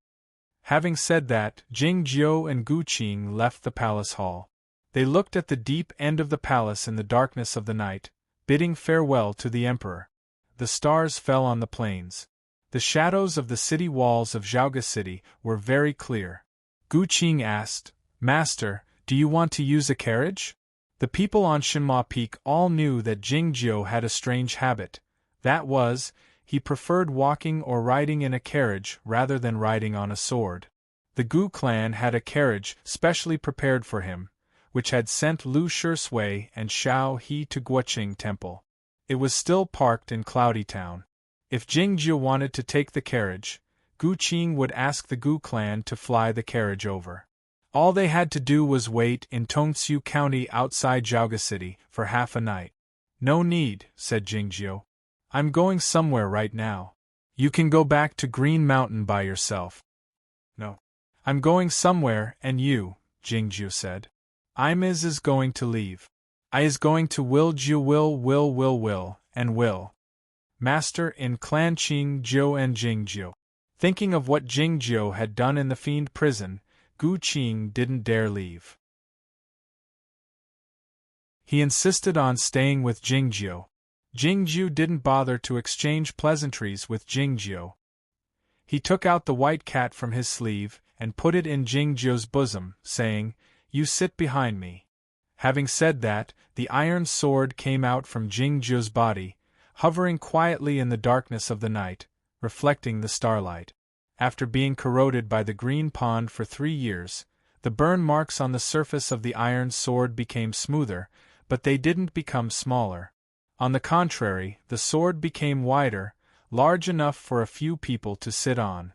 Having said that, Jingjiu and Gu Qing left the palace hall. They looked at the deep end of the palace in the darkness of the night, bidding farewell to the emperor. The stars fell on the plains. The shadows of the city walls of Zhaoga City were very clear. Gu Qing asked, "Master, do you want to use a carriage?" The people on Shinhua Peak all knew that Jingjiu had a strange habit. That was, he preferred walking or riding in a carriage rather than riding on a sword. The Gu clan had a carriage specially prepared for him, which had sent Lu Shisui and Xiao He to Guoqing Temple. It was still parked in Cloudy Town. If Jingjiu wanted to take the carriage, Gu Qing would ask the Gu clan to fly the carriage over. All they had to do was wait in Tongsu County outside Zhaoga City for half a night. "No need," said Jingjiu. "I'm going somewhere right now. You can go back to Green Mountain by yourself." "No. I'm going somewhere, and you," Jingjiu said. "I'm is going to leave. I is going to will, and will. Master in Clan Qing Jiu and Jingjiu." Thinking of what Jingjiu had done in the fiend prison, Gu Qing didn't dare leave. He insisted on staying with Jingjiu. Jingjiu didn't bother to exchange pleasantries with Jingjiu. He took out the white cat from his sleeve and put it in Jingjiu's bosom, saying, "You sit behind me." Having said that, the iron sword came out from Jingjiu's body, hovering quietly in the darkness of the night, reflecting the starlight. After being corroded by the green pond for 3 years, the burn marks on the surface of the iron sword became smoother, but they didn't become smaller. On the contrary, the sword became wider, large enough for a few people to sit on.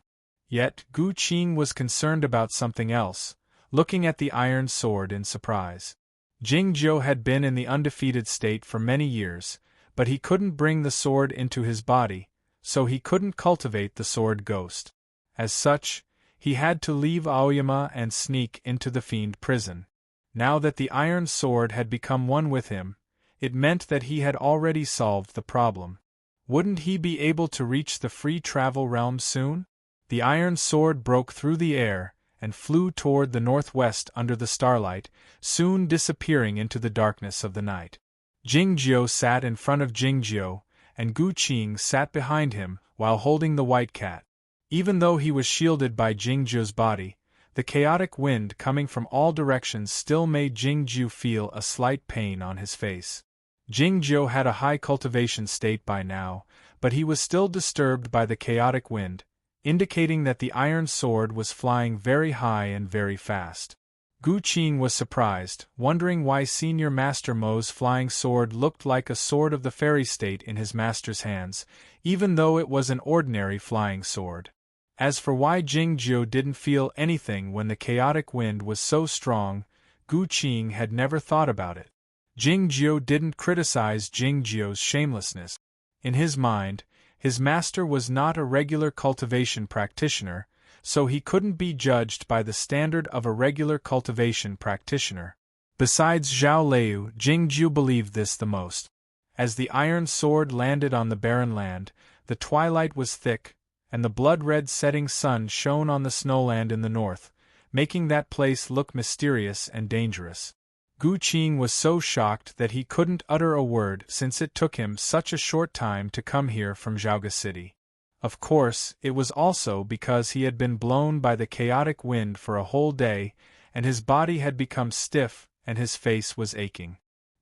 Yet, Gu Qing was concerned about something else, looking at the iron sword in surprise. Jingjiu had been in the undefeated state for many years, but he couldn't bring the sword into his body, so he couldn't cultivate the sword ghost. As such, he had to leave Aoyama and sneak into the fiend prison. Now that the iron sword had become one with him, it meant that he had already solved the problem. Wouldn't he be able to reach the free travel realm soon? The iron sword broke through the air and flew toward the northwest under the starlight, soon disappearing into the darkness of the night. Jingjiu sat in front of Jingjiu, and Gu Qing sat behind him while holding the white cat. Even though he was shielded by Jingjiu's body, the chaotic wind coming from all directions still made Jingjiu feel a slight pain on his face. Jingjiu had a high cultivation state by now, but he was still disturbed by the chaotic wind, indicating that the iron sword was flying very high and very fast. Gu Qing was surprised, wondering why Senior Master Mo's flying sword looked like a sword of the fairy state in his master's hands, even though it was an ordinary flying sword. As for why Jingjiu didn't feel anything when the chaotic wind was so strong, Gu Qing had never thought about it. Jingjiu didn't criticize Jingjiu's shamelessness. In his mind, his master was not a regular cultivation practitioner, so he couldn't be judged by the standard of a regular cultivation practitioner. Besides Zhao Liu, Jingjiu believed this the most. As the iron sword landed on the barren land, the twilight was thick, and the blood-red setting sun shone on the snowland in the north, making that place look mysterious and dangerous. Gu Qing was so shocked that he couldn't utter a word since it took him such a short time to come here from Zhaoga City. Of course, it was also because he had been blown by the chaotic wind for a whole day, and his body had become stiff and his face was aching.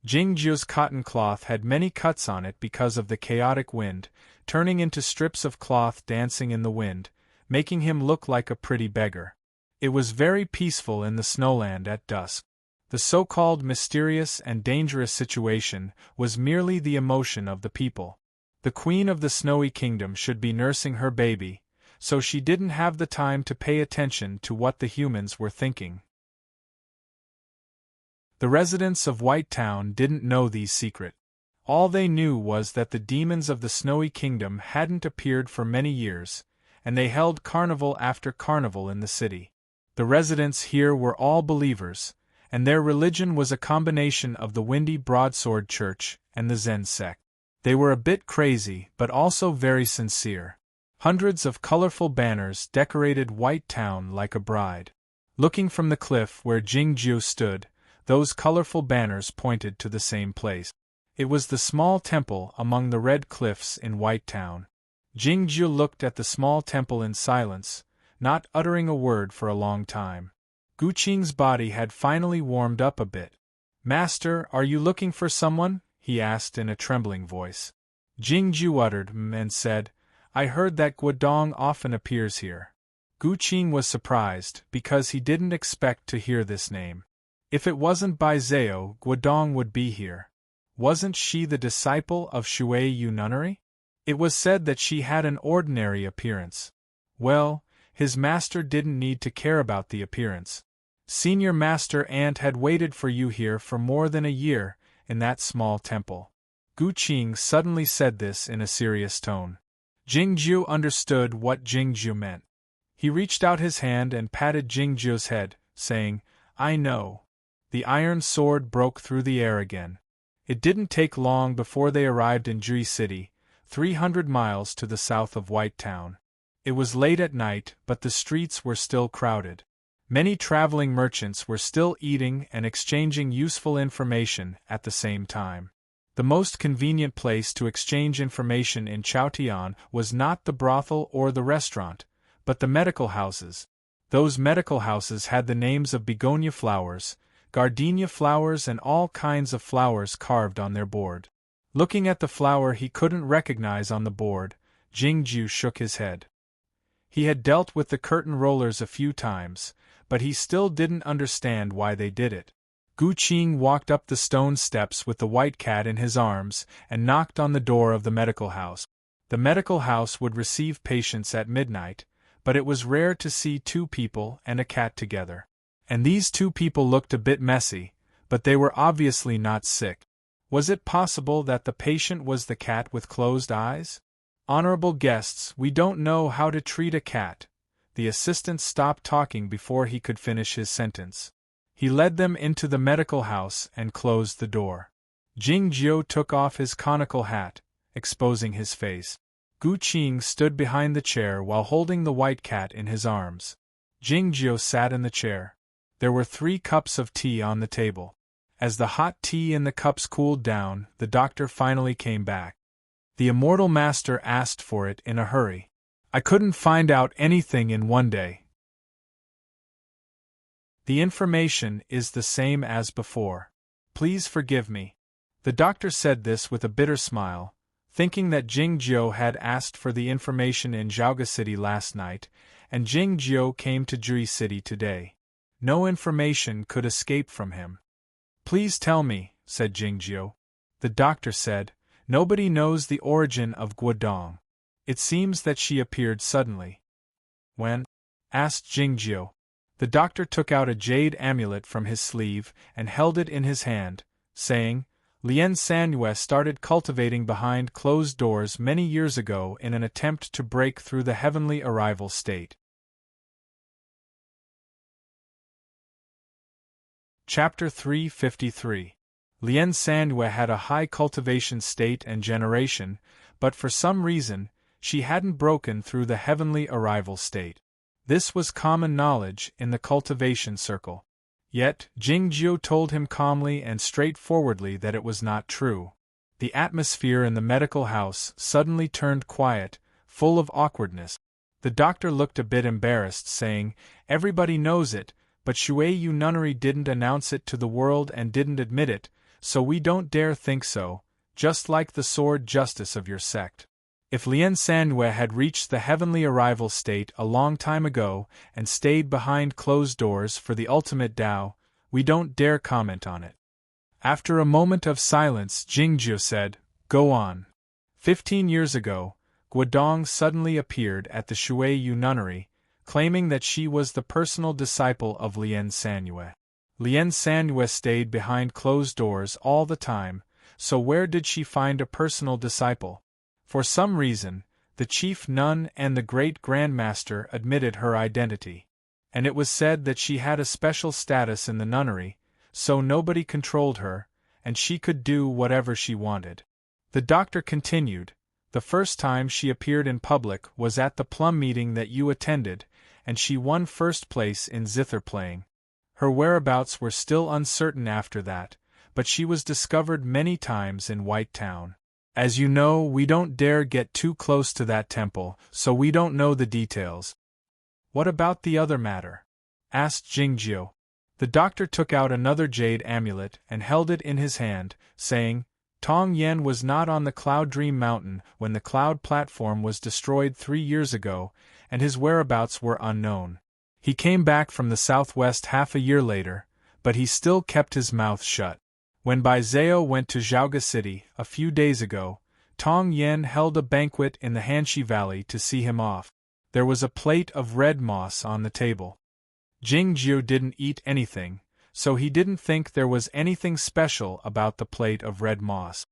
Jingju's cotton cloth had many cuts on it because of the chaotic wind, turning into strips of cloth dancing in the wind, making him look like a pretty beggar. It was very peaceful in the snowland at dusk. The so-called mysterious and dangerous situation was merely the emotion of the people. The queen of the snowy kingdom should be nursing her baby, so she didn't have the time to pay attention to what the humans were thinking. The residents of White Town didn't know these secrets. All they knew was that the demons of the snowy kingdom hadn't appeared for many years, and they held carnival after carnival in the city. The residents here were all believers, and their religion was a combination of the Windy Broadsword Church and the Zen sect. They were a bit crazy, but also very sincere. Hundreds of colorful banners decorated White Town like a bride. Looking from the cliff where Jingju stood, those colorful banners pointed to the same place. It was the small temple among the red cliffs in White Town. Jingju looked at the small temple in silence, not uttering a word for a long time. Guqing's body had finally warmed up a bit. "Master, are you looking for someone?" he asked in a trembling voice. Jingju uttered and said, "I heard that Guodong often appears here." Guqing was surprised, because he didn't expect to hear this name. If it wasn't Bai Zhao, Guodong would be here. Wasn't she the disciple of Shui Yu nunnery? It was said that she had an ordinary appearance. Well, his master didn't need to care about the appearance. Senior Master Ant had waited for you here for more than a year, in that small temple. Guqing suddenly said this in a serious tone. Jingju understood what Jingju meant. He reached out his hand and patted Jingju's head, saying, "I know." The iron sword broke through the air again. It didn't take long before they arrived in Jui City, 300 miles to the south of White Town. It was late at night, but the streets were still crowded. Many traveling merchants were still eating and exchanging useful information at the same time. The most convenient place to exchange information in Chaotian was not the brothel or the restaurant, but the medical houses. Those medical houses had the names of begonia flowers, gardenia flowers and all kinds of flowers carved on their board. Looking at the flower he couldn't recognize on the board, Jingju shook his head. He had dealt with the curtain rollers a few times, but he still didn't understand why they did it. Guqing walked up the stone steps with the white cat in his arms and knocked on the door of the medical house. The medical house would receive patients at midnight, but it was rare to see two people and a cat together. And these two people looked a bit messy, but they were obviously not sick. Was it possible that the patient was the cat with closed eyes? "Honorable guests, we don't know how to treat a cat." The assistant stopped talking before he could finish his sentence. He led them into the medical house and closed the door. Jingju took off his conical hat, exposing his face. Guqing stood behind the chair while holding the white cat in his arms. Jingju sat in the chair. There were 3 cups of tea on the table. As the hot tea in the cups cooled down, the doctor finally came back. The immortal master asked for it in a hurry. "I couldn't find out anything in one day. The information is the same as before. Please forgive me." The doctor said this with a bitter smile, thinking that Jingju had asked for the information in Zhaoga City last night, and Jingju came to Jui City today. No information could escape from him. "Please tell me," said Jingju. The doctor said, "Nobody knows the origin of Guodong. It seems that she appeared suddenly." "When?" asked Jingju. The doctor took out a jade amulet from his sleeve and held it in his hand, saying, "Lien Sanyue started cultivating behind closed doors many years ago in an attempt to break through the heavenly arrival state." Chapter 353. Lien Sanyue had a high cultivation state and generation, but for some reason, she hadn't broken through the heavenly arrival state. This was common knowledge in the cultivation circle. Yet, Jingju told him calmly and straightforwardly that it was not true. The atmosphere in the medical house suddenly turned quiet, full of awkwardness. The doctor looked a bit embarrassed, saying, "Everybody knows it, but Shui Yu nunnery didn't announce it to the world and didn't admit it, so we don't dare think so, just like the sword justice of your sect. If Lien Sandue had reached the heavenly arrival state a long time ago and stayed behind closed doors for the ultimate Tao, we don't dare comment on it. After a moment of silence, Jingjiu said, "Go on." 15 years ago, Guodong suddenly appeared at the Shuiyu nunnery, claiming that she was the personal disciple of Lien Sandue. Lien Sandue stayed behind closed doors all the time, so where did she find a personal disciple? For some reason, the chief nun and the great grandmaster admitted her identity. And it was said that she had a special status in the nunnery, so nobody controlled her, and she could do whatever she wanted. The doctor continued, "The first time she appeared in public was at the plum meeting that you attended, and she won first place in zither playing. Her whereabouts were still uncertain after that, but she was discovered many times in White Town. As you know, we don't dare get too close to that temple, so we don't know the details." "What about the other matter?" asked Jingjiu. The doctor took out another jade amulet and held it in his hand, saying, "Tong Yen was not on the Cloud Dream Mountain when the cloud platform was destroyed 3 years ago, and his whereabouts were unknown. He came back from the southwest half a year later, but he still kept his mouth shut. When Bai Zhao went to Zhaoga City a few days ago, Tong Yen held a banquet in the Hanxi Valley to see him off. There was a plate of red moss on the table. Jingjiu didn't eat anything, so he didn't think there was anything special about the plate of red moss.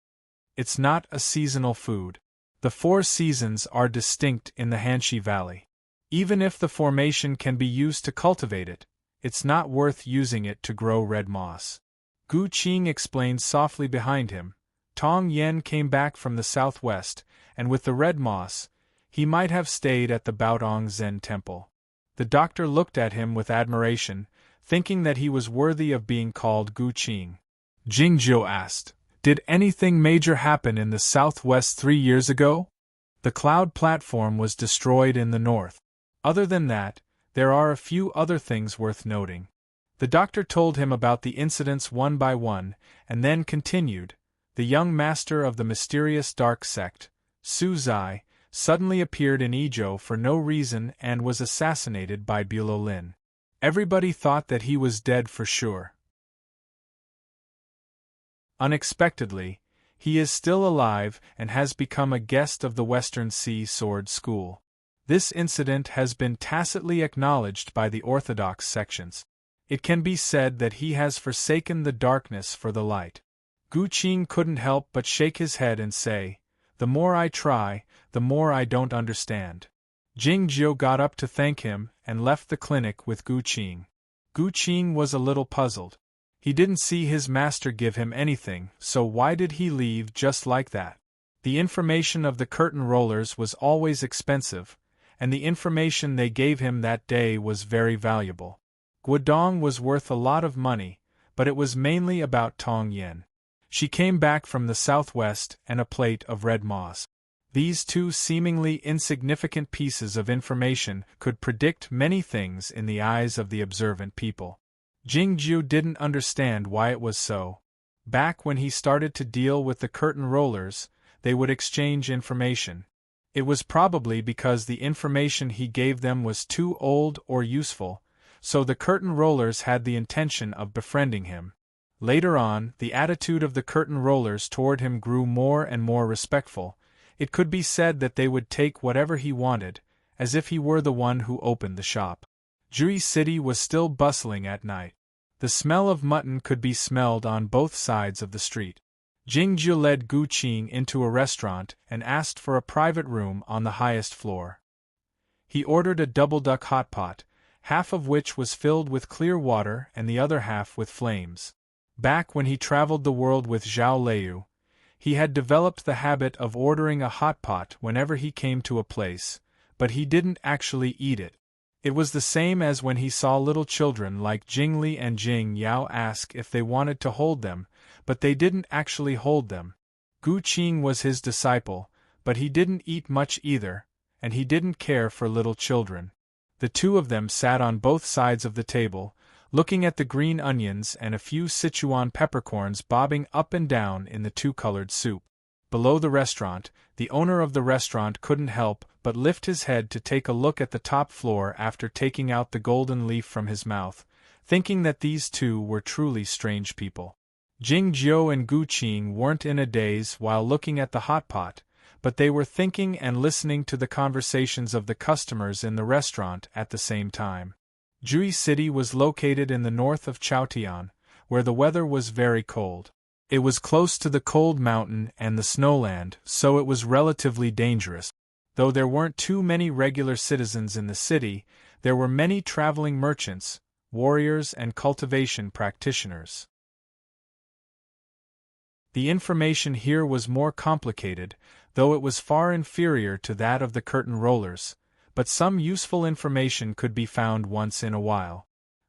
It's not a seasonal food. The 4 seasons are distinct in the Hanxi Valley. Even if the formation can be used to cultivate it, it's not worth using it to grow red moss." Gu Qing explained softly behind him. Tong Yen came back from the southwest, and with the red moss, he might have stayed at the Baodong Zen temple. The doctor looked at him with admiration, thinking that he was worthy of being called Gu Qing. Jingjiu asked, "Did anything major happen in the southwest 3 years ago?" "The cloud platform was destroyed in the north. Other than that, there are a few other things worth noting." The doctor told him about the incidents one by one, and then continued, "The young master of the mysterious dark sect, Su Zai, suddenly appeared in Izhou for no reason and was assassinated by Bulo Lin. Everybody thought that he was dead for sure. Unexpectedly, he is still alive and has become a guest of the Western Sea Sword School. This incident has been tacitly acknowledged by the Orthodox sections. It can be said that he has forsaken the darkness for the light." Gu Qing couldn't help but shake his head and say, "The more I try, the more I don't understand." Jingjiu got up to thank him and left the clinic with Gu Qing. Gu Qing was a little puzzled. He didn't see his master give him anything, so why did he leave just like that? The information of the curtain rollers was always expensive, and the information they gave him that day was very valuable. Guodong was worth a lot of money, but it was mainly about Tong Yen. She came back from the southwest and a plate of red moss. These 2 seemingly insignificant pieces of information could predict many things in the eyes of the observant people. Jingjiu didn't understand why it was so. Back when he started to deal with the curtain rollers, they would exchange information. It was probably because the information he gave them was too old or useful, so the curtain rollers had the intention of befriending him. Later on, the attitude of the curtain rollers toward him grew more and more respectful. It could be said that they would take whatever he wanted, as if he were the one who opened the shop. Jui City was still bustling at night. The smell of mutton could be smelled on both sides of the street. Jingjiu led Gu Qing into a restaurant and asked for a private room on the highest floor. He ordered a double-duck hot pot, half of which was filled with clear water and the other half with flames. Back when he traveled the world with Zhao Liu, he had developed the habit of ordering a hot pot whenever he came to a place, but he didn't actually eat it. It was the same as when he saw little children like Jingli and Jing Yao ask if they wanted to hold them, but they didn't actually hold them. Gu Qing was his disciple, but he didn't eat much either, and he didn't care for little children. The 2 of them sat on both sides of the table, looking at the green onions and a few Sichuan peppercorns bobbing up and down in the two-colored soup. Below the restaurant, the owner of the restaurant couldn't help but lift his head to take a look at the top floor after taking out the golden leaf from his mouth, thinking that these two were truly strange people. Jing Jiu and Gu Qing weren't in a daze while looking at the hot pot, but they were thinking and listening to the conversations of the customers in the restaurant at the same time. Jui City was located in the north of Chaotian, where the weather was very cold. It was close to the cold mountain and the snowland, so it was relatively dangerous. Though there weren't too many regular citizens in the city, there were many traveling merchants, warriors and cultivation practitioners. The information here was more complicated, though it was far inferior to that of the curtain rollers, but some useful information could be found once in a while.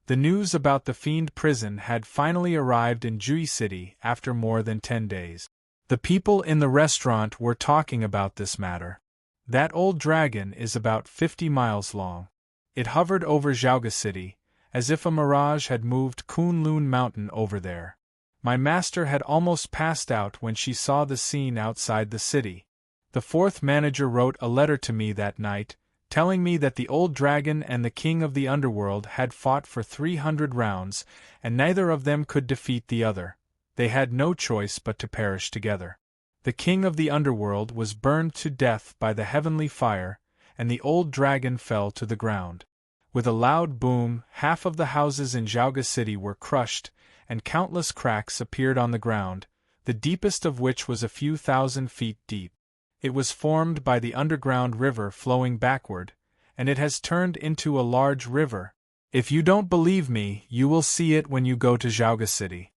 The news about the fiend prison had finally arrived in Jui City after more than 10 days. The people in the restaurant were talking about this matter. That old dragon is about 50 miles long. It hovered over Zhaoga City, as if a mirage had moved Kunlun Mountain over there. My master had almost passed out when she saw the scene outside the city. The fourth manager wrote a letter to me that night, telling me that the old dragon and the king of the underworld had fought for 300 rounds, and neither of them could defeat the other. They had no choice but to perish together. The king of the underworld was burned to death by the heavenly fire, and the old dragon fell to the ground. With a loud boom, half of the houses in Zhaoga City were crushed, and countless cracks appeared on the ground, the deepest of which was a few thousand feet deep. It was formed by the underground river flowing backward, and it has turned into a large river. If you don't believe me, you will see it when you go to Zhaoga City.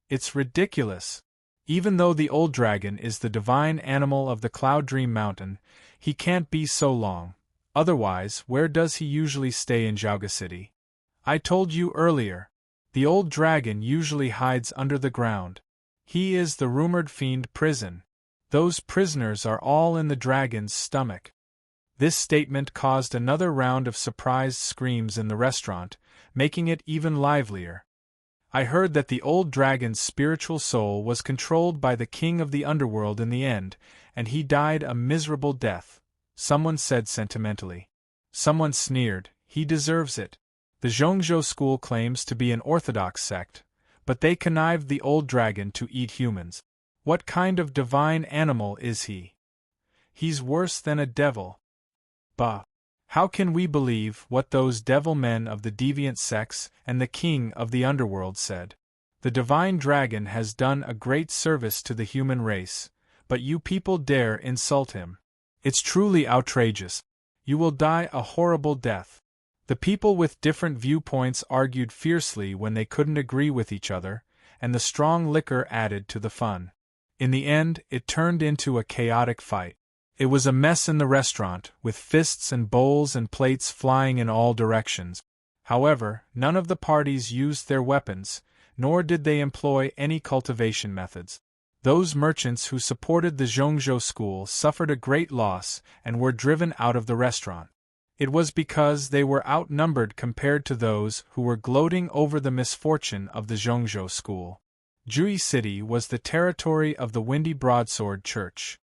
It's ridiculous. Even though the old dragon is the divine animal of the Cloud Dream Mountain, he can't be so long. Otherwise, where does he usually stay in Zhaoga City? I told you earlier. The old dragon usually hides under the ground. He is the rumored fiend prison. Those prisoners are all in the dragon's stomach. This statement caused another round of surprised screams in the restaurant, making it even livelier. I heard that the old dragon's spiritual soul was controlled by the king of the underworld in the end, and he died a miserable death, someone said sentimentally. Someone sneered, he deserves it. The Zhongzhou school claims to be an orthodox sect, but they connived the old dragon to eat humans. What kind of divine animal is he? He's worse than a devil. Bah! How can we believe what those devil men of the deviant sects and the king of the underworld said? The divine dragon has done a great service to the human race, but you people dare insult him. It's truly outrageous. You will die a horrible death. The people with different viewpoints argued fiercely when they couldn't agree with each other, and the strong liquor added to the fun. In the end, it turned into a chaotic fight. It was a mess in the restaurant, with fists and bowls and plates flying in all directions. However, none of the parties used their weapons, nor did they employ any cultivation methods. Those merchants who supported the Zhongzhou school suffered a great loss and were driven out of the restaurant. It was because they were outnumbered compared to those who were gloating over the misfortune of the Zhongzhou school. Jui City was the territory of the Windy Broadsword Church.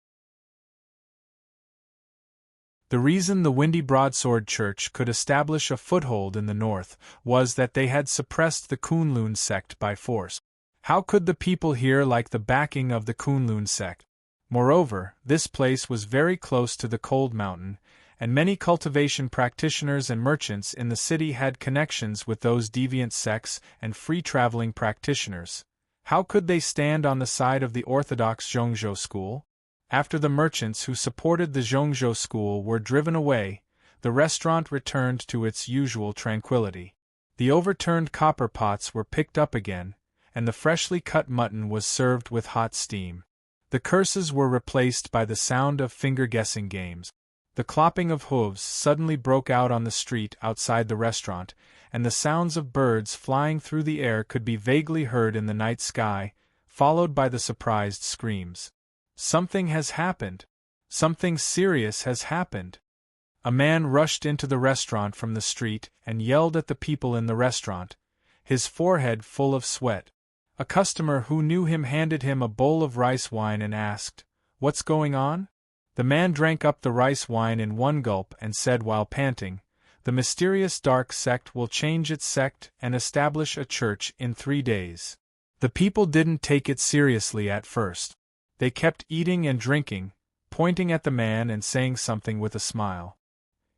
The reason the Windy Broadsword Church could establish a foothold in the north was that they had suppressed the Kunlun sect by force. How could the people here like the backing of the Kunlun sect? Moreover, this place was very close to the cold mountain, and many cultivation practitioners and merchants in the city had connections with those deviant sects and free-traveling practitioners. How could they stand on the side of the orthodox Zhongzhou school? After the merchants who supported the Zhongzhou school were driven away, the restaurant returned to its usual tranquility. The overturned copper pots were picked up again, and the freshly cut mutton was served with hot steam. The curses were replaced by the sound of finger-guessing games. The clopping of hooves suddenly broke out on the street outside the restaurant, and the sounds of birds flying through the air could be vaguely heard in the night sky, followed by the surprised screams. Something has happened. Something serious has happened. A man rushed into the restaurant from the street and yelled at the people in the restaurant, his forehead full of sweat. A customer who knew him handed him a bowl of rice wine and asked, "What's going on?" The man drank up the rice wine in one gulp and said while panting, "The mysterious dark sect will change its sect and establish a church in 3 days." The people didn't take it seriously at first. They kept eating and drinking, pointing at the man and saying something with a smile.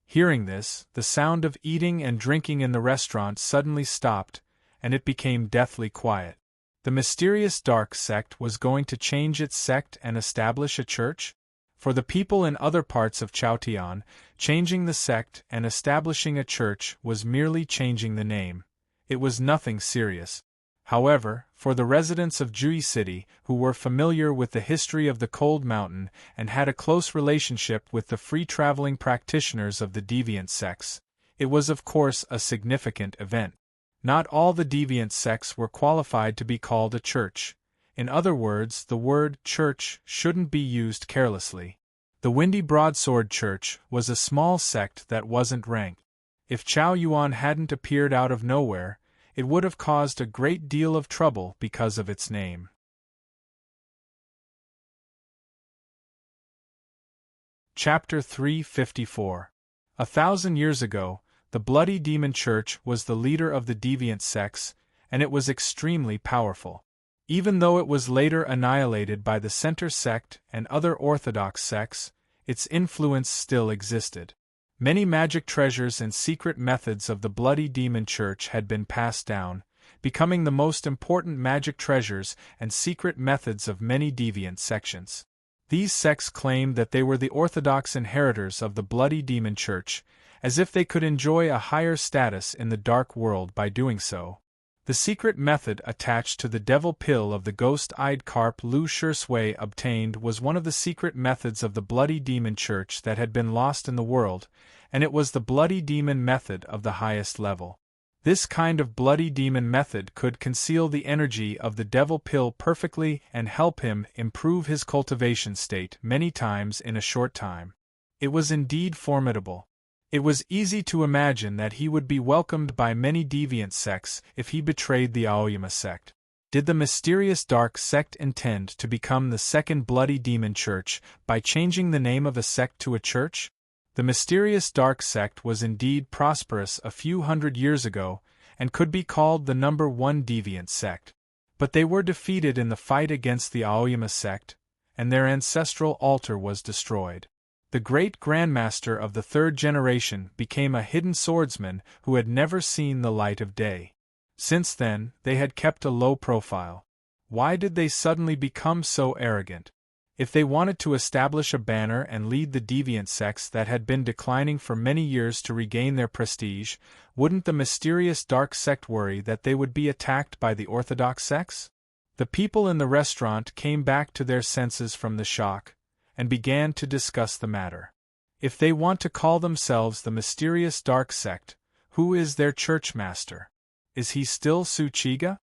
Hearing this, the sound of eating and drinking in the restaurant suddenly stopped, and it became deathly quiet. The mysterious dark sect was going to change its sect and establish a church? For the people in other parts of Chaotian, changing the sect and establishing a church was merely changing the name. It was nothing serious. However, for the residents of Jui City, who were familiar with the history of the Cold Mountain and had a close relationship with the free-traveling practitioners of the deviant sects, it was of course a significant event. Not all the deviant sects were qualified to be called a church. In other words, the word church shouldn't be used carelessly. The Windy Broadsword Church was a small sect that wasn't ranked. If Chao Yuan hadn't appeared out of nowhere, it would have caused a great deal of trouble because of its name. Chapter 354. 1,000 years ago, the Bloody Demon Church was the leader of the deviant sects, and it was extremely powerful. Even though it was later annihilated by the Center sect and other orthodox sects, its influence still existed. Many magic treasures and secret methods of the Bloody Demon Church had been passed down, becoming the most important magic treasures and secret methods of many deviant sections. These sects claimed that they were the orthodox inheritors of the Bloody Demon Church, as if they could enjoy a higher status in the dark world by doing so. The secret method attached to the devil pill of the ghost-eyed carp Lu Shui obtained was one of the secret methods of the Bloody Demon Church that had been lost in the world, and it was the Bloody Demon method of the highest level. This kind of Bloody Demon method could conceal the energy of the devil pill perfectly and help him improve his cultivation state many times in a short time. It was indeed formidable. It was easy to imagine that he would be welcomed by many deviant sects if he betrayed the Aoyama sect. Did the mysterious dark sect intend to become the second Bloody Demon Church by changing the name of a sect to a church? The mysterious dark sect was indeed prosperous a few hundred years ago, and could be called the number one deviant sect. But they were defeated in the fight against the Aoyama sect, and their ancestral altar was destroyed. The great grandmaster of the third generation became a hidden swordsman who had never seen the light of day. Since then, they had kept a low profile. Why did they suddenly become so arrogant? If they wanted to establish a banner and lead the deviant sects that had been declining for many years to regain their prestige, wouldn't the mysterious dark sect worry that they would be attacked by the orthodox sects? The people in the restaurant came back to their senses from the shock, and began to discuss the matter. If they want to call themselves the mysterious dark sect, who is their church master? Is he still Su Chiga?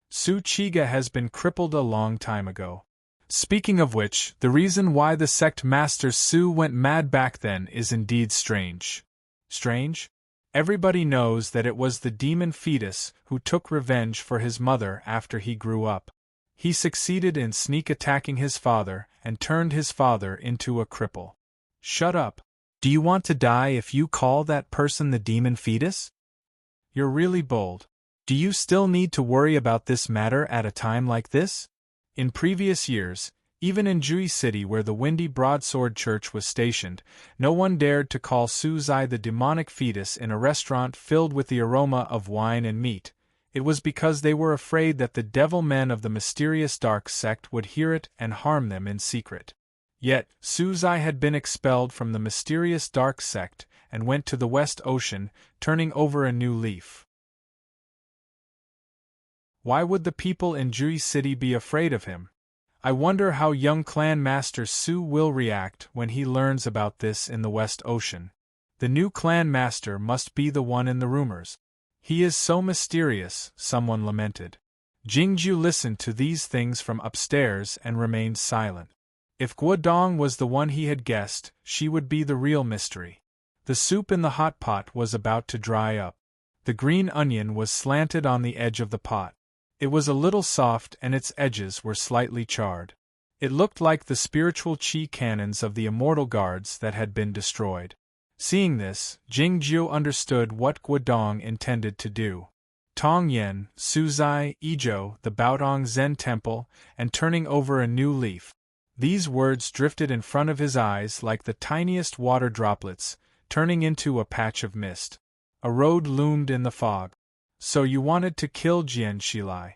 Su Chiga has been crippled a long time ago. Speaking of which, the reason why the sect master Su went mad back then is indeed strange. Strange? Everybody knows that it was the demon fetus who took revenge for his mother after he grew up. He succeeded in sneak attacking his father and turned his father into a cripple. Shut up. Do you want to die if you call that person the demon fetus? You're really bold. Do you still need to worry about this matter at a time like this? In previous years, even in Jui City where the Windy Broadsword Church was stationed, no one dared to call Su Zai the demonic fetus in a restaurant filled with the aroma of wine and meat. It was because they were afraid that the devil men of the mysterious dark sect would hear it and harm them in secret. Yet, Su Zai had been expelled from the mysterious dark sect and went to the West Ocean, turning over a new leaf. Why would the people in Jui City be afraid of him? I wonder how young clan master Su will react when he learns about this in the West Ocean. The new clan master must be the one in the rumors. He is so mysterious, someone lamented. Jingju listened to these things from upstairs and remained silent. If Guodong was the one he had guessed, she would be the real mystery. The soup in the hot pot was about to dry up. The green onion was slanted on the edge of the pot. It was a little soft and its edges were slightly charred. It looked like the spiritual chi cannons of the immortal guards that had been destroyed. Seeing this, Jingjiu understood what Guodong intended to do. Tong Yen, Suzai, Izhou, the Baodong Zen temple, and turning over a new leaf. These words drifted in front of his eyes like the tiniest water droplets, turning into a patch of mist. A road loomed in the fog. So you wanted to kill Jian Shilai?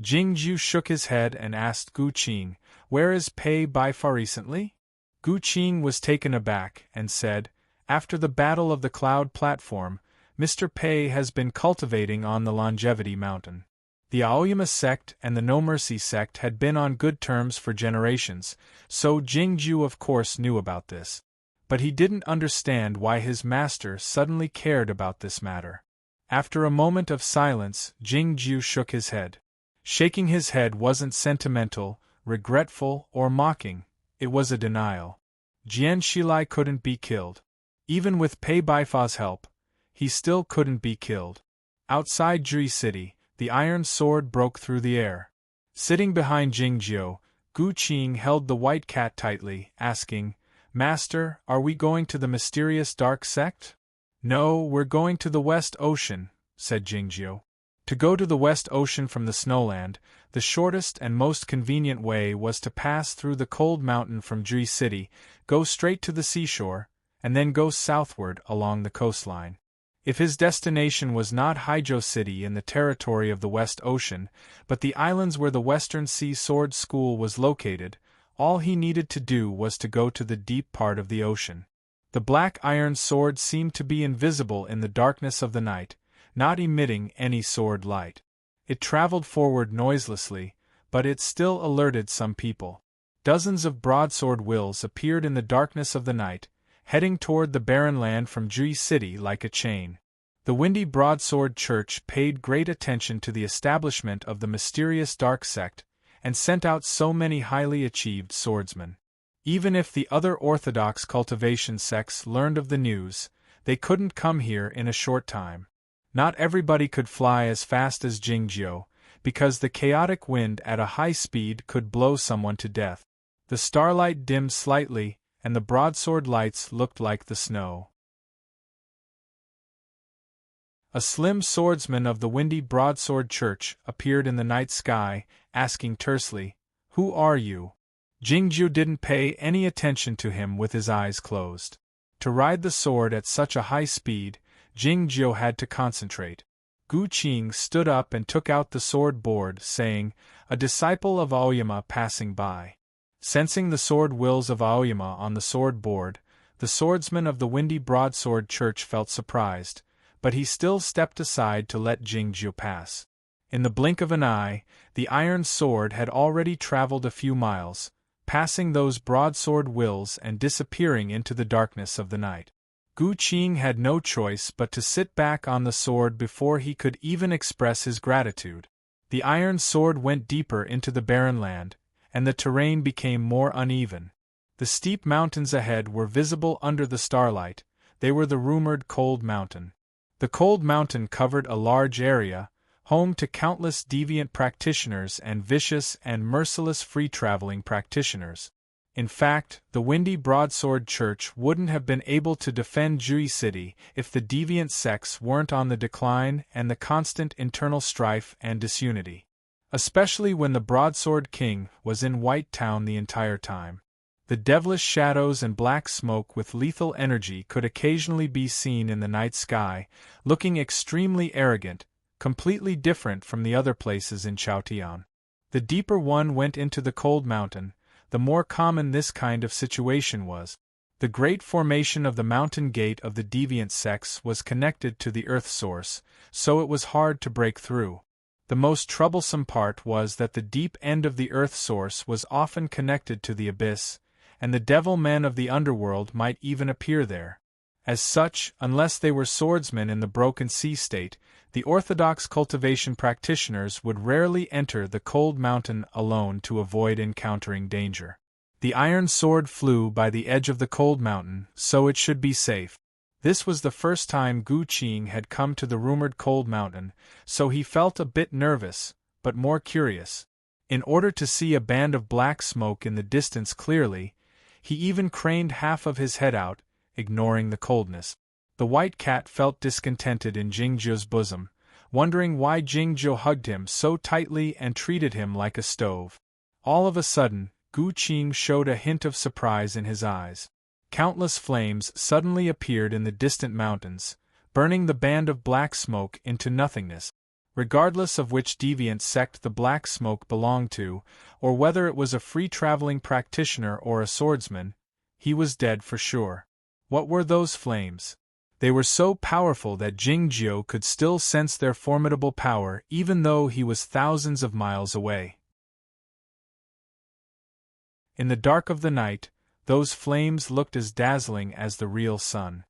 Jingjiu shook his head and asked Gu Qing, "Where is Pei Bai Fa recently?" Gu Qing was taken aback and said, "After the Battle of the Cloud Platform, Mr. Pei has been cultivating on the Longevity Mountain." The Aoyama sect and the No Mercy sect had been on good terms for generations, so Jingjiu of course knew about this. But he didn't understand why his master suddenly cared about this matter. After a moment of silence, Jingjiu shook his head. Shaking his head wasn't sentimental, regretful, or mocking, it was a denial. Jian Shilai couldn't be killed. Even with Pei Baifa's help, he still couldn't be killed. Outside Jui City, the iron sword broke through the air. Sitting behind Jingjiu, Gu Qing held the white cat tightly, asking, "Master, are we going to the mysterious dark sect?" "No, we're going to the West Ocean," said Jingjiu. To go to the West Ocean from the Snowland, the shortest and most convenient way was to pass through the cold mountain from Jui City, go straight to the seashore, and then go southward along the coastline. If his destination was not Haijiu City in the territory of the West Ocean, but the islands where the Western Sea Sword School was located, all he needed to do was to go to the deep part of the ocean. The black iron sword seemed to be invisible in the darkness of the night, not emitting any sword light. It traveled forward noiselessly, but it still alerted some people. Dozens of broadsword wills appeared in the darkness of the night, heading toward the barren land from Jui City like a chain. The Windy Broadsword Church paid great attention to the establishment of the mysterious dark sect, and sent out so many highly achieved swordsmen. Even if the other orthodox cultivation sects learned of the news, they couldn't come here in a short time. Not everybody could fly as fast as Jingjiu, because the chaotic wind at a high speed could blow someone to death. The starlight dimmed slightly, and the broadsword lights looked like the snow. A slim swordsman of the Windy Broadsword Church appeared in the night sky, asking tersely, "Who are you?" Jingjiu didn't pay any attention to him with his eyes closed. To ride the sword at such a high speed, Jingjiu had to concentrate. Gu Qing stood up and took out the sword board, saying, "A disciple of Aoyama passing by." Sensing the sword wills of Aoyama on the sword board, the swordsman of the Windy Broadsword Church felt surprised, but he still stepped aside to let Jingjiu pass. In the blink of an eye, the iron sword had already traveled a few miles, passing those broadsword wills and disappearing into the darkness of the night. Gu Qing had no choice but to sit back on the sword before he could even express his gratitude. The iron sword went deeper into the barren land, and the terrain became more uneven. The steep mountains ahead were visible under the starlight. They were the rumored Cold Mountain. The Cold Mountain covered a large area, home to countless deviant practitioners and vicious and merciless free-traveling practitioners. In fact, the Windy Broadsword Church wouldn't have been able to defend Jui City if the deviant sects weren't on the decline and the constant internal strife and disunity. Especially when the Broadsword King was in White Town the entire time. The devilish shadows and black smoke with lethal energy could occasionally be seen in the night sky, looking extremely arrogant, completely different from the other places in Chaotian. The deeper one went into the Cold Mountain, the more common this kind of situation was. The great formation of the mountain gate of the deviant sects was connected to the earth source, so it was hard to break through. The most troublesome part was that the deep end of the earth source was often connected to the abyss, and the devil men of the underworld might even appear there. As such, unless they were swordsmen in the broken sea state, the orthodox cultivation practitioners would rarely enter the Cold Mountain alone to avoid encountering danger. The iron sword flew by the edge of the Cold Mountain, so it should be safe. This was the first time Gu Qing had come to the rumored cold mountain, so he felt a bit nervous, but more curious. In order to see a band of black smoke in the distance clearly, he even craned half of his head out, ignoring the coldness. The white cat felt discontented in Jingzhou's bosom, wondering why Jingzhou hugged him so tightly and treated him like a stove. All of a sudden, Gu Qing showed a hint of surprise in his eyes. Countless flames suddenly appeared in the distant mountains, burning the band of black smoke into nothingness. Regardless of which deviant sect the black smoke belonged to, or whether it was a free-traveling practitioner or a swordsman, he was dead for sure. What were those flames? They were so powerful that Jingzhou could still sense their formidable power even though he was thousands of miles away. In the dark of the night, those flames looked as dazzling as the real sun.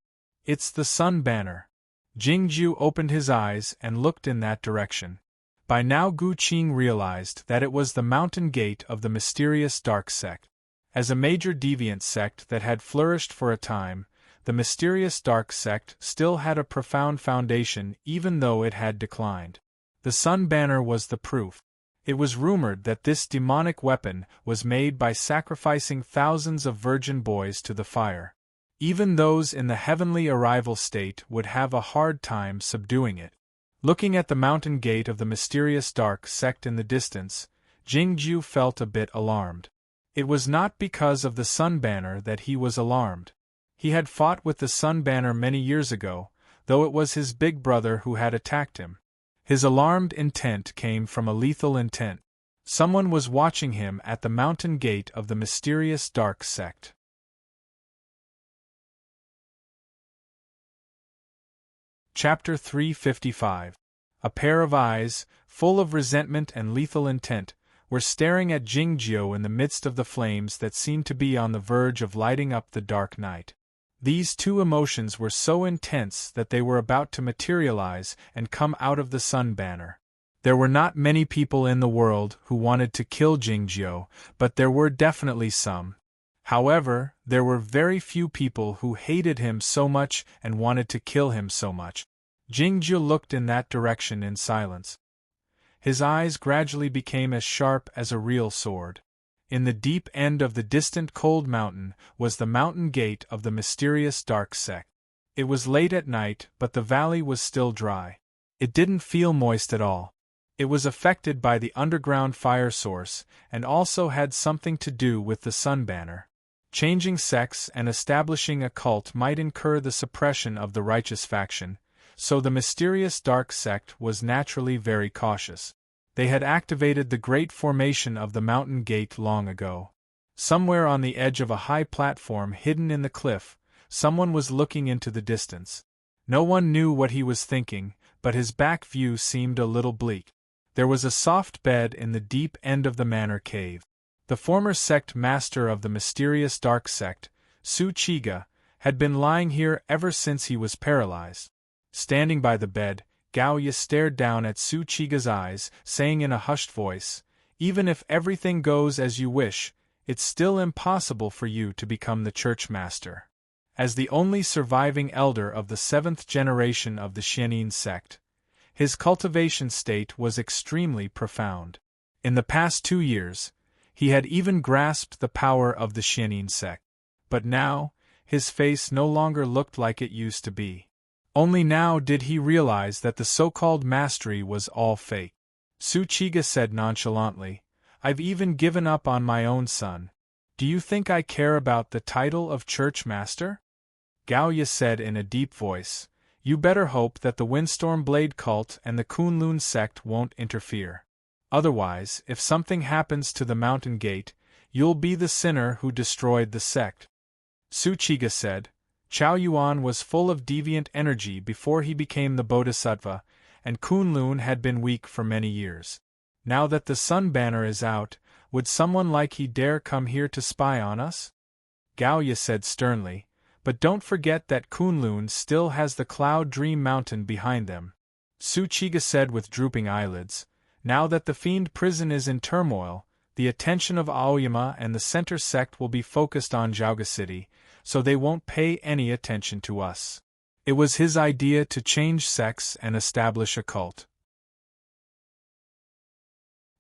"It's the sun banner." Jingzhou opened his eyes and looked in that direction. By now Gu Qing realized that it was the mountain gate of the mysterious dark sect. As a major deviant sect that had flourished for a time, the mysterious dark sect still had a profound foundation even though it had declined. The sun banner was the proof. It was rumored that this demonic weapon was made by sacrificing thousands of virgin boys to the fire. Even those in the heavenly arrival state would have a hard time subduing it. Looking at the mountain gate of the mysterious dark sect in the distance, Jingzhou felt a bit alarmed. It was not because of the sun banner that he was alarmed. He had fought with the sun banner many years ago, though it was his big brother who had attacked him. His alarmed intent came from a lethal intent. Someone was watching him at the mountain gate of the mysterious dark sect. Chapter 355. A pair of eyes, full of resentment and lethal intent, were staring at Jingzhou in the midst of the flames that seemed to be on the verge of lighting up the dark night. These two emotions were so intense that they were about to materialize and come out of the sun banner. There were not many people in the world who wanted to kill Jingzhou, but there were definitely some. However, there were very few people who hated him so much and wanted to kill him so much. Jingzhou looked in that direction in silence. His eyes gradually became as sharp as a real sword. In the deep end of the distant cold mountain was the mountain gate of the mysterious dark sect. It was late at night, but the valley was still dry. It didn't feel moist at all. It was affected by the underground fire source, and also had something to do with the sun banner. Changing sects and establishing a cult might incur the suppression of the righteous faction, so the mysterious dark sect was naturally very cautious. They had activated the great formation of the mountain gate long ago. Somewhere on the edge of a high platform hidden in the cliff, someone was looking into the distance. No one knew what he was thinking, but his back view seemed a little bleak. There was a soft bed in the deep end of the manor cave. The former sect master of the mysterious dark sect, Su Chiga, had been lying here ever since he was paralyzed. Standing by the bed, Gao Ye stared down at Su Chiga's eyes, saying in a hushed voice, "Even if everything goes as you wish, it's still impossible for you to become the church master." As the only surviving elder of the 7th generation of the Xianin sect, his cultivation state was extremely profound. In the past 2 years, he had even grasped the power of the Xianin sect. But now, his face no longer looked like it used to be. Only now did he realize that the so-called mastery was all fake. Su Chiga said nonchalantly, "I've even given up on my own son. Do you think I care about the title of church master?" Gao Ye said in a deep voice, "You better hope that the Windstorm Blade cult and the Kunlun sect won't interfere. Otherwise, if something happens to the mountain gate, you'll be the sinner who destroyed the sect." Su Chiga said, "Chao Yuan was full of deviant energy before he became the Bodhisattva, and Kunlun had been weak for many years. Now that the sun banner is out, would someone like he dare come here to spy on us?" Gao Ye said sternly, "But don't forget that Kunlun still has the Cloud Dream Mountain behind them." Su Chiga said with drooping eyelids, "Now that the fiend prison is in turmoil, the attention of Aoyama and the center sect will be focused on Zhaoga City, so they won't pay any attention to us. It was his idea to change sects and establish a cult.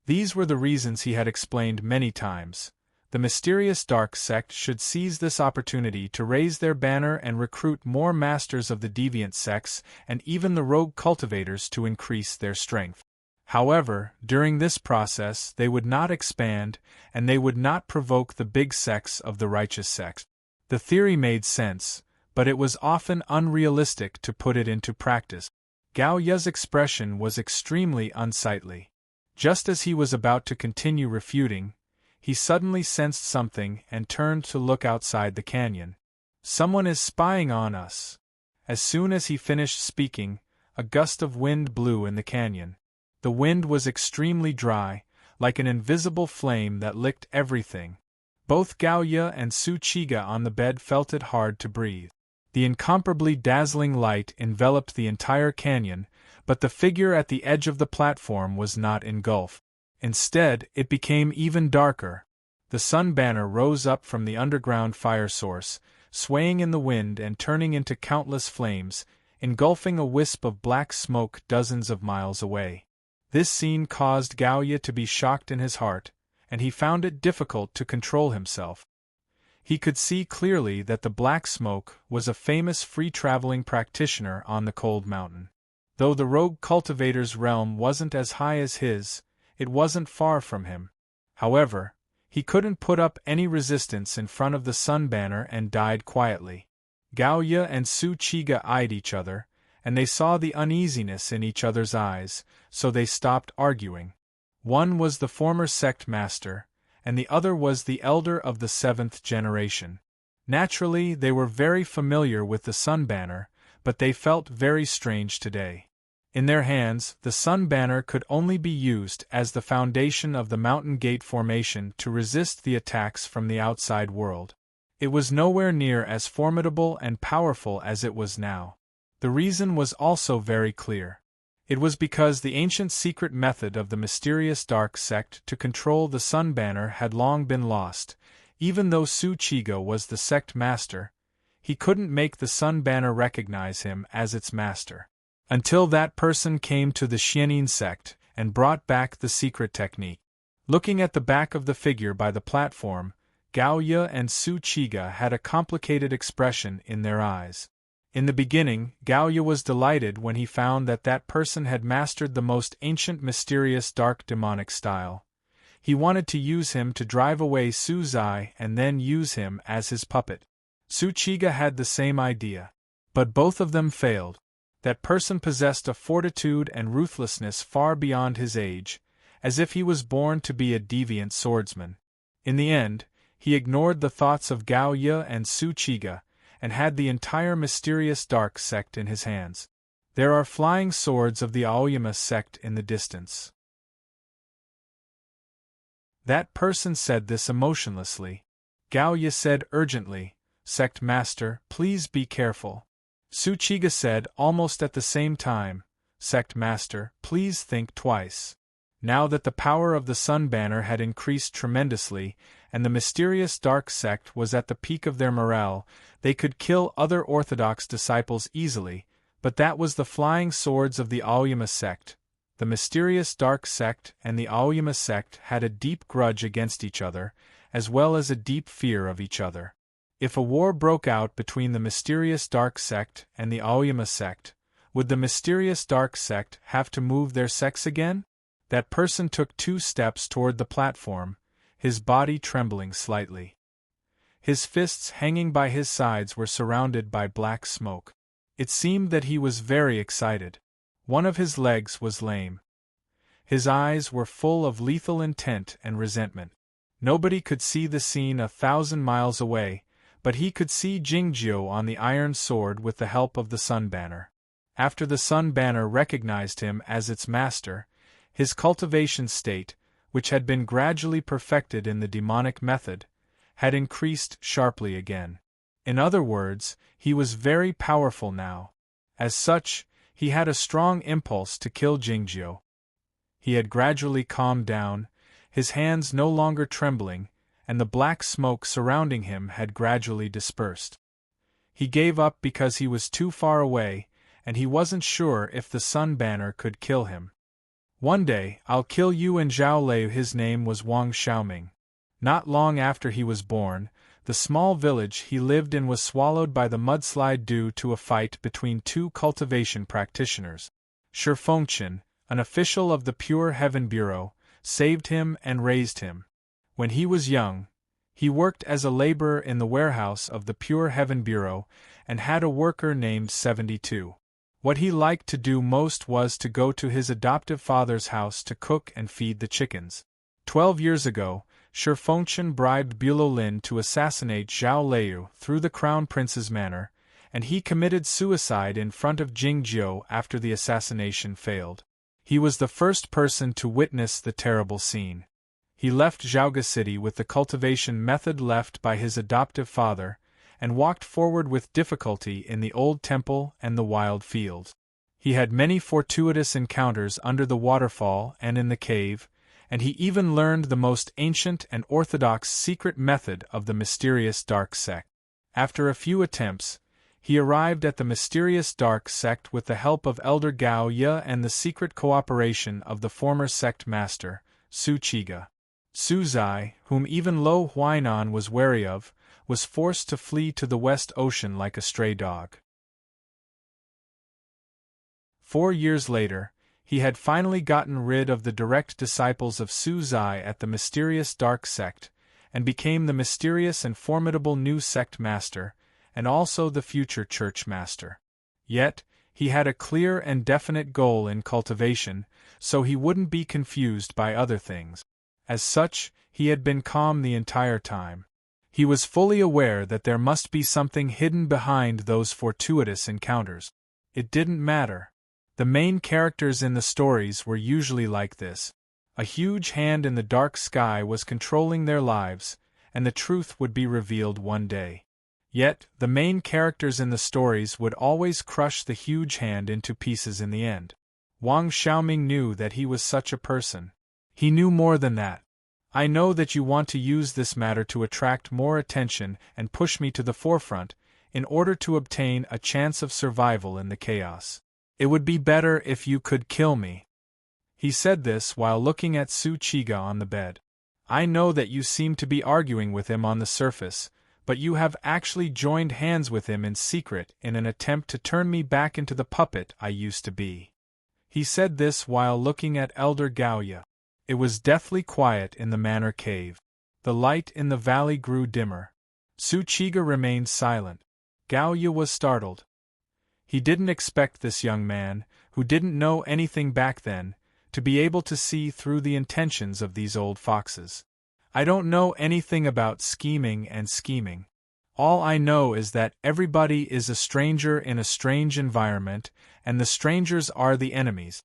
These were the reasons he had explained many times. The mysterious dark sect should seize this opportunity to raise their banner and recruit more masters of the deviant sects and even the rogue cultivators to increase their strength. However, during this process they would not expand, and they would not provoke the big sects of the righteous sect. The theory made sense, but it was often unrealistic to put it into practice. Gao Ye's expression was extremely unsightly. Just as he was about to continue refuting, he suddenly sensed something and turned to look outside the canyon. "Someone is spying on us." As soon as he finished speaking, a gust of wind blew in the canyon. The wind was extremely dry, like an invisible flame that licked everything. Both Gao Ye and Su Chiga on the bed felt it hard to breathe. The incomparably dazzling light enveloped the entire canyon, but the figure at the edge of the platform was not engulfed. Instead, it became even darker. The sun banner rose up from the underground fire source, swaying in the wind and turning into countless flames, engulfing a wisp of black smoke dozens of miles away. This scene caused Gao Ye to be shocked in his heart, and he found it difficult to control himself. He could see clearly that the black smoke was a famous free-traveling practitioner on the cold mountain. Though the rogue cultivator's realm wasn't as high as his, it wasn't far from him. However, he couldn't put up any resistance in front of the sun banner and died quietly. Gao Ye and Su Chiga eyed each other, and they saw the uneasiness in each other's eyes, so they stopped arguing. One was the former sect master, and the other was the elder of the 7th generation. Naturally, they were very familiar with the sun banner, but they felt very strange today. In their hands, the sun banner could only be used as the foundation of the mountain gate formation to resist the attacks from the outside world. It was nowhere near as formidable and powerful as it was now. The reason was also very clear. It was because the ancient secret method of the mysterious dark sect to control the sun banner had long been lost. Even though Su Chiga was the sect master, he couldn't make the sun banner recognize him as its master. Until that person came to the Xianin sect and brought back the secret technique. Looking at the back of the figure by the platform, Gao Ye and Su Chiga had a complicated expression in their eyes. In the beginning, Gao Ye was delighted when he found that that person had mastered the most ancient mysterious dark demonic style. He wanted to use him to drive away Su Zai and then use him as his puppet. Su Chiga had the same idea. But both of them failed. That person possessed a fortitude and ruthlessness far beyond his age, as if he was born to be a deviant swordsman. In the end, he ignored the thoughts of Gao Ye and Su Chiga, and had the entire mysterious dark sect in his hands. There are flying swords of the Aoyama sect in the distance. That person said this emotionlessly. Gao Ye said urgently, "Sect Master, please be careful." Su Chiga said almost at the same time, "Sect Master, please think twice." Now that the power of the sun banner had increased tremendously, and the mysterious dark sect was at the peak of their morale, they could kill other orthodox disciples easily, but that was the flying swords of the Aoyama sect. The mysterious dark sect and the Aoyama sect had a deep grudge against each other, as well as a deep fear of each other. If a war broke out between the mysterious dark sect and the Aoyama sect, would the mysterious dark sect have to move their sects again? That person took 2 steps toward the platform, his body trembling slightly. His fists hanging by his sides were surrounded by black smoke. It seemed that he was very excited. One of his legs was lame. His eyes were full of lethal intent and resentment. Nobody could see the scene 1,000 miles away, but he could see Jingjiu on the iron sword with the help of the sun banner. After the sun banner recognized him as its master, his cultivation state, which had been gradually perfected in the demonic method, had increased sharply again. In other words, he was very powerful now. As such, he had a strong impulse to kill Jingjiu. He had gradually calmed down, his hands no longer trembling, and the black smoke surrounding him had gradually dispersed. He gave up because he was too far away, and he wasn't sure if the sun banner could kill him. One day, I'll kill you and Zhao Lei. His name was Wang Xiaoming. Not long after he was born, the small village he lived in was swallowed by the mudslide due to a fight between two cultivation practitioners. Shi Fengqian, an official of the Pure Heaven Bureau, saved him and raised him. When he was young, he worked as a laborer in the warehouse of the Pure Heaven Bureau and had a worker named 72. What he liked to do most was to go to his adoptive father's house to cook and feed the chickens. 12 years ago, Shi Fengqian bribed Bulo Lin to assassinate Zhao Lei through the crown prince's manor, and he committed suicide in front of Jingjiu after the assassination failed. He was the first person to witness the terrible scene. He left Zhaoga City with the cultivation method left by his adoptive father, and walked forward with difficulty in the old temple and the wild fields. He had many fortuitous encounters under the waterfall and in the cave, and he even learned the most ancient and orthodox secret method of the mysterious dark sect. After a few attempts, he arrived at the mysterious dark sect with the help of Elder Gao Ye and the secret cooperation of the former sect master, Su Qiga. Su Zai, whom even Lo Huainan was wary of, was forced to flee to the West Ocean like a stray dog. 4 years later, he had finally gotten rid of the direct disciples of Su Zai at the mysterious dark sect, and became the mysterious and formidable new sect master, and also the future church master. Yet, he had a clear and definite goal in cultivation, so he wouldn't be confused by other things. As such, he had been calm the entire time. He was fully aware that there must be something hidden behind those fortuitous encounters. It didn't matter. The main characters in the stories were usually like this. A huge hand in the dark sky was controlling their lives, and the truth would be revealed one day. Yet, the main characters in the stories would always crush the huge hand into pieces in the end. Wang Xiaoming knew that he was such a person. He knew more than that. I know that you want to use this matter to attract more attention and push me to the forefront, in order to obtain a chance of survival in the chaos. It would be better if you could kill me. He said this while looking at Su Qiga on the bed. I know that you seem to be arguing with him on the surface, but you have actually joined hands with him in secret in an attempt to turn me back into the puppet I used to be. He said this while looking at Elder Gaoya. It was deathly quiet in the manor cave. The light in the valley grew dimmer. Su Qiga remained silent. Gaoya was startled. He didn't expect this young man, who didn't know anything back then, to be able to see through the intentions of these old foxes. I don't know anything about scheming and scheming. All I know is that everybody is a stranger in a strange environment, and the strangers are the enemies.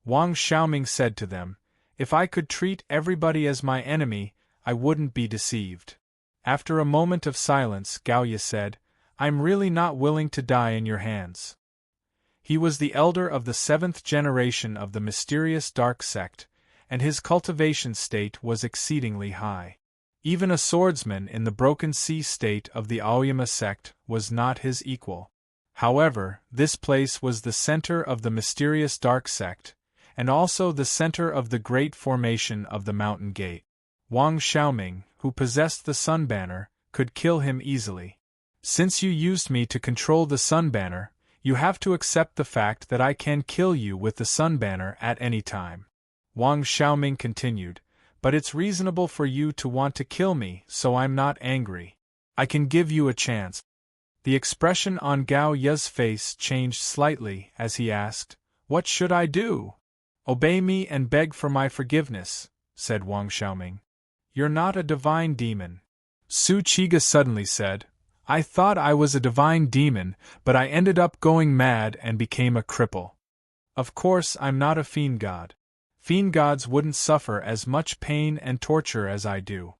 Wang Xiaoming said to them, if I could treat everybody as my enemy, I wouldn't be deceived. After a moment of silence, Gaoya said, I'm really not willing to die in your hands. He was the elder of the 7th generation of the mysterious dark sect, and his cultivation state was exceedingly high. Even a swordsman in the broken sea state of the Aoyama sect was not his equal. However, this place was the center of the mysterious dark sect, and also the center of the great formation of the mountain gate. Wang Xiaoming, who possessed the sun banner, could kill him easily. Since you used me to control the sun banner, you have to accept the fact that I can kill you with the sun banner at any time. Wang Xiaoming continued, but it's reasonable for you to want to kill me, so I'm not angry. I can give you a chance. The expression on Gao Ye's face changed slightly as he asked, what should I do? Obey me and beg for my forgiveness, said Wang Xiaoming. You're not a divine demon. Su Qiga suddenly said, I thought I was a divine demon, but I ended up going mad and became a cripple. Of course I'm not a fiend god. Fiend gods wouldn't suffer as much pain and torture as I do.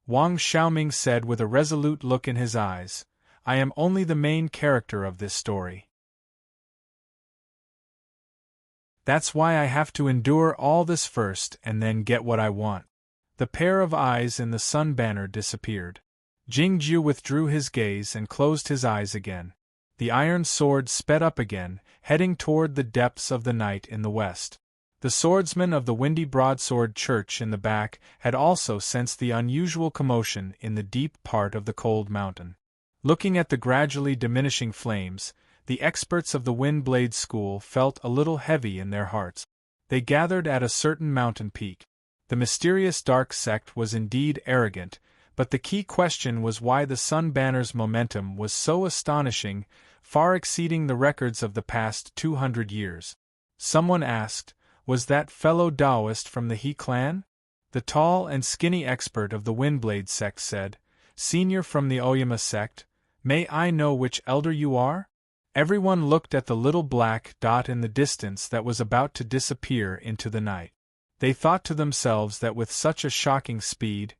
Wang Xiaoming said with a resolute look in his eyes, I am only the main character of this story. That's why I have to endure all this first and then get what I want. The pair of eyes in the sun banner disappeared. Jingju withdrew his gaze and closed his eyes again. The iron sword sped up again, heading toward the depths of the night in the west. The swordsman of the Windy Broadsword Church in the back had also sensed the unusual commotion in the deep part of the cold mountain. Looking at the gradually diminishing flames, the experts of the Windblade School felt a little heavy in their hearts. They gathered at a certain mountain peak. The mysterious dark sect was indeed arrogant, but the key question was why the Sun Banner's momentum was so astonishing, far exceeding the records of the past 200 years. Someone asked, was that fellow Taoist from the He clan? The tall and skinny expert of the Windblade sect said, Senior from the Oyama sect, may I know which elder you are? Everyone looked at the little black dot in the distance that was about to disappear into the night. They thought to themselves that with such a shocking speed,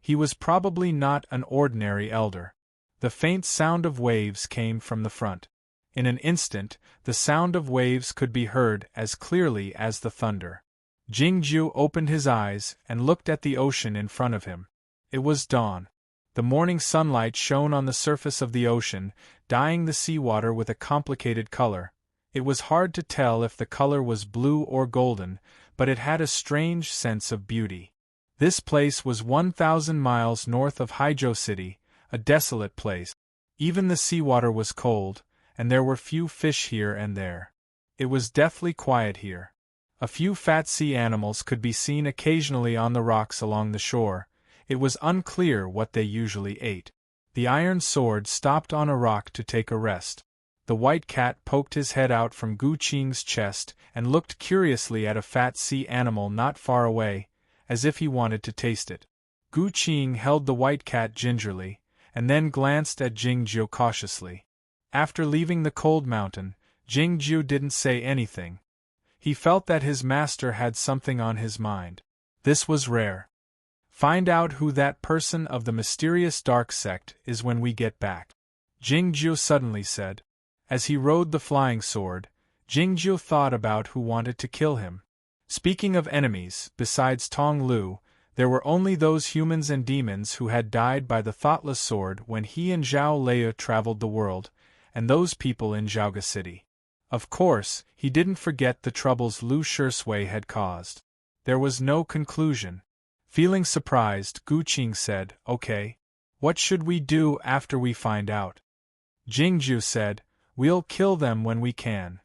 he was probably not an ordinary elder. The faint sound of waves came from the front. In an instant, the sound of waves could be heard as clearly as the thunder. Jingju opened his eyes and looked at the ocean in front of him. It was dawn. The morning sunlight shone on the surface of the ocean, dyeing the seawater with a complicated color. It was hard to tell if the color was blue or golden, but it had a strange sense of beauty. This place was 1,000 miles north of Haijo City, a desolate place. Even the seawater was cold, and there were few fish here and there. It was deathly quiet here. A few fat sea animals could be seen occasionally on the rocks along the shore. It was unclear what they usually ate. The iron sword stopped on a rock to take a rest. The white cat poked his head out from Gu Qing's chest and looked curiously at a fat sea animal not far away, as if he wanted to taste it. Gu Qing held the white cat gingerly, and then glanced at Jingju cautiously. After leaving the cold mountain, Jingju didn't say anything. He felt that his master had something on his mind. This was rare. Find out who that person of the mysterious dark sect is when we get back, Jingju suddenly said. As he rode the flying sword, Jingju thought about who wanted to kill him. Speaking of enemies, besides Tong Lu, there were only those humans and demons who had died by the thoughtless sword when he and Zhao Lei traveled the world, and those people in Zhaoga City. Of course, he didn't forget the troubles Lu Shisui had caused. There was no conclusion. Feeling surprised, Gu Qing said, Okay. What should we do after we find out? Jingju said, We'll kill them when we can.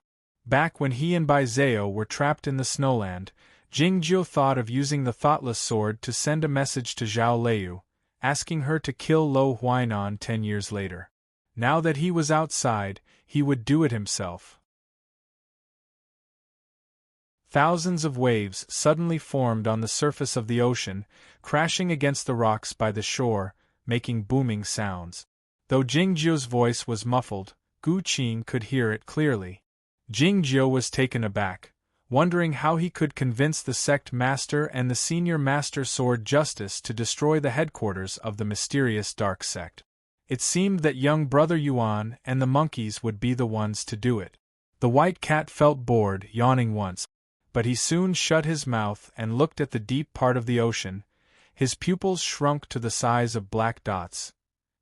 Back when he and Bai Zhao were trapped in the snowland, Jingju thought of using the thoughtless sword to send a message to Zhao Lei, asking her to kill Lo Huainan 10 years later. Now that he was outside, he would do it himself. Thousands of waves suddenly formed on the surface of the ocean, crashing against the rocks by the shore, making booming sounds. Though Jingju's voice was muffled, Gu Qing could hear it clearly. Jingju was taken aback, wondering how he could convince the sect master and the senior master sword justice to destroy the headquarters of the mysterious dark sect. It seemed that young brother Yuan and the monkeys would be the ones to do it. The white cat felt bored, yawning once, but he soon shut his mouth and looked at the deep part of the ocean. His pupils shrunk to the size of black dots.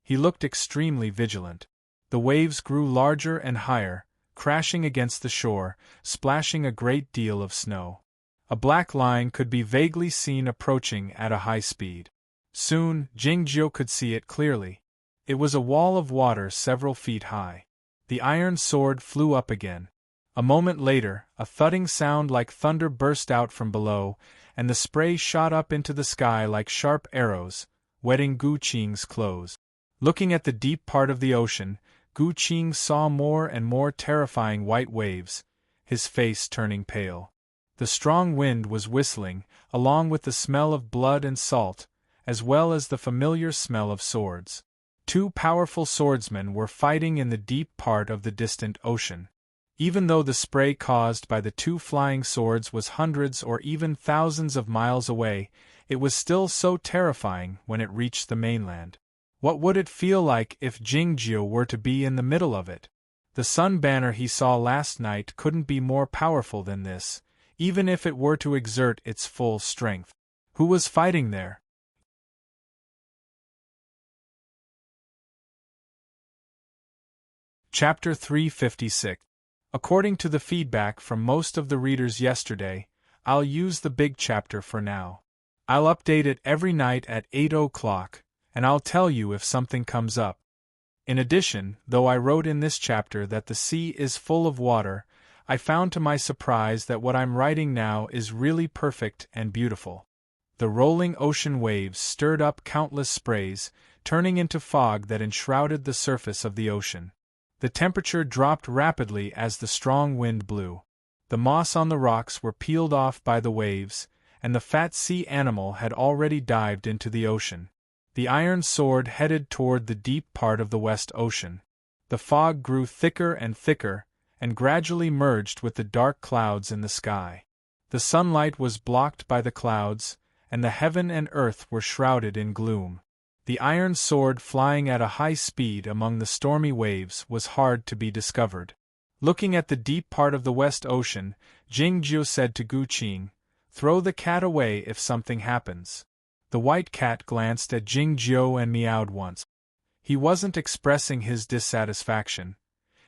He looked extremely vigilant. The waves grew larger and higher, crashing against the shore, splashing a great deal of snow. A black line could be vaguely seen approaching at a high speed. Soon, Jingju could see it clearly. It was a wall of water several feet high. The iron sword flew up again. A moment later, a thudding sound like thunder burst out from below, and the spray shot up into the sky like sharp arrows, wetting Gu Qing's clothes. Looking at the deep part of the ocean, Gu Qing saw more and more terrifying white waves, his face turning pale. The strong wind was whistling, along with the smell of blood and salt, as well as the familiar smell of swords. Two powerful swordsmen were fighting in the deep part of the distant ocean. Even though the spray caused by the two flying swords was hundreds or even thousands of miles away, it was still so terrifying when it reached the mainland. What would it feel like if Jingju were to be in the middle of it? The sun banner he saw last night couldn't be more powerful than this, even if it were to exert its full strength. Who was fighting there? Chapter 356. According to the feedback from most of the readers yesterday, I'll use the big chapter for now. I'll update it every night at 8 o'clock, and I'll tell you if something comes up. In addition, though I wrote in this chapter that the sea is full of water, I found to my surprise that what I'm writing now is really perfect and beautiful. The rolling ocean waves stirred up countless sprays, turning into fog that enshrouded the surface of the ocean. The temperature dropped rapidly as the strong wind blew. The moss on the rocks were peeled off by the waves, and the fat sea animal had already dived into the ocean. The iron sword headed toward the deep part of the West Ocean. The fog grew thicker and thicker, and gradually merged with the dark clouds in the sky. The sunlight was blocked by the clouds, and the heaven and earth were shrouded in gloom. The iron sword flying at a high speed among the stormy waves was hard to be discovered. Looking at the deep part of the West Ocean, Jingjiu said to Guqing, "Throw the cat away if something happens." The white cat glanced at Jingjiu and meowed once. He wasn't expressing his dissatisfaction.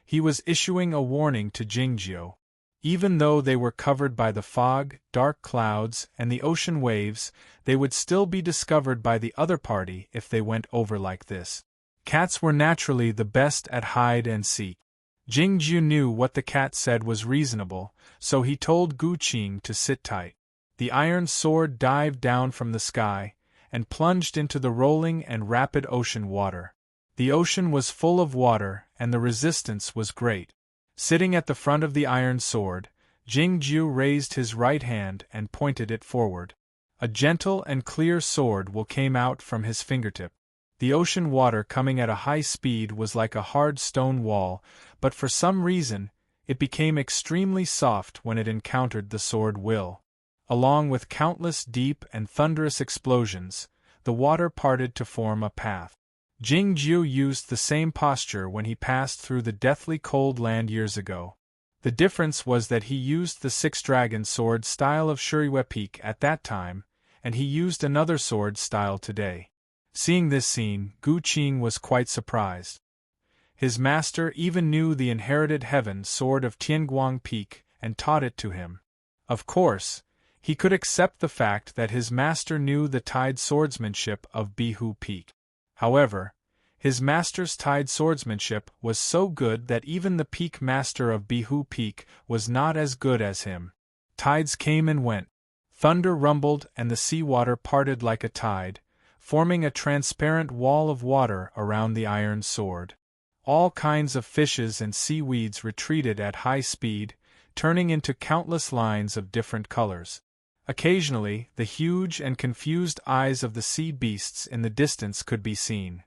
He was issuing a warning to Jingjiu. Even though they were covered by the fog, dark clouds, and the ocean waves, they would still be discovered by the other party if they went over like this. Cats were naturally the best at hide and seek. Jingjiu knew what the cat said was reasonable, so he told Guqing to sit tight. The iron sword dived down from the sky, and plunged into the rolling and rapid ocean water. The ocean was full of water, and the resistance was great. Sitting at the front of the iron sword, Jingjiu raised his right hand and pointed it forward. A gentle and clear sword will came out from his fingertip. The ocean water coming at a high speed was like a hard stone wall, but for some reason, it became extremely soft when it encountered the sword will. Along with countless deep and thunderous explosions, the water parted to form a path. Jingjiu used the same posture when he passed through the deathly cold land years ago. The difference was that he used the six-dragon sword style of Shuriwe Peak at that time, and he used another sword style today. Seeing this scene, Guqing was quite surprised. His master even knew the inherited heaven sword of Tianguang Peak and taught it to him. Of course, he could accept the fact that his master knew the tied swordsmanship of Bihu Peak. However, his master's tied swordsmanship was so good that even the peak master of Bihu Peak was not as good as him. Tides came and went. Thunder rumbled and the seawater parted like a tide, forming a transparent wall of water around the iron sword. All kinds of fishes and seaweeds retreated at high speed, turning into countless lines of different colors. Occasionally, the huge and confused eyes of the sea beasts in the distance could be seen.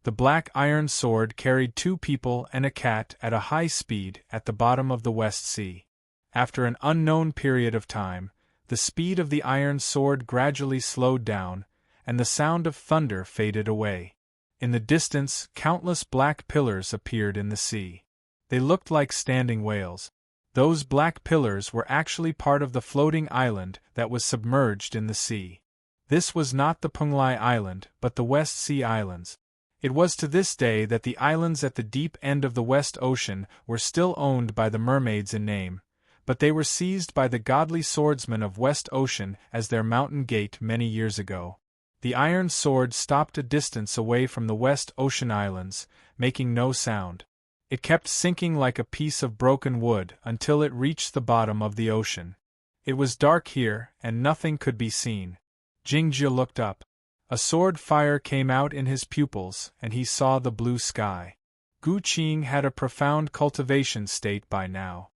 The black iron sword carried 2 people and a cat at a high speed at the bottom of the West Sea. After an unknown period of time, the speed of the iron sword gradually slowed down, and the sound of thunder faded away. In the distance, countless black pillars appeared in the sea. They looked like standing whales. Those black pillars were actually part of the floating island that was submerged in the sea. This was not the Penglai Island, but the West Sea Islands. It was to this day that the islands at the deep end of the West Ocean were still owned by the mermaids in name, but they were seized by the godly swordsmen of West Ocean as their mountain gate many years ago. The iron sword stopped a distance away from the West Ocean Islands, making no sound. It kept sinking like a piece of broken wood until it reached the bottom of the ocean. It was dark here, and nothing could be seen. Jingjiu looked up. A sword fire came out in his pupils, and he saw the blue sky. Guqing had a profound cultivation state by now.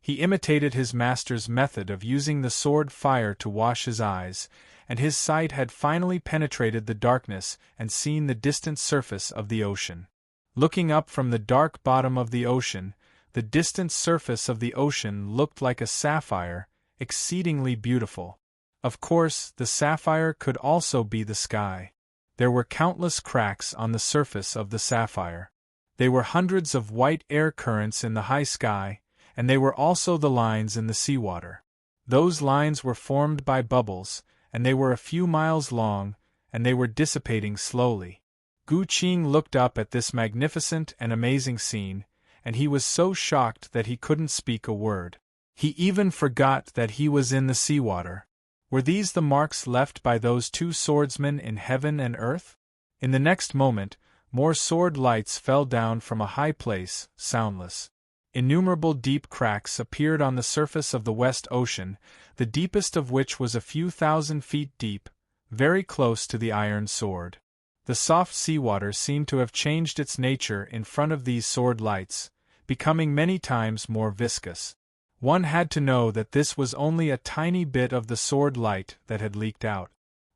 He imitated his master's method of using the sword fire to wash his eyes, and his sight had finally penetrated the darkness and seen the distant surface of the ocean. Looking up from the dark bottom of the ocean, the distant surface of the ocean looked like a sapphire, exceedingly beautiful. Of course, the sapphire could also be the sky. There were countless cracks on the surface of the sapphire. They were hundreds of white air currents in the high sky, and they were also the lines in the seawater. Those lines were formed by bubbles, and they were a few miles long, and they were dissipating slowly. Gu Qing looked up at this magnificent and amazing scene, and he was so shocked that he couldn't speak a word. He even forgot that he was in the seawater. Were these the marks left by those two swordsmen in heaven and earth? In the next moment, more sword lights fell down from a high place, soundless. Innumerable deep cracks appeared on the surface of the West Ocean, the deepest of which was a few thousand feet deep, very close to the iron sword. The soft seawater seemed to have changed its nature in front of these sword lights, becoming many times more viscous. One had to know that this was only a tiny bit of the sword light that had leaked out.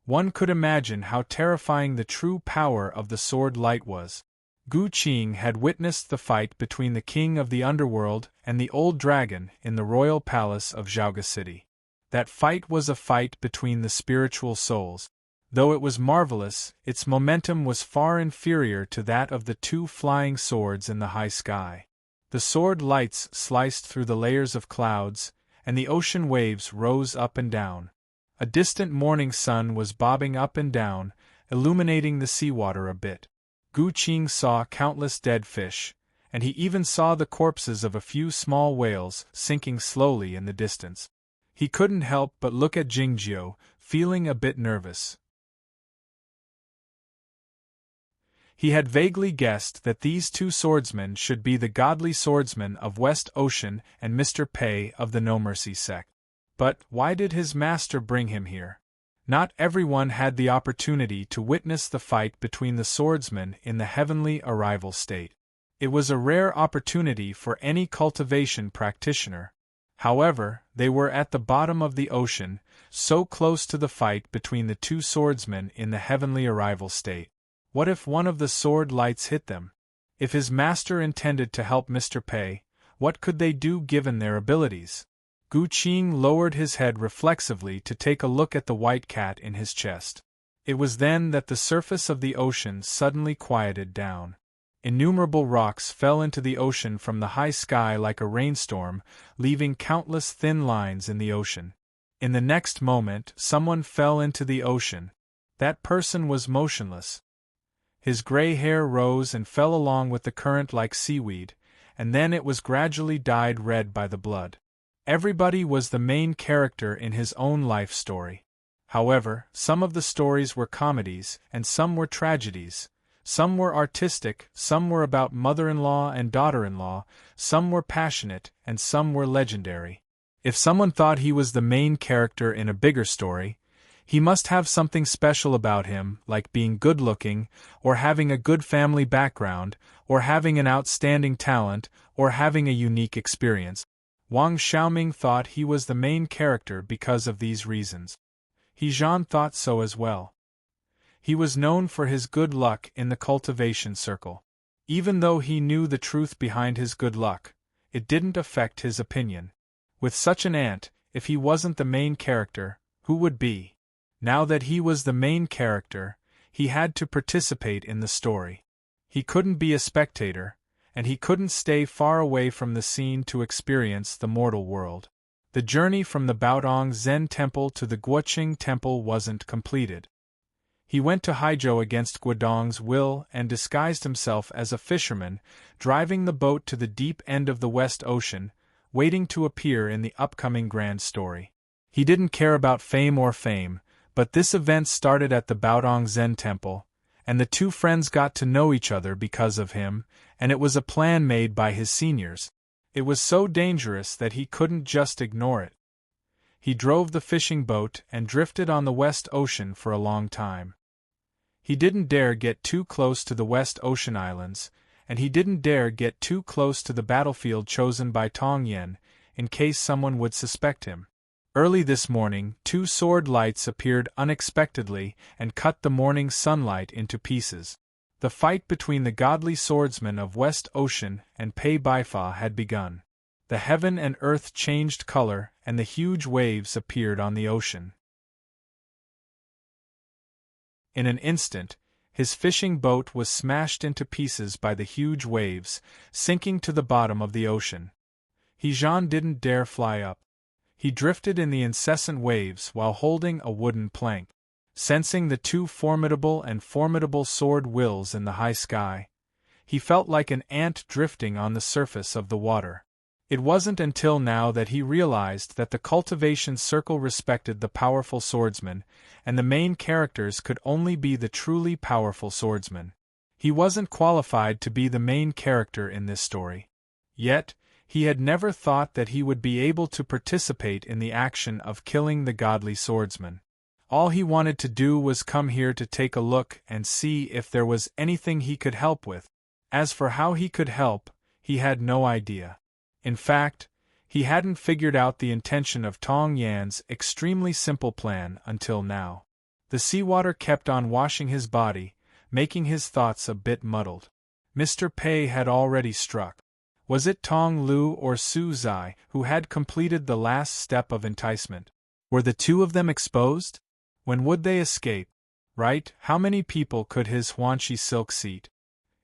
One could imagine how terrifying the true power of the sword light was. Gu Qing had witnessed the fight between the king of the underworld and the old dragon in the royal palace of Zhaoga City. That fight was a fight between the spiritual souls. Though it was marvelous, its momentum was far inferior to that of the two flying swords in the high sky. The sword lights sliced through the layers of clouds, and the ocean waves rose up and down. A distant morning sun was bobbing up and down, illuminating the seawater a bit. Gu Qing saw countless dead fish, and he even saw the corpses of a few small whales sinking slowly in the distance. He couldn't help but look at Jingjiu, feeling a bit nervous. He had vaguely guessed that these two swordsmen should be the godly swordsmen of West Ocean and Mr. Pei of the No Mercy sect. But why did his master bring him here? Not everyone had the opportunity to witness the fight between the swordsmen in the heavenly arrival state. It was a rare opportunity for any cultivation practitioner. However, they were at the bottom of the ocean, so close to the fight between the two swordsmen in the heavenly arrival state. What if one of the sword lights hit them? If his master intended to help Mr. Pei, what could they do given their abilities? Gu Qing lowered his head reflexively to take a look at the white cat in his chest. It was then that the surface of the ocean suddenly quieted down. Innumerable rocks fell into the ocean from the high sky like a rainstorm, leaving countless thin lines in the ocean. In the next moment, someone fell into the ocean. That person was motionless. His gray hair rose and fell along with the current like seaweed, and then it was gradually dyed red by the blood. Everybody was the main character in his own life story. However, some of the stories were comedies, and some were tragedies. Some were artistic, some were about mother-in-law and daughter-in-law, some were passionate, and some were legendary. If someone thought he was the main character in a bigger story, he must have something special about him, like being good-looking, or having a good family background, or having an outstanding talent, or having a unique experience. Wang Xiaoming thought he was the main character because of these reasons. He Zhan thought so as well. He was known for his good luck in the cultivation circle. Even though he knew the truth behind his good luck, it didn't affect his opinion. With such an aunt, if he wasn't the main character, who would be? Now that he was the main character, he had to participate in the story. He couldn't be a spectator, and he couldn't stay far away from the scene to experience the mortal world. The journey from the Baodong Zen Temple to the Guoqing Temple wasn't completed. He went to Haizhou against Guodong's will and disguised himself as a fisherman, driving the boat to the deep end of the West Ocean, waiting to appear in the upcoming grand story. He didn't care about fame, but this event started at the Baodong Zen Temple, and the two friends got to know each other because of him, and it was a plan made by his seniors. It was so dangerous that he couldn't just ignore it. He drove the fishing boat and drifted on the West Ocean for a long time. He didn't dare get too close to the West Ocean Islands, and he didn't dare get too close to the battlefield chosen by Tong Yen, in case someone would suspect him. Early this morning, two sword lights appeared unexpectedly and cut the morning sunlight into pieces. The fight between the godly swordsmen of West Ocean and Pei Baifa had begun. The heaven and earth changed color, and the huge waves appeared on the ocean. In an instant, his fishing boat was smashed into pieces by the huge waves, sinking to the bottom of the ocean. He Zhan didn't dare fly up. He drifted in the incessant waves while holding a wooden plank. Sensing the two formidable sword wills in the high sky, he felt like an ant drifting on the surface of the water. It wasn't until now that he realized that the cultivation circle respected the powerful swordsman, and the main characters could only be the truly powerful swordsman. He wasn't qualified to be the main character in this story. Yet, he had never thought that he would be able to participate in the action of killing the godly swordsman. All he wanted to do was come here to take a look and see if there was anything he could help with. As for how he could help, he had no idea. In fact, he hadn't figured out the intention of Tong Yan's extremely simple plan until now. The seawater kept on washing his body, making his thoughts a bit muddled. Mr. Pei had already struck. Was it Tong Lu or Su Zai who had completed the last step of enticement? Were the two of them exposed? When would they escape? Right, how many people could his Huanxi silk seat?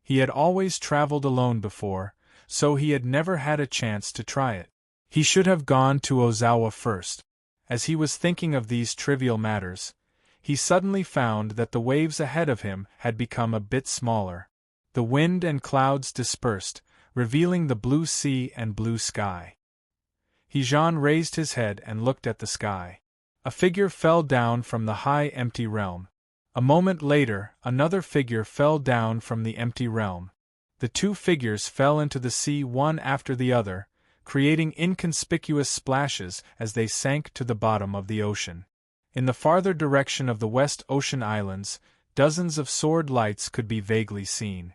He had always traveled alone before, so he had never had a chance to try it. He should have gone to Ozawa first. As he was thinking of these trivial matters, he suddenly found that the waves ahead of him had become a bit smaller. The wind and clouds dispersed, revealing the blue sea and blue sky. He-Zhan raised his head and looked at the sky. A figure fell down from the high empty realm. A moment later, another figure fell down from the empty realm. The two figures fell into the sea one after the other, creating inconspicuous splashes as they sank to the bottom of the ocean. In the farther direction of the West Ocean Islands, dozens of sword lights could be vaguely seen.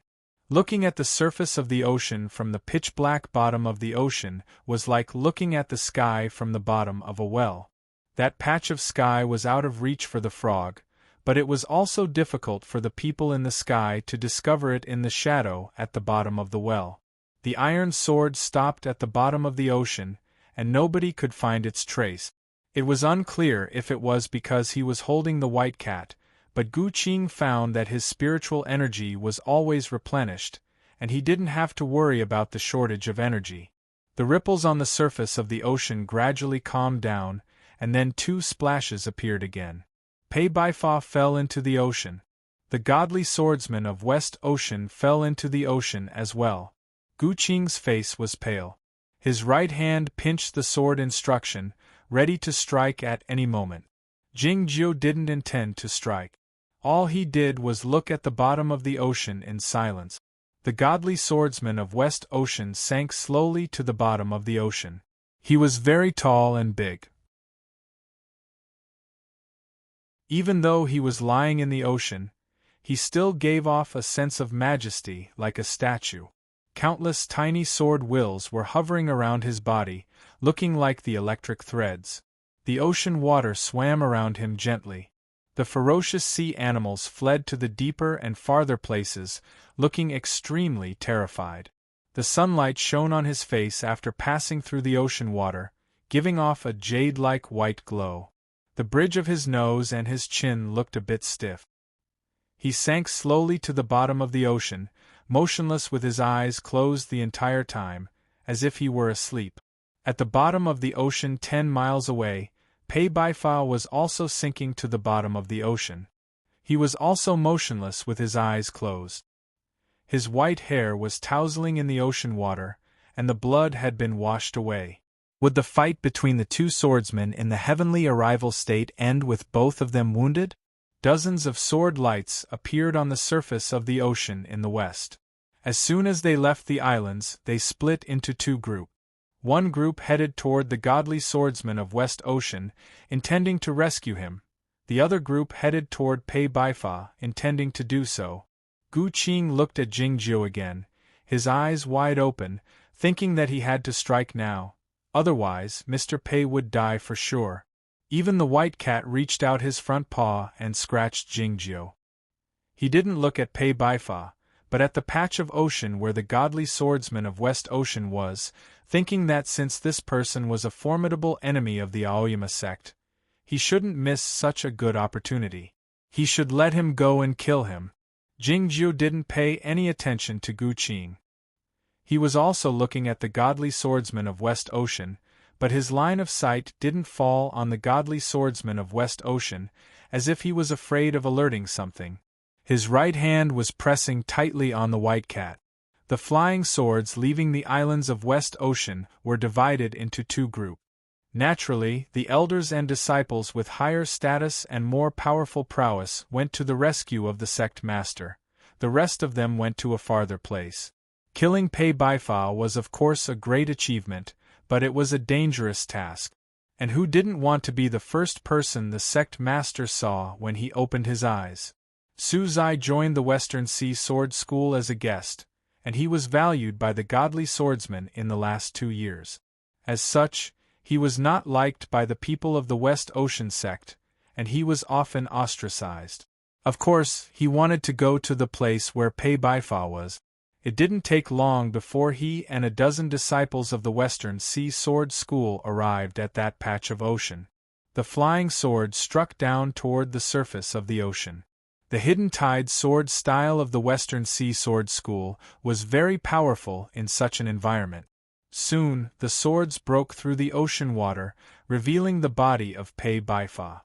Looking at the surface of the ocean from the pitch-black bottom of the ocean was like looking at the sky from the bottom of a well. That patch of sky was out of reach for the frog, but it was also difficult for the people in the sky to discover it in the shadow at the bottom of the well. The iron sword stopped at the bottom of the ocean, and nobody could find its trace. It was unclear if it was because he was holding the white cat, but Gu Qing found that his spiritual energy was always replenished, and he didn't have to worry about the shortage of energy. The ripples on the surface of the ocean gradually calmed down, and then two splashes appeared again. Pei Baifa fell into the ocean. The godly swordsman of West Ocean fell into the ocean as well. Gu Qing's face was pale. His right hand pinched the sword instruction, ready to strike at any moment. Jingjiu didn't intend to strike. All he did was look at the bottom of the ocean in silence. The godly swordsman of West Ocean sank slowly to the bottom of the ocean. He was very tall and big. Even though he was lying in the ocean, he still gave off a sense of majesty like a statue. Countless tiny sword wills were hovering around his body, looking like the electric threads. The ocean water swam around him gently. The ferocious sea animals fled to the deeper and farther places, looking extremely terrified. The sunlight shone on his face after passing through the ocean water, giving off a jade-like white glow. The bridge of his nose and his chin looked a bit stiff. He sank slowly to the bottom of the ocean, motionless with his eyes closed the entire time, as if he were asleep. At the bottom of the ocean 10 miles away, Pei Baifa was also sinking to the bottom of the ocean. He was also motionless with his eyes closed. His white hair was tousling in the ocean water, and the blood had been washed away. Would the fight between the two swordsmen in the heavenly arrival state end with both of them wounded? Dozens of sword lights appeared on the surface of the ocean in the west. As soon as they left the islands, they split into two groups. One group headed toward the godly swordsman of West Ocean, intending to rescue him. The other group headed toward Pei Baifa, intending to do so. Gu Qing looked at Jingjiu again, his eyes wide open, thinking that he had to strike now. Otherwise, Mr. Pei would die for sure. Even the white cat reached out his front paw and scratched Jingjiu. He didn't look at Pei Baifa, but at the patch of ocean where the godly swordsman of West Ocean was, thinking that since this person was a formidable enemy of the Aoyama sect, he shouldn't miss such a good opportunity. He should let him go and kill him. Jingjiu didn't pay any attention to Gu Qing. He was also looking at the godly swordsman of West Ocean, but his line of sight didn't fall on the godly swordsman of West Ocean, as if he was afraid of alerting something. His right hand was pressing tightly on the white cat. The flying swords leaving the islands of West Ocean were divided into two groups. Naturally, the elders and disciples with higher status and more powerful prowess went to the rescue of the sect master. The rest of them went to a farther place. Killing Pei Baifa was of course a great achievement, but it was a dangerous task. And who didn't want to be the first person the sect master saw when he opened his eyes? Su Zai joined the Western Sea Sword School as a guest, and he was valued by the godly swordsmen in the last 2 years. As such, he was not liked by the people of the West Ocean sect, and he was often ostracized. Of course, he wanted to go to the place where Pei Baifa was. It didn't take long before he and a dozen disciples of the Western Sea Sword School arrived at that patch of ocean. The flying sword struck down toward the surface of the ocean. The hidden tide sword style of the Western Sea Sword School was very powerful in such an environment. Soon, the swords broke through the ocean water, revealing the body of Pei Baifa.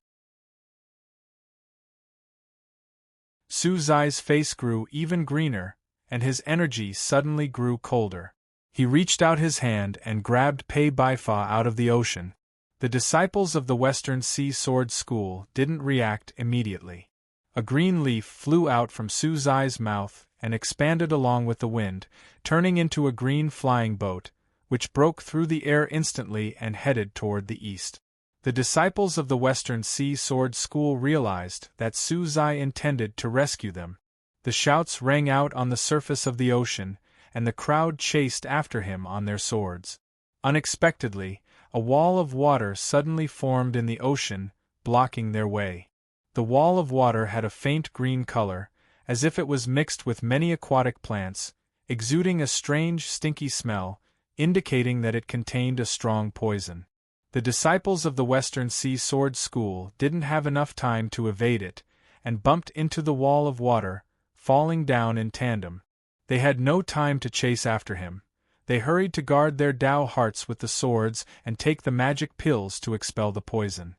Su Zai's face grew even greener, and his energy suddenly grew colder. He reached out his hand and grabbed Pei Baifa out of the ocean. The disciples of the Western Sea Sword School didn't react immediately. A green leaf flew out from Su Zai's mouth and expanded along with the wind, turning into a green flying boat, which broke through the air instantly and headed toward the east. The disciples of the Western Sea Sword School realized that Su Zai intended to rescue them. The shouts rang out on the surface of the ocean, and the crowd chased after him on their swords. Unexpectedly, a wall of water suddenly formed in the ocean, blocking their way. The wall of water had a faint green color, as if it was mixed with many aquatic plants, exuding a strange stinky smell, indicating that it contained a strong poison. The disciples of the Western Sea Sword School didn't have enough time to evade it, and bumped into the wall of water, falling down in tandem. They had no time to chase after him. They hurried to guard their Tao hearts with the swords and take the magic pills to expel the poison.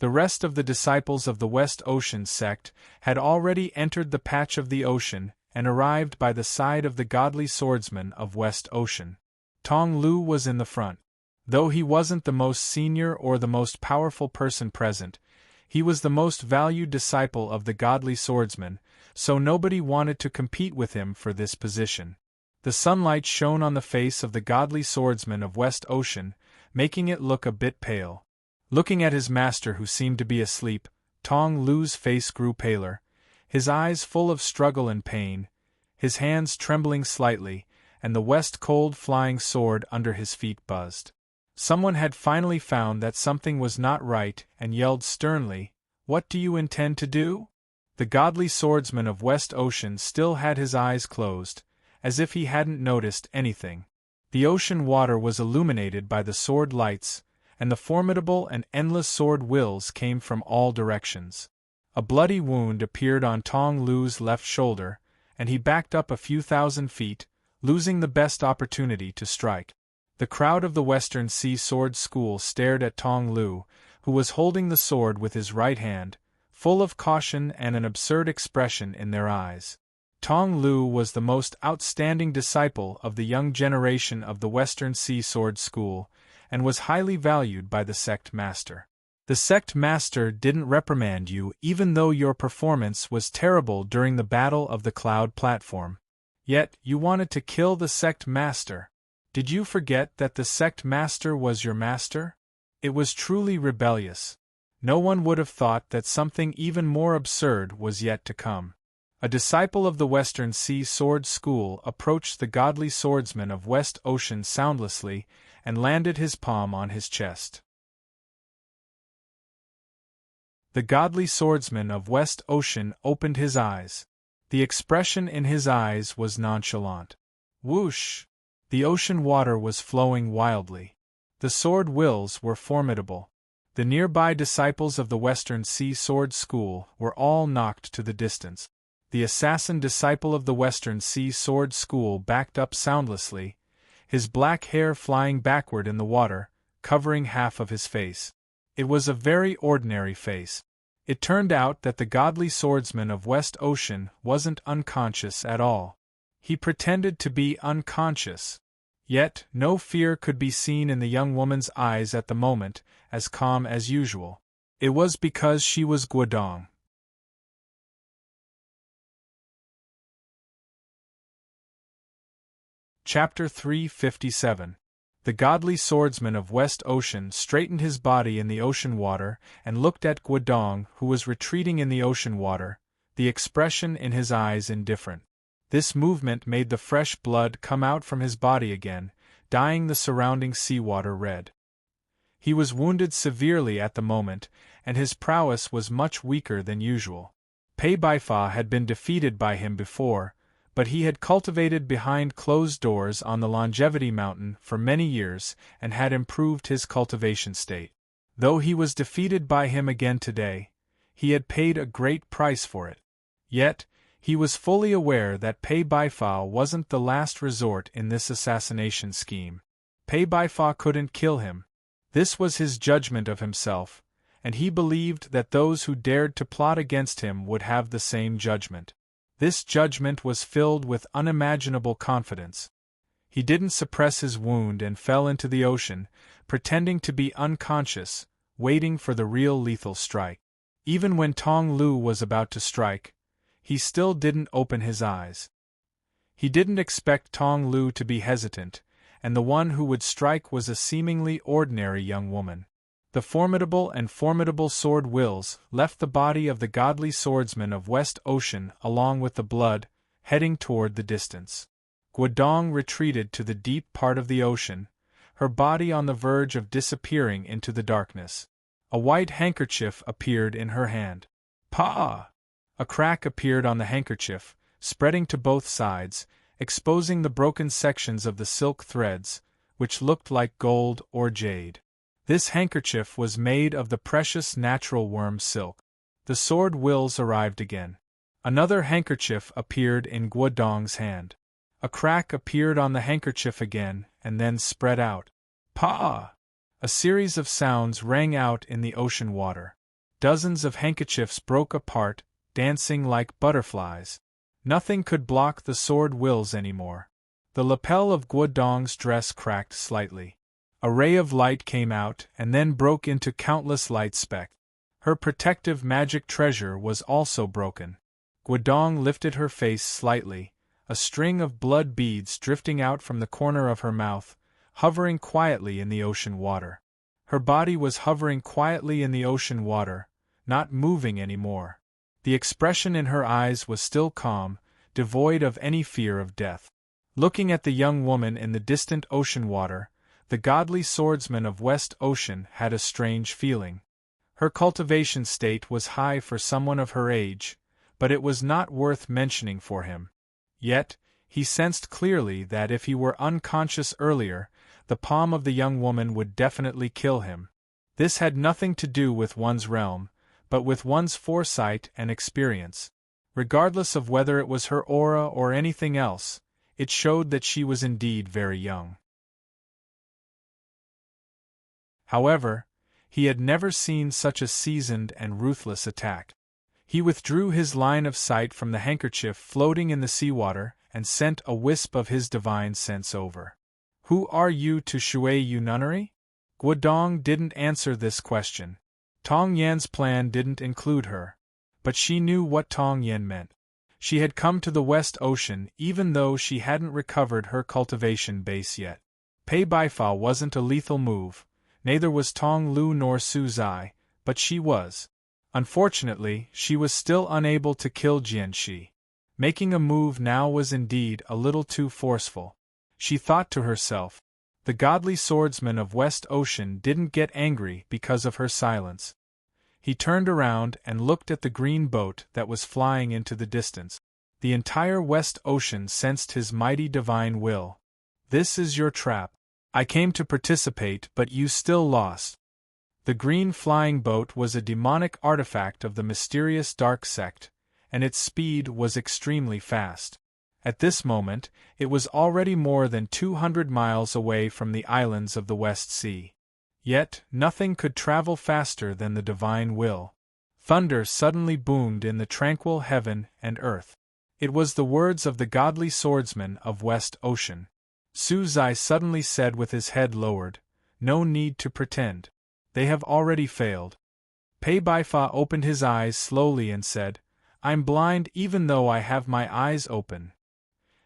The rest of the disciples of the West Ocean sect had already entered the patch of the ocean and arrived by the side of the godly swordsman of West Ocean. Tong Lu was in the front. Though he wasn't the most senior or the most powerful person present, he was the most valued disciple of the godly swordsman, so nobody wanted to compete with him for this position. The sunlight shone on the face of the godly swordsman of West Ocean, making it look a bit pale. Looking at his master who seemed to be asleep, Tong Lu's face grew paler, his eyes full of struggle and pain, his hands trembling slightly, and the west cold flying sword under his feet buzzed. Someone had finally found that something was not right and yelled sternly, "What do you intend to do?" The godly swordsman of West Ocean still had his eyes closed, as if he hadn't noticed anything. The ocean water was illuminated by the sword lights, and the formidable and endless sword wills came from all directions. A bloody wound appeared on Tong Lu's left shoulder, and he backed up a few thousand feet, losing the best opportunity to strike. The crowd of the Western Sea Sword School stared at Tong Lu, who was holding the sword with his right hand, full of caution and an absurd expression in their eyes. Tong Lu was the most outstanding disciple of the young generation of the Western Sea Sword School, and was highly valued by the sect master. The sect master didn't reprimand you even though your performance was terrible during the Battle of the Cloud platform. Yet, you wanted to kill the sect master. Did you forget that the sect master was your master? It was truly rebellious. No one would have thought that something even more absurd was yet to come. A disciple of the Western Sea Sword School approached the godly swordsman of West Ocean soundlessly and landed his palm on his chest. The godly swordsman of West Ocean opened his eyes. The expression in his eyes was nonchalant. Whoosh! The ocean water was flowing wildly. The sword wills were formidable. The nearby disciples of the Western Sea Sword School were all knocked to the distance. The assassin disciple of the Western Sea Sword School backed up soundlessly, his black hair flying backward in the water, covering half of his face. It was a very ordinary face. It turned out that the godly swordsman of West Ocean wasn't unconscious at all. He pretended to be unconscious. Yet, no fear could be seen in the young woman's eyes at the moment, as calm as usual. It was because she was Guodong. Chapter 357. The godly swordsman of West Ocean straightened his body in the ocean water and looked at Guodong, who was retreating in the ocean water, the expression in his eyes indifferent. This movement made the fresh blood come out from his body again, dyeing the surrounding seawater red. He was wounded severely at the moment, and his prowess was much weaker than usual. Pei Baifa had been defeated by him before, but he had cultivated behind closed doors on the Longevity Mountain for many years and had improved his cultivation state. Though he was defeated by him again today, he had paid a great price for it. Yet, he was fully aware that Pei Baifa wasn't the last resort in this assassination scheme. Pei Baifa couldn't kill him. This was his judgment of himself, and he believed that those who dared to plot against him would have the same judgment. This judgment was filled with unimaginable confidence. He didn't suppress his wound and fell into the ocean, pretending to be unconscious, waiting for the real lethal strike. Even when Tong Lu was about to strike, he still didn't open his eyes. He didn't expect Tong Lu to be hesitant, and the one who would strike was a seemingly ordinary young woman. The formidable sword Wills left the body of the godly swordsman of West Ocean along with the blood, heading toward the distance. Guodong retreated to the deep part of the ocean, her body on the verge of disappearing into the darkness. A white handkerchief appeared in her hand. Pa! A crack appeared on the handkerchief, spreading to both sides, exposing the broken sections of the silk threads, which looked like gold or jade. This handkerchief was made of the precious natural worm silk. The sword Wills arrived again. Another handkerchief appeared in Guodong's hand. A crack appeared on the handkerchief again, and then spread out. Pa! A series of sounds rang out in the ocean water. Dozens of handkerchiefs broke apart, dancing like butterflies. Nothing could block the sword Wills anymore. The lapel of Guodong's dress cracked slightly. A ray of light came out and then broke into countless light specks. Her protective magic treasure was also broken. Guodong lifted her face slightly, a string of blood beads drifting out from the corner of her mouth, hovering quietly in the ocean water. Her body was hovering quietly in the ocean water, not moving anymore. The expression in her eyes was still calm, devoid of any fear of death. Looking at the young woman in the distant ocean water, the godly swordsman of West Ocean had a strange feeling. Her cultivation state was high for someone of her age, but it was not worth mentioning for him. Yet, he sensed clearly that if he were unconscious earlier, the palm of the young woman would definitely kill him. This had nothing to do with one's realm, but with one's foresight and experience. Regardless of whether it was her aura or anything else, it showed that she was indeed very young. However, he had never seen such a seasoned and ruthless attack. He withdrew his line of sight from the handkerchief floating in the seawater and sent a wisp of his divine sense over. "Who are you to Shui Yu nunnery?" Guodong didn't answer this question. Tong Yan's plan didn't include her. But she knew what Tong Yan meant. She had come to the West Ocean even though she hadn't recovered her cultivation base yet. Pei Baifa wasn't a lethal move, neither was Tong Lu nor Su Zai, but she was. Unfortunately, she was still unable to kill Jianxi. Making a move now was indeed a little too forceful. She thought to herself, the godly swordsman of West Ocean didn't get angry because of her silence. He turned around and looked at the green boat that was flying into the distance. The entire West Ocean sensed his mighty divine will. "This is your trap. I came to participate, but you still lost." The green flying boat was a demonic artifact of the mysterious dark sect, and its speed was extremely fast. At this moment, it was already more than 200 miles away from the islands of the West Sea. Yet, nothing could travel faster than the divine will. Thunder suddenly boomed in the tranquil heaven and earth. It was the words of the godly swordsman of West Ocean. Suzai suddenly said with his head lowered, "No need to pretend. They have already failed." Pei Baifa opened his eyes slowly and said, "I'm blind even though I have my eyes open."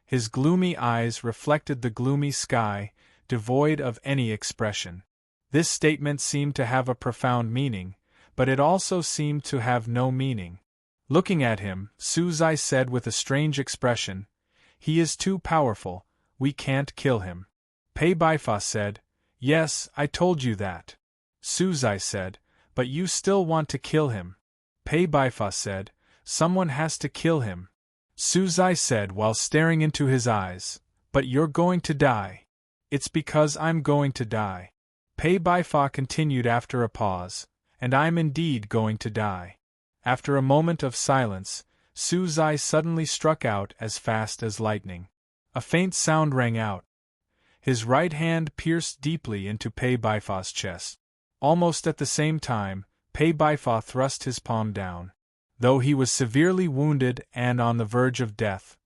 His gloomy eyes reflected the gloomy sky, devoid of any expression. This statement seemed to have a profound meaning, but it also seemed to have no meaning. Looking at him, Suzai said with a strange expression, "He is too powerful, we can't kill him." Pei Baifa said, "Yes, I told you that." Suzai said, "But you still want to kill him." Pei Baifa said, "Someone has to kill him." Suzai said while staring into his eyes, "But you're going to die." "It's because I'm going to die." Pei Baifa continued after a pause, "And I'm indeed going to die." After a moment of silence, Suzai suddenly struck out as fast as lightning. A faint sound rang out. His right hand pierced deeply into Pei Baifa's chest. Almost at the same time, Pei Baifa thrust his palm down. Though he was severely wounded and on the verge of death,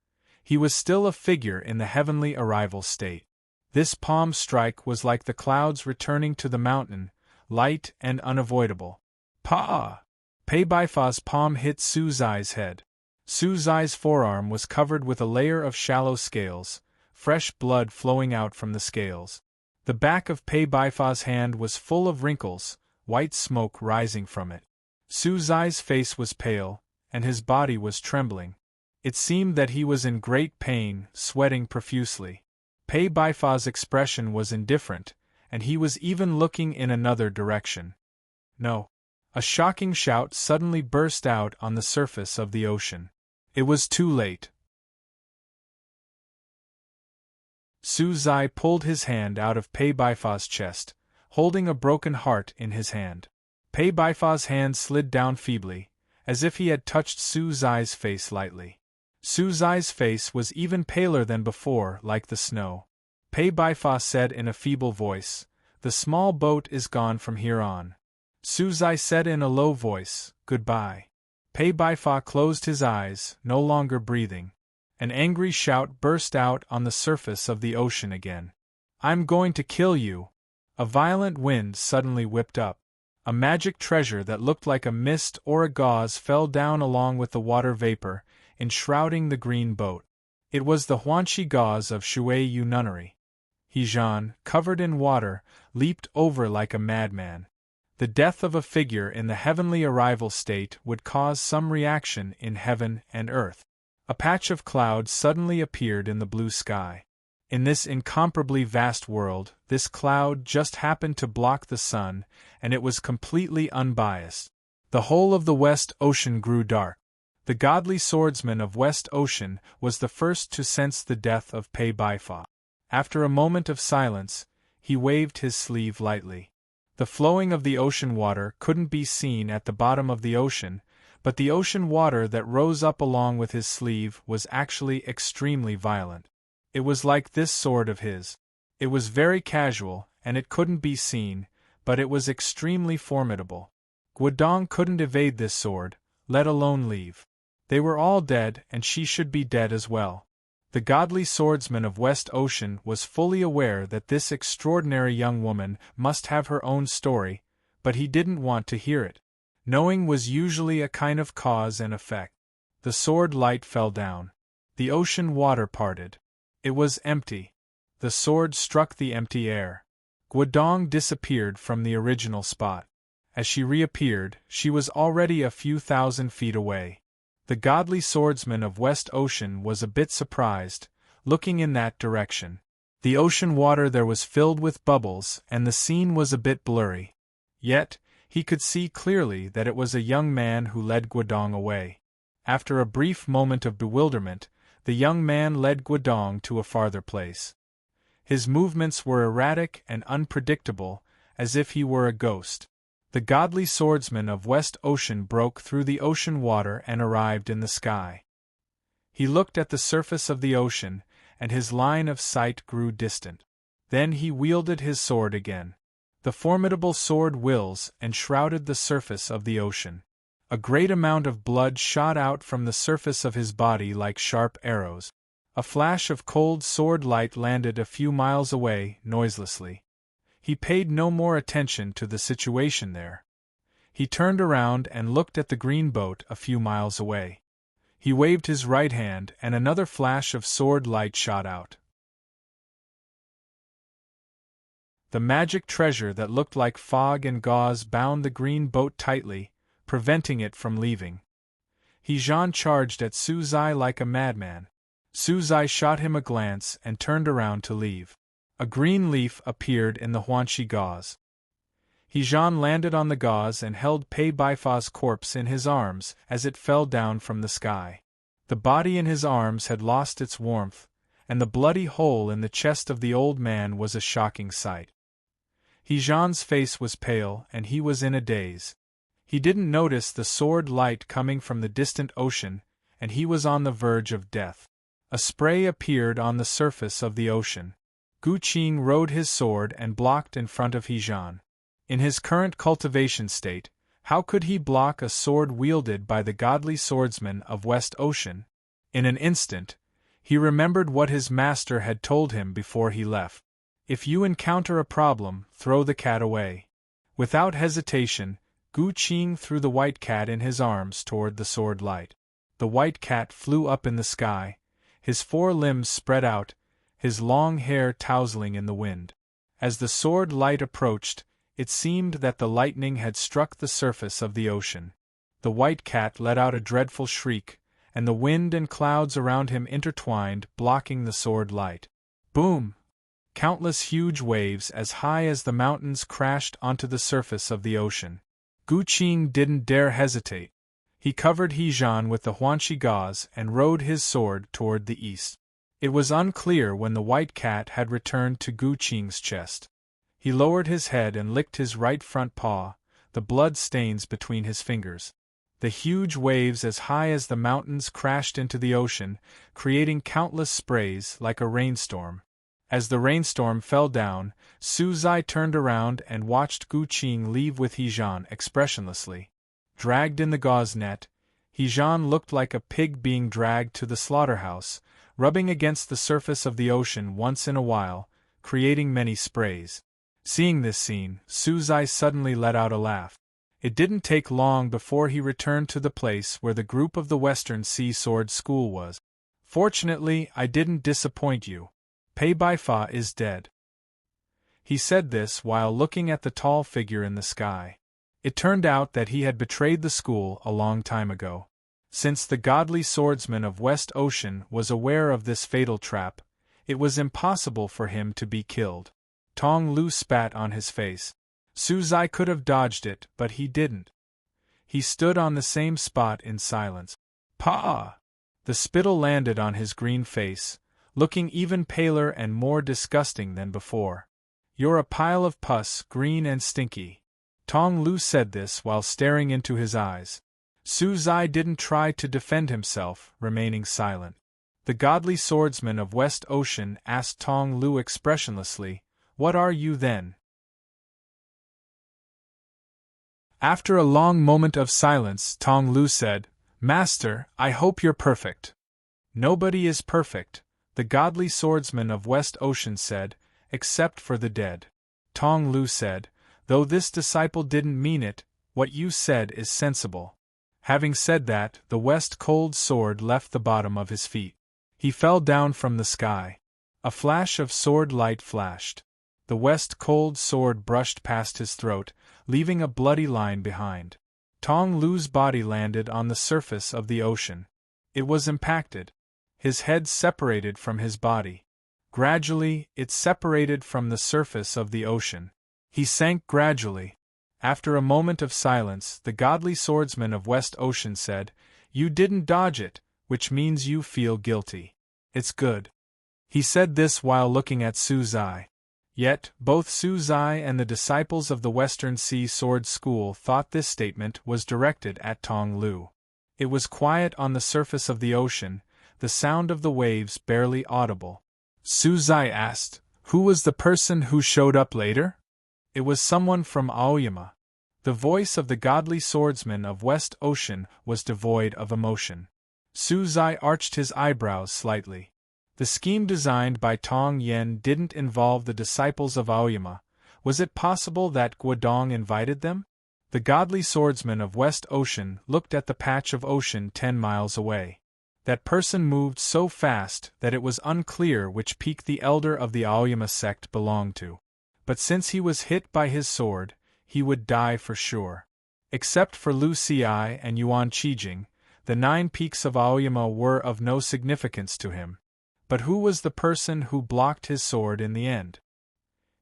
he was still a figure in the heavenly arrival state. This palm strike was like the clouds returning to the mountain, light and unavoidable. Pa! Pei Baifa's palm hit Suzai's head. Suzai's forearm was covered with a layer of shallow scales, fresh blood flowing out from the scales. The back of Pei Baifa's hand was full of wrinkles, white smoke rising from it. Suzai's face was pale, and his body was trembling. It seemed that he was in great pain, sweating profusely. Pei Baifa's expression was indifferent, and he was even looking in another direction. No. A shocking shout suddenly burst out on the surface of the ocean. It was too late. Suzai pulled his hand out of Pei Baifa's chest, holding a broken heart in his hand. Pei Baifa's hand slid down feebly, as if he had touched Suzai's face lightly. Suzai's face was even paler than before, like the snow. Pei Baifa said in a feeble voice, "The small boat is gone from here on." Suzai said in a low voice, "Goodbye." Pei Baifa closed his eyes, no longer breathing. An angry shout burst out on the surface of the ocean again. "I'm going to kill you!" A violent wind suddenly whipped up. A magic treasure that looked like a mist or a gauze fell down along with the water vapor, enshrouding the green boat. It was the Huanxi gauze of Shuiyu nunnery. Hejan, covered in water, leaped over like a madman. The death of a figure in the heavenly arrival state would cause some reaction in heaven and earth. A patch of cloud suddenly appeared in the blue sky. In this incomparably vast world, this cloud just happened to block the sun, and it was completely unbiased. The whole of the West Ocean grew dark. The godly swordsman of West Ocean was the first to sense the death of Pei Baifa. After a moment of silence, he waved his sleeve lightly. The flowing of the ocean water couldn't be seen at the bottom of the ocean, but the ocean water that rose up along with his sleeve was actually extremely violent. It was like this sword of his. It was very casual, and it couldn't be seen, but it was extremely formidable. Guodong couldn't evade this sword, let alone leave. They were all dead, and she should be dead as well. The godly swordsman of West Ocean was fully aware that this extraordinary young woman must have her own story, but he didn't want to hear it. Knowing was usually a kind of cause and effect. The sword light fell down. The ocean water parted. It was empty. The sword struck the empty air. Guodong disappeared from the original spot. As she reappeared, she was already a few thousand feet away. The godly swordsman of West Ocean was a bit surprised, looking in that direction. The ocean water there was filled with bubbles, and the scene was a bit blurry. Yet, he could see clearly that it was a young man who led Guodong away. After a brief moment of bewilderment, the young man led Guodong to a farther place. His movements were erratic and unpredictable, as if he were a ghost. The godly swordsman of West Ocean broke through the ocean water and arrived in the sky. He looked at the surface of the ocean, and his line of sight grew distant. Then he wielded his sword again. The formidable sword wills enshrouded the surface of the ocean. A great amount of blood shot out from the surface of his body like sharp arrows. A flash of cold sword light landed a few miles away, noiselessly. He paid no more attention to the situation there. He turned around and looked at the green boat a few miles away. He waved his right hand and another flash of sword light shot out. The magic treasure that looked like fog and gauze bound the green boat tightly, preventing it from leaving. He-Jean charged at Su-Zai like a madman. Su-Zai shot him a glance and turned around to leave. A green leaf appeared in the Huanxi gauze. He-Jean landed on the gauze and held Pei Baifa's corpse in his arms as it fell down from the sky. The body in his arms had lost its warmth, and the bloody hole in the chest of the old man was a shocking sight. He-Jean's face was pale and he was in a daze. He didn't notice the sword light coming from the distant ocean, and he was on the verge of death. A spray appeared on the surface of the ocean. Gu Qing rode his sword and blocked in front of He-Jean. In his current cultivation state, how could he block a sword wielded by the godly swordsman of West Ocean? In an instant, he remembered what his master had told him before he left. If you encounter a problem, throw the cat away. Without hesitation, Gu Qing threw the white cat in his arms toward the sword light. The white cat flew up in the sky, his 4 limbs spread out, his long hair tousling in the wind. As the sword light approached, it seemed that the lightning had struck the surface of the ocean. The white cat let out a dreadful shriek, and the wind and clouds around him intertwined, blocking the sword light. Boom! Countless huge waves as high as the mountains crashed onto the surface of the ocean. Gu Qing didn't dare hesitate. He covered He-Jean with the Huanxi gauze and rode his sword toward the east. It was unclear when the white cat had returned to Gu Qing's chest. He lowered his head and licked his right front paw, the blood stains between his fingers. The huge waves as high as the mountains crashed into the ocean, creating countless sprays like a rainstorm. As the rainstorm fell down, Su-Zai turned around and watched Gu Qing leave with He-Jean expressionlessly. Dragged in the gauze net, He-Jean looked like a pig being dragged to the slaughterhouse, rubbing against the surface of the ocean once in a while, creating many sprays. Seeing this scene, Su-Zai suddenly let out a laugh. It didn't take long before he returned to the place where the group of the Western Sea Sword School was. Fortunately, I didn't disappoint you. Pei Baifa is dead. He said this while looking at the tall figure in the sky. It turned out that he had betrayed the school a long time ago. Since the godly swordsman of West Ocean was aware of this fatal trap, it was impossible for him to be killed. Tong Lu spat on his face. Su-Zai could have dodged it, but he didn't. He stood on the same spot in silence. Pah! The spittle landed on his green face, looking even paler and more disgusting than before. You're a pile of pus, green and stinky. Tong Lu said this while staring into his eyes. Su-Zai didn't try to defend himself, remaining silent. The godly swordsman of West Ocean asked Tong Lu expressionlessly, "What are you then?" After a long moment of silence, Tong Lu said, "Master, I hope you're perfect." "Nobody is perfect," the godly swordsman of West Ocean said, "except for the dead." Tong Lu said, "Though this disciple didn't mean it, what you said is sensible." Having said that, the West Cold Sword left the bottom of his feet. He fell down from the sky. A flash of sword light flashed. The West Cold Sword brushed past his throat, leaving a bloody line behind. Tong Lu's body landed on the surface of the ocean. It was impacted. His head separated from his body. Gradually, it separated from the surface of the ocean. He sank gradually. After a moment of silence, the godly swordsman of West Ocean said, "You didn't dodge it, which means you feel guilty. It's good." He said this while looking at Su-Zai. Yet, both Su-Zai and the disciples of the Western Sea Sword School thought this statement was directed at Tong Lu. It was quiet on the surface of the ocean, the sound of the waves barely audible. Su-Zai asked, "Who was the person who showed up later?" It was someone from Aoyama. The voice of the godly swordsman of West Ocean was devoid of emotion. Suzai arched his eyebrows slightly. The scheme designed by Tong Yen didn't involve the disciples of Aoyama. Was it possible that Guodong invited them? The godly swordsman of West Ocean looked at the patch of ocean 10 miles away. That person moved so fast that it was unclear which peak the elder of the Aoyama sect belonged to. But since he was hit by his sword, he would die for sure. Except for Lu Xi and Yuan Qijing, the 9 peaks of Aoyama were of no significance to him. But who was the person who blocked his sword in the end?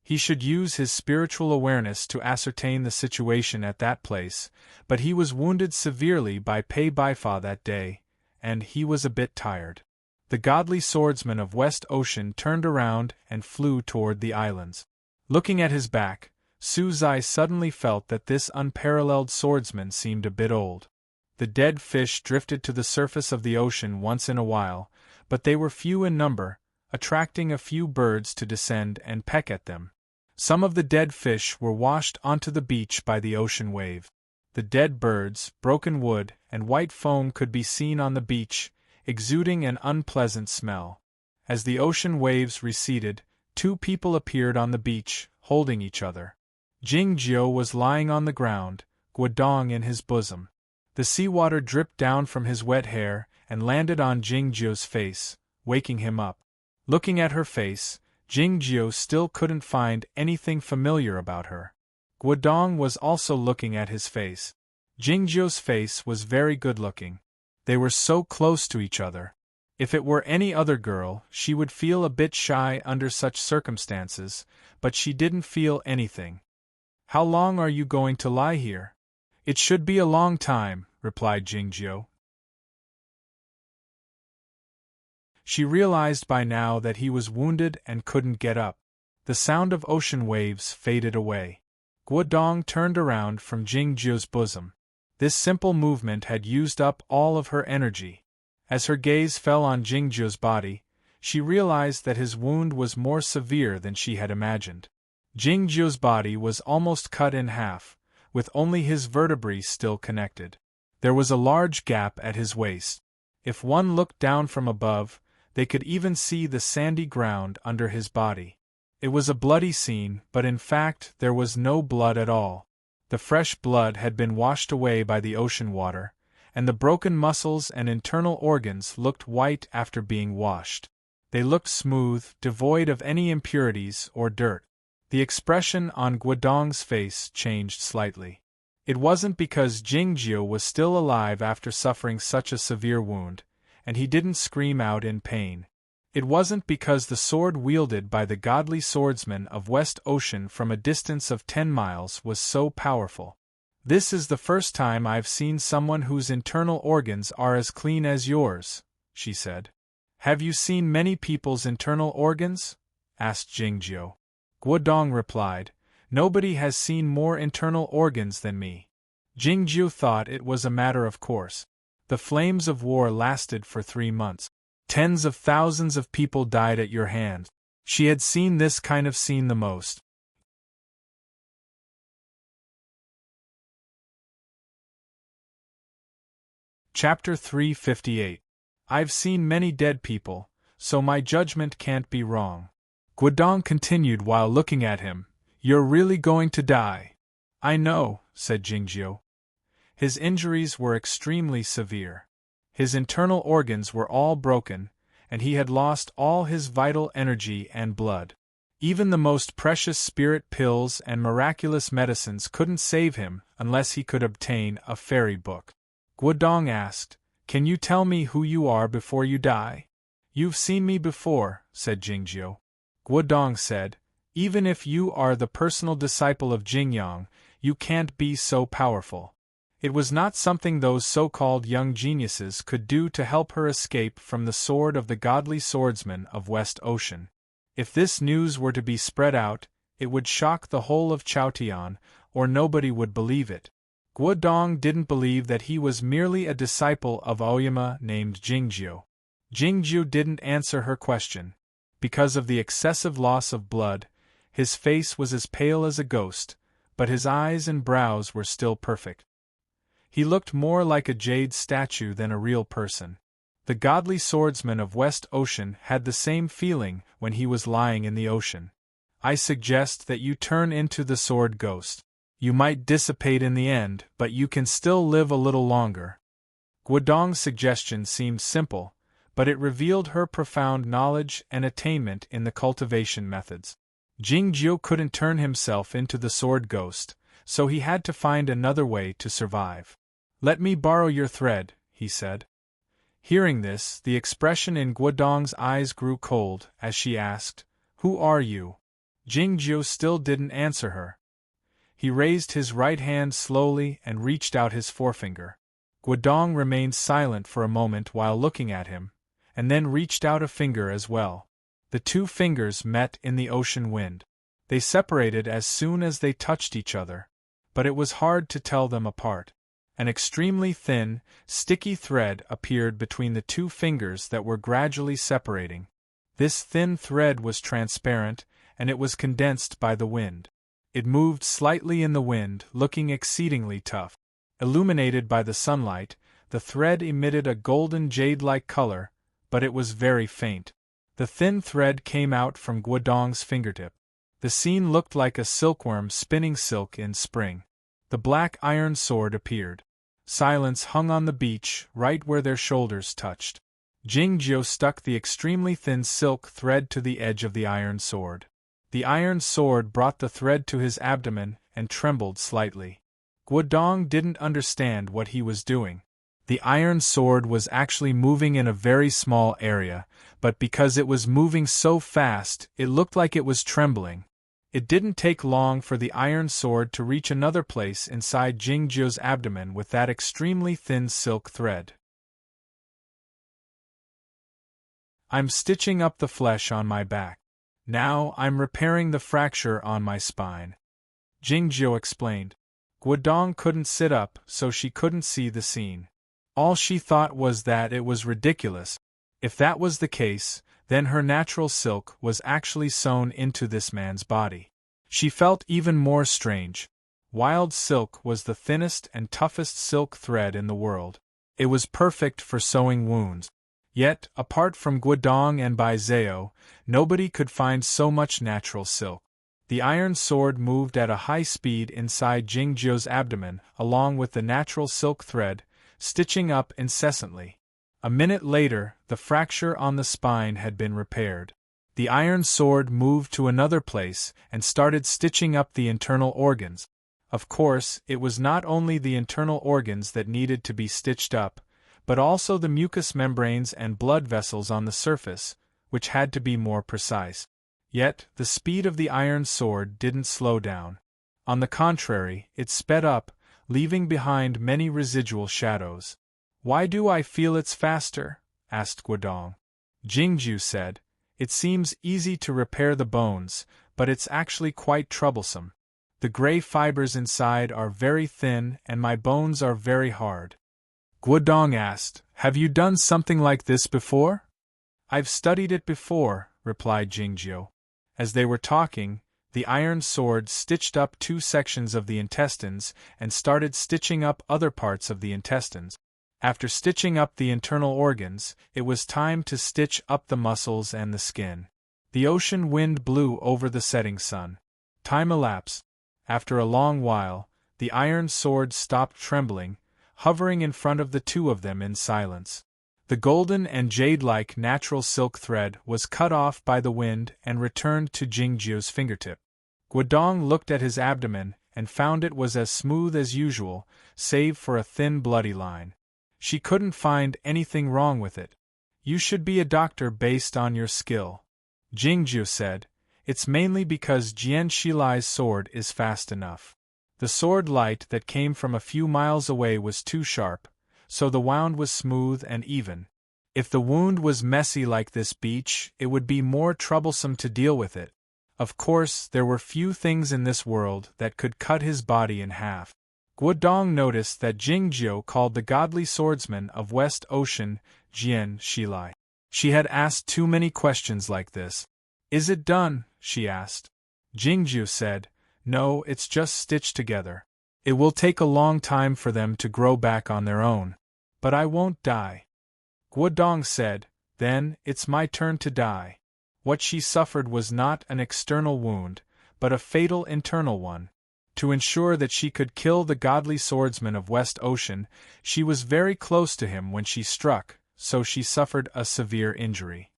He should use his spiritual awareness to ascertain the situation at that place, but he was wounded severely by Pei Baifa that day, and he was a bit tired. The godly swordsman of West Ocean turned around and flew toward the islands. Looking at his back, Suzai suddenly felt that this unparalleled swordsman seemed a bit old. The dead fish drifted to the surface of the ocean once in a while, but they were few in number, attracting a few birds to descend and peck at them. Some of the dead fish were washed onto the beach by the ocean wave. The dead birds, broken wood, and white foam could be seen on the beach, exuding an unpleasant smell. As the ocean waves receded, 2 people appeared on the beach, holding each other. Jingjiu was lying on the ground, Guodong in his bosom. The seawater dripped down from his wet hair and landed on Jingjiu's face, waking him up. Looking at her face, Jingjiu still couldn't find anything familiar about her. Guodong was also looking at his face. Jingjiu's face was very good-looking. They were so close to each other. If it were any other girl, she would feel a bit shy under such circumstances, but she didn't feel anything. "How long are you going to lie here?" "It should be a long time," replied Jingjiu. She realized by now that he was wounded and couldn't get up. The sound of ocean waves faded away. Guodong turned around from Jingjiu's bosom. This simple movement had used up all of her energy. As her gaze fell on Jingjiu's body, she realized that his wound was more severe than she had imagined. Jingjiu's body was almost cut in half, with only his vertebrae still connected. There was a large gap at his waist. If one looked down from above, they could even see the sandy ground under his body. It was a bloody scene, but in fact there was no blood at all. The fresh blood had been washed away by the ocean water, and the broken muscles and internal organs looked white after being washed. They looked smooth, devoid of any impurities or dirt. The expression on Guodong's face changed slightly. It wasn't because Jingjiu was still alive after suffering such a severe wound, and he didn't scream out in pain. It wasn't because the sword wielded by the godly swordsman of West Ocean from a distance of 10 miles was so powerful. "This is the first time I've seen someone whose internal organs are as clean as yours," she said. "Have you seen many people's internal organs?" asked Jingjiu. Guodong replied, "Nobody has seen more internal organs than me." Jingjiu thought it was a matter of course. The flames of war lasted for 3 months. Tens of thousands of people died at your hands. She had seen this kind of scene the most. Chapter 358. I've seen many dead people, so my judgment can't be wrong. Guodong continued while looking at him. "You're really going to die." "I know," said Jingjiu. His injuries were extremely severe. His internal organs were all broken, and he had lost all his vital energy and blood. Even the most precious spirit pills and miraculous medicines couldn't save him unless he could obtain a fairy book. Guodong asked, "Can you tell me who you are before you die?" "You've seen me before," said Jingjiu. Guodong said, "Even if you are the personal disciple of Jingyang, you can't be so powerful." It was not something those so-called young geniuses could do to help her escape from the sword of the godly swordsman of West Ocean. If this news were to be spread out, it would shock the whole of Chaotian, or nobody would believe it. Guodong didn't believe that he was merely a disciple of Aoyama named Jingjiu. Jingjiu didn't answer her question. Because of the excessive loss of blood, His face was as pale as a ghost, but his eyes and brows were still perfect. He looked more like a jade statue than a real person. The godly swordsman of West Ocean had the same feeling when he was lying in the ocean. I suggest that you turn into the sword ghost. You might dissipate in the end, but you can still live a little longer. Guodong's suggestion seemed simple, but it revealed her profound knowledge and attainment in the cultivation methods. Jingjiu couldn't turn himself into the sword ghost, so he had to find another way to survive. "Let me borrow your thread," he said. Hearing this, the expression in Guodong's eyes grew cold as she asked, "Who are you?" Jingjiu still didn't answer her. He raised his right hand slowly and reached out his forefinger. Guodong remained silent for a moment while looking at him, and then reached out a finger as well. The two fingers met in the ocean wind. They separated as soon as they touched each other, but it was hard to tell them apart. An extremely thin, sticky thread appeared between the two fingers that were gradually separating. This thin thread was transparent, and it was condensed by the wind. It moved slightly in the wind, looking exceedingly tough. Illuminated by the sunlight, the thread emitted a golden jade-like color, but it was very faint. The thin thread came out from Guodong's fingertip. The scene looked like a silkworm spinning silk in spring. The black iron sword appeared. Silence hung on the beach, right where their shoulders touched. Jingjiu stuck the extremely thin silk thread to the edge of the iron sword. The iron sword brought the thread to his abdomen and trembled slightly. Guodong didn't understand what he was doing. The iron sword was actually moving in a very small area, but because it was moving so fast, it looked like it was trembling. It didn't take long for the iron sword to reach another place inside Jingjiu's abdomen with that extremely thin silk thread. "I'm stitching up the flesh on my back. Now I'm repairing the fracture on my spine," Jingjiu explained. Guodong couldn't sit up, so she couldn't see the scene. All she thought was that it was ridiculous. If that was the case, then her natural silk was actually sewn into this man's body. She felt even more strange. Wild silk was the thinnest and toughest silk thread in the world. It was perfect for sewing wounds. Yet, apart from Guodong and Bai Zhao, nobody could find so much natural silk. The iron sword moved at a high speed inside Jingjiu's abdomen, along with the natural silk thread, stitching up incessantly. A minute later, the fracture on the spine had been repaired. The iron sword moved to another place and started stitching up the internal organs. Of course, it was not only the internal organs that needed to be stitched up, but also the mucous membranes and blood vessels on the surface, which had to be more precise. Yet, the speed of the iron sword didn't slow down. On the contrary, it sped up, leaving behind many residual shadows. "Why do I feel it's faster?" asked Guodong. Jingjiu said, "It seems easy to repair the bones, but it's actually quite troublesome. The gray fibers inside are very thin and my bones are very hard." Guodong asked, "Have you done something like this before?" "I've studied it before," replied Jingjiu. As they were talking, the iron sword stitched up two sections of the intestines and started stitching up other parts of the intestines. After stitching up the internal organs, it was time to stitch up the muscles and the skin. The ocean wind blew over the setting sun. Time elapsed. After a long while, the iron sword stopped trembling, hovering in front of the two of them in silence. The golden and jade-like natural silk thread was cut off by the wind and returned to Jingjiu's fingertip. Guodong looked at his abdomen and found it was as smooth as usual, save for a thin bloody line. She couldn't find anything wrong with it. "You should be a doctor based on your skill," Jingjiu said. "It's mainly because Jian Shilai's sword is fast enough. The sword light that came from a few miles away was too sharp, so the wound was smooth and even. If the wound was messy like this beach, it would be more troublesome to deal with it. Of course, there were few things in this world that could cut his body in half." Guodong noticed that Jingjiu called the godly swordsman of West Ocean Jian Shilai. She had asked too many questions like this. "Is it done?" she asked. Jingju said, "No, it's just stitched together. It will take a long time for them to grow back on their own. But I won't die." Guodong said, "Then, it's my turn to die." What she suffered was not an external wound, but a fatal internal one. To ensure that she could kill the godly swordsman of West Ocean, she was very close to him when she struck, so she suffered a severe injury.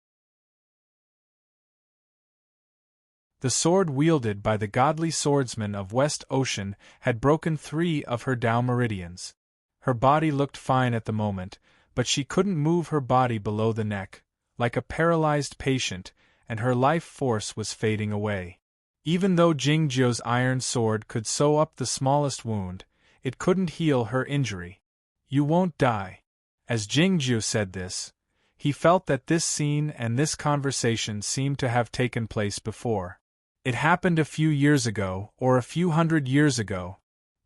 The sword wielded by the godly swordsman of West Ocean had broken 3 of her Tao meridians. Her body looked fine at the moment, but she couldn't move her body below the neck, like a paralyzed patient, and her life force was fading away. Even though Jingjiu's iron sword could sew up the smallest wound, it couldn't heal her injury. "You won't die." As Jingjiu said this, he felt that this scene and this conversation seemed to have taken place before. It happened a few years ago, or a few hundred years ago.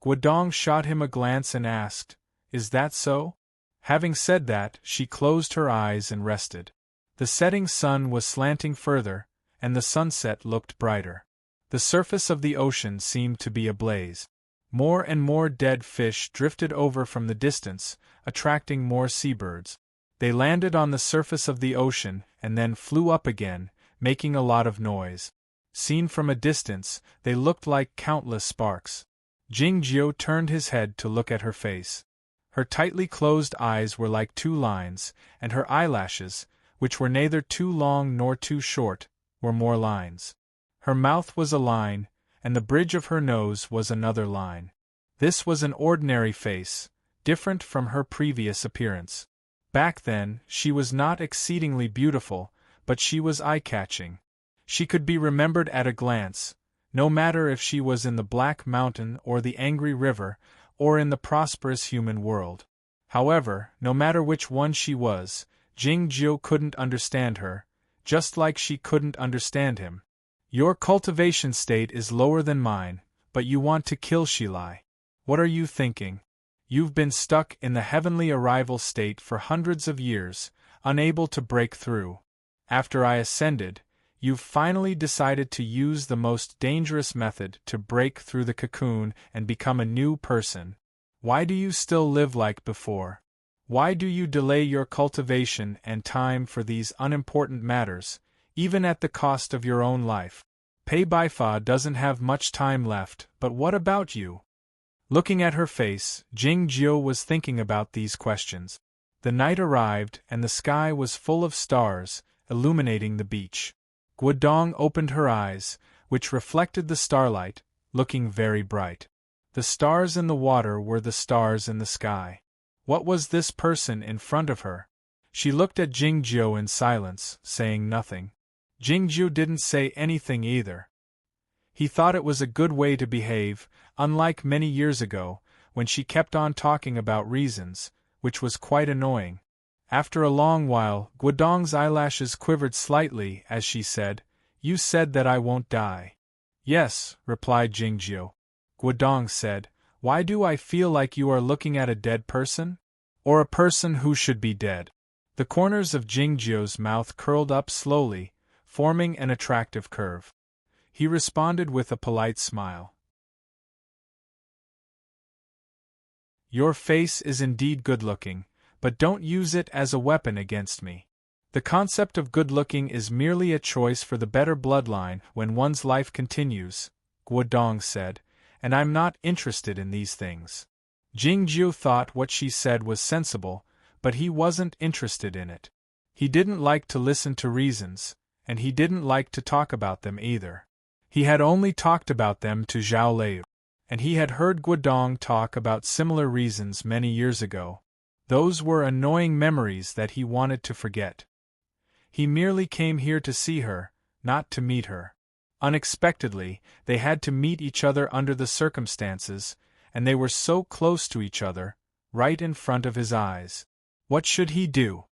Guodong shot him a glance and asked, "Is that so?" Having said that, she closed her eyes and rested. The setting sun was slanting further, and the sunset looked brighter. The surface of the ocean seemed to be ablaze. More and more dead fish drifted over from the distance, attracting more seabirds. They landed on the surface of the ocean and then flew up again, making a lot of noise. Seen from a distance, they looked like countless sparks. Jingjiu turned his head to look at her face. Her tightly closed eyes were like 2 lines, and her eyelashes, which were neither too long nor too short, were more lines. Her mouth was a line, and the bridge of her nose was another line. This was an ordinary face, different from her previous appearance. Back then, she was not exceedingly beautiful, but she was eye-catching. She could be remembered at a glance, no matter if she was in the Black Mountain or the Angry River, or in the prosperous human world. However, no matter which one she was, Jingjiu couldn't understand her, just like she couldn't understand him. "Your cultivation state is lower than mine, but you want to kill Shilai. What are you thinking? You've been stuck in the heavenly arrival state for hundreds of years, unable to break through. After I ascended, you've finally decided to use the most dangerous method to break through the cocoon and become a new person. Why do you still live like before? Why do you delay your cultivation and time for these unimportant matters, even at the cost of your own life? Pei Baifa doesn't have much time left, but what about you?" Looking at her face, Jingjiu was thinking about these questions. The night arrived and the sky was full of stars, illuminating the beach. Guodong opened her eyes, which reflected the starlight, looking very bright. The stars in the water were the stars in the sky. What was this person in front of her? She looked at Jingjiu in silence, saying nothing. Jingjiu didn't say anything either. He thought it was a good way to behave, unlike many years ago, when she kept on talking about reasons, which was quite annoying. After a long while, Guodong's eyelashes quivered slightly as she said, "You said that I won't die." "Yes," replied Jingjiu. Guodong said, "Why do I feel like you are looking at a dead person? Or a person who should be dead?" The corners of Jingjiu's mouth curled up slowly, forming an attractive curve. He responded with a polite smile. "Your face is indeed good-looking, but don't use it as a weapon against me. The concept of good-looking is merely a choice for the better bloodline when one's life continues," Guodong said, "and I'm not interested in these things." Jingjiu thought what she said was sensible, but he wasn't interested in it. He didn't like to listen to reasons, and he didn't like to talk about them either. He had only talked about them to Zhao Lei, and he had heard Guodong talk about similar reasons many years ago. Those were annoying memories that he wanted to forget. He merely came here to see her, not to meet her. Unexpectedly, they had to meet each other under the circumstances, and they were so close to each other, right in front of his eyes. What should he do?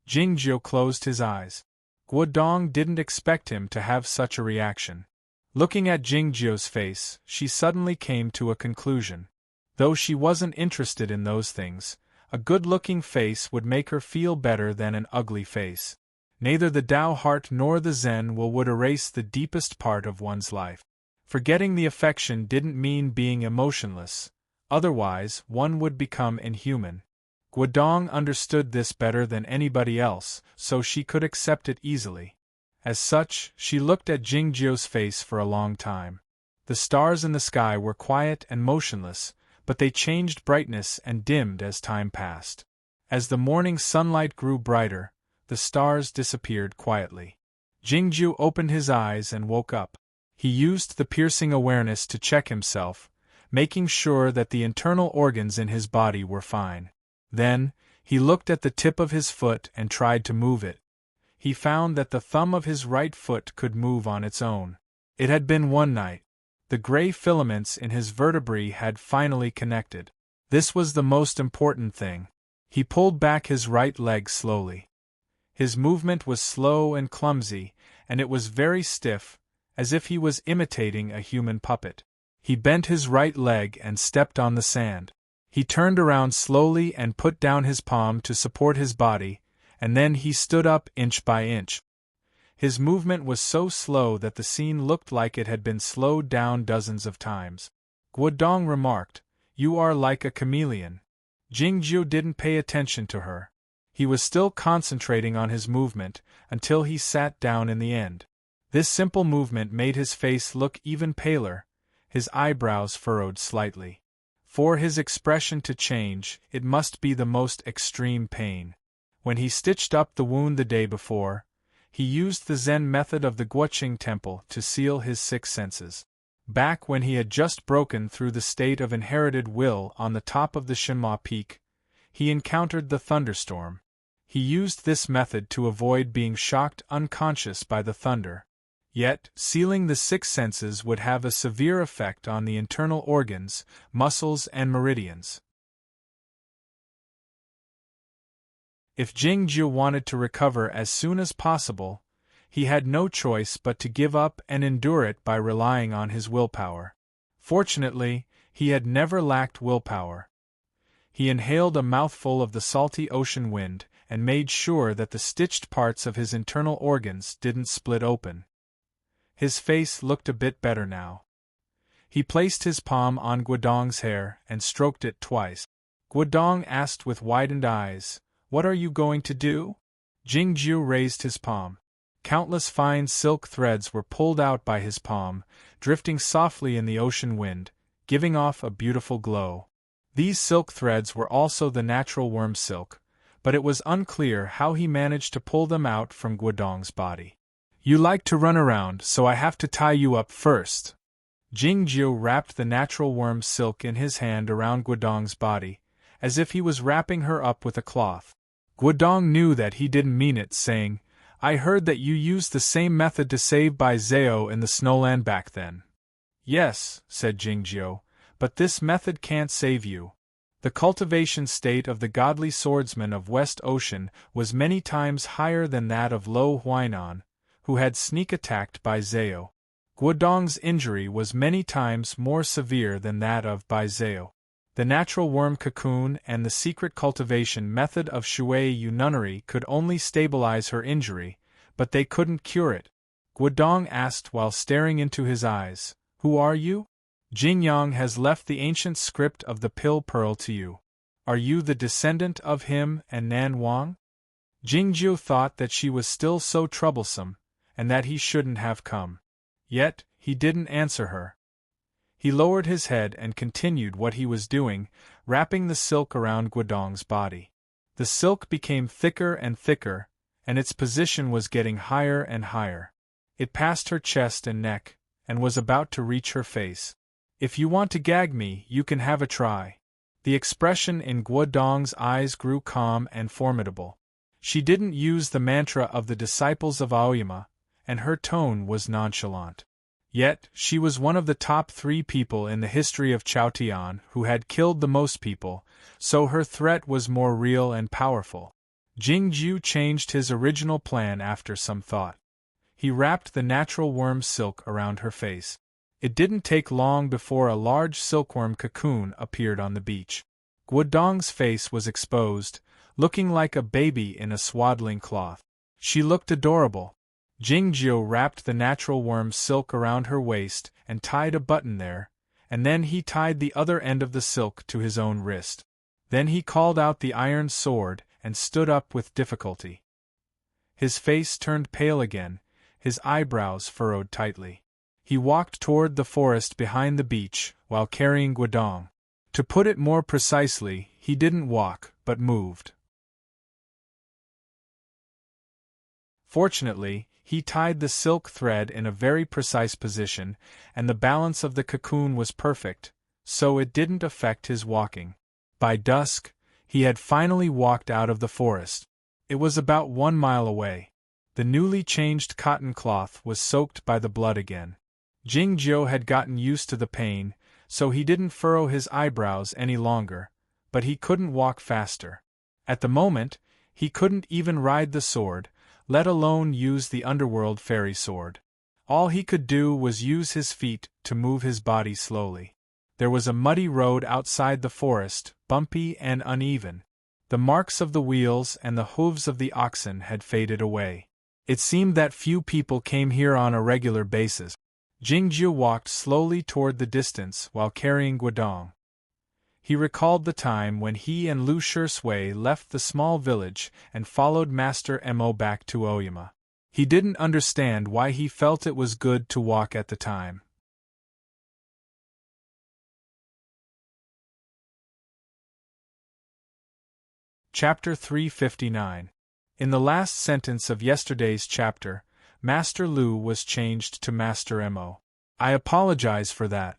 Jingjiu closed his eyes. Guodong didn't expect him to have such a reaction. Looking at Jingjiu's face, she suddenly came to a conclusion. Though she wasn't interested in those things, a good-looking face would make her feel better than an ugly face. Neither the Tao heart nor the Zen will would erase the deepest part of one's life. Forgetting the affection didn't mean being emotionless, otherwise one would become inhuman. Guodong understood this better than anybody else, so she could accept it easily. As such, she looked at Jingjiu's face for a long time. The stars in the sky were quiet and motionless, but they changed brightness and dimmed as time passed. As the morning sunlight grew brighter, the stars disappeared quietly. Jingjiu opened his eyes and woke up. He used the piercing awareness to check himself, making sure that the internal organs in his body were fine. Then, he looked at the tip of his foot and tried to move it. He found that the thumb of his right foot could move on its own. It had been one night. The gray filaments in his vertebrae had finally connected. This was the most important thing. He pulled back his right leg slowly. His movement was slow and clumsy, and it was very stiff, as if he was imitating a human puppet. He bent his right leg and stepped on the sand. He turned around slowly and put down his palm to support his body, and then he stood up inch by inch. His movement was so slow that the scene looked like it had been slowed down dozens of times. Guodong remarked, "You are like a chameleon." Jingjiu didn't pay attention to her. He was still concentrating on his movement, until he sat down in the end. This simple movement made his face look even paler, his eyebrows furrowed slightly. For his expression to change, it must be the most extreme pain. When he stitched up the wound the day before, he used the Zen method of the Guoqing temple to seal his six senses. Back when he had just broken through the state of inherited will on the top of the Shinma Peak, he encountered the thunderstorm. He used this method to avoid being shocked unconscious by the thunder. Yet, sealing the six senses would have a severe effect on the internal organs, muscles and meridians. If Jingjiu wanted to recover as soon as possible, he had no choice but to give up and endure it by relying on his willpower. Fortunately, he had never lacked willpower. He inhaled a mouthful of the salty ocean wind and made sure that the stitched parts of his internal organs didn't split open. His face looked a bit better now. He placed his palm on Guodong's hair and stroked it twice. Guodong asked with widened eyes, "What are you going to do?" Jingjiu raised his palm. Countless fine silk threads were pulled out by his palm, drifting softly in the ocean wind, giving off a beautiful glow. These silk threads were also the natural worm silk, but it was unclear how he managed to pull them out from Guodong's body. "You like to run around, so I have to tie you up first." Jingjiu wrapped the natural worm silk in his hand around Guodong's body, as if he was wrapping her up with a cloth. Guodong knew that he didn't mean it, saying, "I heard that you used the same method to save Bai Zhao in the snowland back then." "Yes," said Jingjiu, "but this method can't save you. The cultivation state of the godly swordsman of West Ocean was many times higher than that of Lo Huainan, who had sneak attacked Bai Zhao. Guodong's injury was many times more severe than that of Bai Zhao. The natural worm cocoon and the secret cultivation method of Shui Yu nunnery could only stabilize her injury, but they couldn't cure it." Guodong asked while staring into his eyes, "Who are you?" "Jingyang has left the ancient script of the pill pearl to you. Are you the descendant of him and Nan Wang?" Jingjiu thought that she was still so troublesome, and that he shouldn't have come. Yet, he didn't answer her. He lowered his head and continued what he was doing, wrapping the silk around Guodong's body. The silk became thicker and thicker, and its position was getting higher and higher. It passed her chest and neck, and was about to reach her face. "If you want to gag me, you can have a try." The expression in Guodong's eyes grew calm and formidable. She didn't use the mantra of the disciples of Aoyama, and her tone was nonchalant. Yet, she was one of the top 3 people in the history of Chaotian who had killed the most people, so her threat was more real and powerful. Jingjiu changed his original plan after some thought. He wrapped the natural worm silk around her face. It didn't take long before a large silkworm cocoon appeared on the beach. Guodong's face was exposed, looking like a baby in a swaddling cloth. She looked adorable. Jingjiu wrapped the natural worm's silk around her waist and tied a button there, and then he tied the other end of the silk to his own wrist. Then he called out the iron sword and stood up with difficulty. His face turned pale again, his eyebrows furrowed tightly. He walked toward the forest behind the beach while carrying Guodong. To put it more precisely, he didn't walk, but moved. Fortunately, he tied the silk thread in a very precise position, and the balance of the cocoon was perfect, so it didn't affect his walking. By dusk, he had finally walked out of the forest. It was about 1 mile away. The newly changed cotton cloth was soaked by the blood again. Jingjiu had gotten used to the pain, so he didn't furrow his eyebrows any longer, but he couldn't walk faster. At the moment, he couldn't even ride the sword, let alone use the underworld fairy sword. All he could do was use his feet to move his body slowly. There was a muddy road outside the forest, bumpy and uneven. The marks of the wheels and the hooves of the oxen had faded away. It seemed that few people came here on a regular basis. Jingjiu walked slowly toward the distance while carrying Guodong. He recalled the time when he and Lu Shui left the small village and followed Master Mo back to Oyama. He didn't understand why he felt it was good to walk at the time. Chapter 359. In the last sentence of yesterday's chapter, Master Lu was changed to Master Mo. I apologize for that.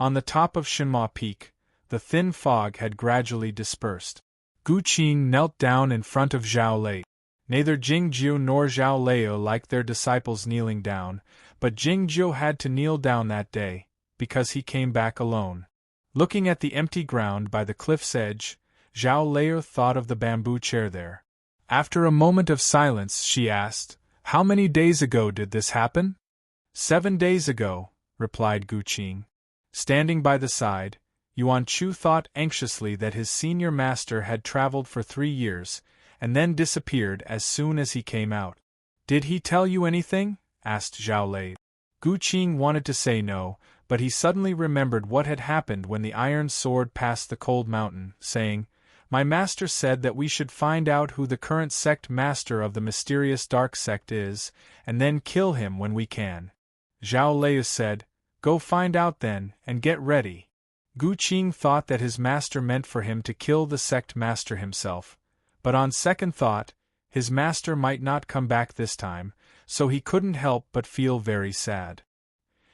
On the top of Shinma Peak, the thin fog had gradually dispersed. Gu Qing knelt down in front of Zhao Lei. Neither Jingjiu nor Zhao Lei liked their disciples kneeling down, but Jingjiu had to kneel down that day, because he came back alone. Looking at the empty ground by the cliff's edge, Zhao Lei thought of the bamboo chair there. After a moment of silence, she asked, "How many days ago did this happen?" 7 days ago, replied Gu Qing. Standing by the side, Yuan Chu thought anxiously that his senior master had traveled for 3 years, and then disappeared as soon as he came out. "Did he tell you anything?" asked Zhao Lei. Gu Qing wanted to say no, but he suddenly remembered what had happened when the iron sword passed the cold mountain, saying, "My master said that we should find out who the current sect master of the mysterious dark sect is, and then kill him when we can." Zhao Lei said, "Go find out then, and get ready." Gu Qing thought that his master meant for him to kill the sect master himself, but on second thought, his master might not come back this time, so he couldn't help but feel very sad.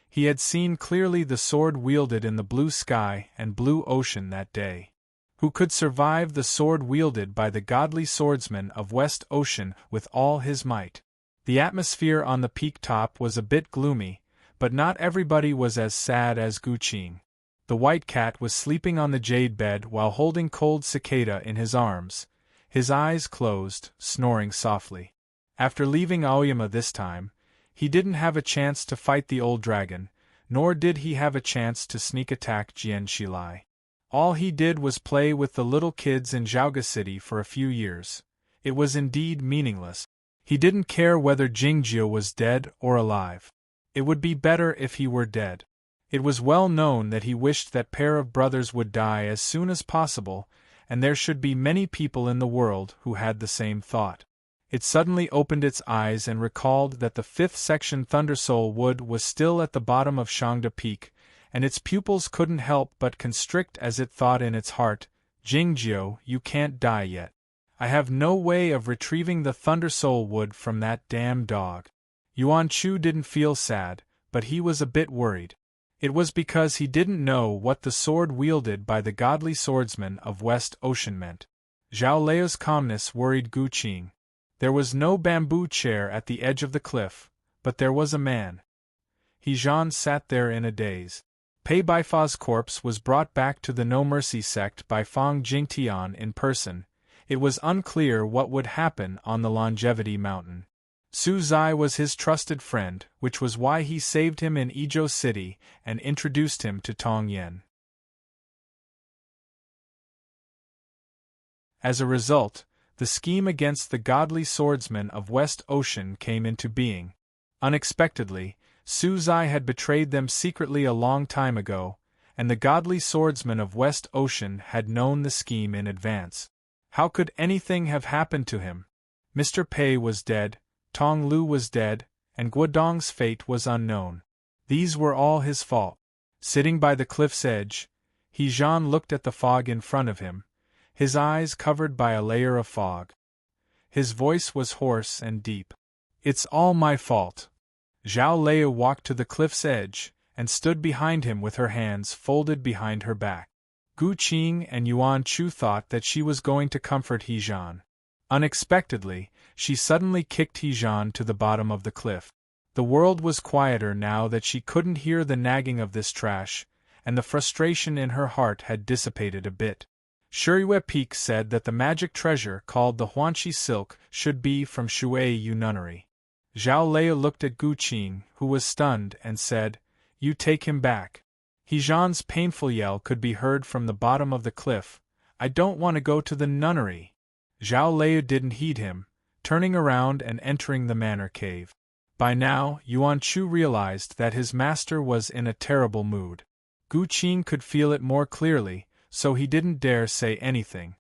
He had seen clearly the sword wielded in the blue sky and blue ocean that day. Who could survive the sword wielded by the godly swordsman of West Ocean with all his might? The atmosphere on the peak top was a bit gloomy, but not everybody was as sad as Gu Qing. The white cat was sleeping on the jade bed while holding cold cicada in his arms, his eyes closed, snoring softly. After leaving Aoyama this time, he didn't have a chance to fight the old dragon, nor did he have a chance to sneak attack Jian Shilai. All he did was play with the little kids in Zhaoga City for a few years. It was indeed meaningless. He didn't care whether Jingjiu was dead or alive. It would be better if he were dead. It was well known that he wished that pair of brothers would die as soon as possible, and there should be many people in the world who had the same thought. It suddenly opened its eyes and recalled that the 5th section Thundersoul Wood was still at the bottom of Shangda Peak, and its pupils couldn't help but constrict as it thought in its heart, "Jingjiu, you can't die yet. I have no way of retrieving the Thundersoul Wood from that damn dog." Yuan Chu didn't feel sad, but he was a bit worried. It was because he didn't know what the sword wielded by the godly swordsman of West Ocean meant. Zhao Lei's calmness worried Gu Qing. There was no bamboo chair at the edge of the cliff, but there was a man. He sat there in a daze. Pei Baifa's corpse was brought back to the No Mercy sect by Fang Jingtian in person. It was unclear what would happen on the Longevity Mountain. Su Zai was his trusted friend, which was why he saved him in Izhou City and introduced him to Tong Yen. As a result, The scheme against the godly swordsman of West Ocean came into being. Unexpectedly, Su Zai had betrayed them secretly a long time ago, and the godly swordsman of West Ocean had known the scheme in advance. How could anything have happened to him? Mr. Pei was dead, Tong Lu was dead, and Guodong's fate was unknown. These were all his fault. Sitting by the cliff's edge, He Zhan looked at the fog in front of him, his eyes covered by a layer of fog. His voice was hoarse and deep. "It's all my fault." Zhao Leia walked to the cliff's edge, and stood behind him with her hands folded behind her back. Gu Qing and Yuan Chu thought that she was going to comfort He Zhan. Unexpectedly, she suddenly kicked He Zhan to the bottom of the cliff. The world was quieter now that she couldn't hear the nagging of this trash, and the frustration in her heart had dissipated a bit. Shuriyue Peak said that the magic treasure called the Huanqi silk should be from Shui Yu Nunnery. Zhao Leia looked at Gu Qing, who was stunned, and said, "You take him back." He Zhan's painful yell could be heard from the bottom of the cliff. "I don't want to go to the nunnery." Zhao Leia didn't heed him, turning around and entering the manor cave. By now, Yuan Chu realized that his master was in a terrible mood. Gu Qing could feel it more clearly, so he didn't dare say anything.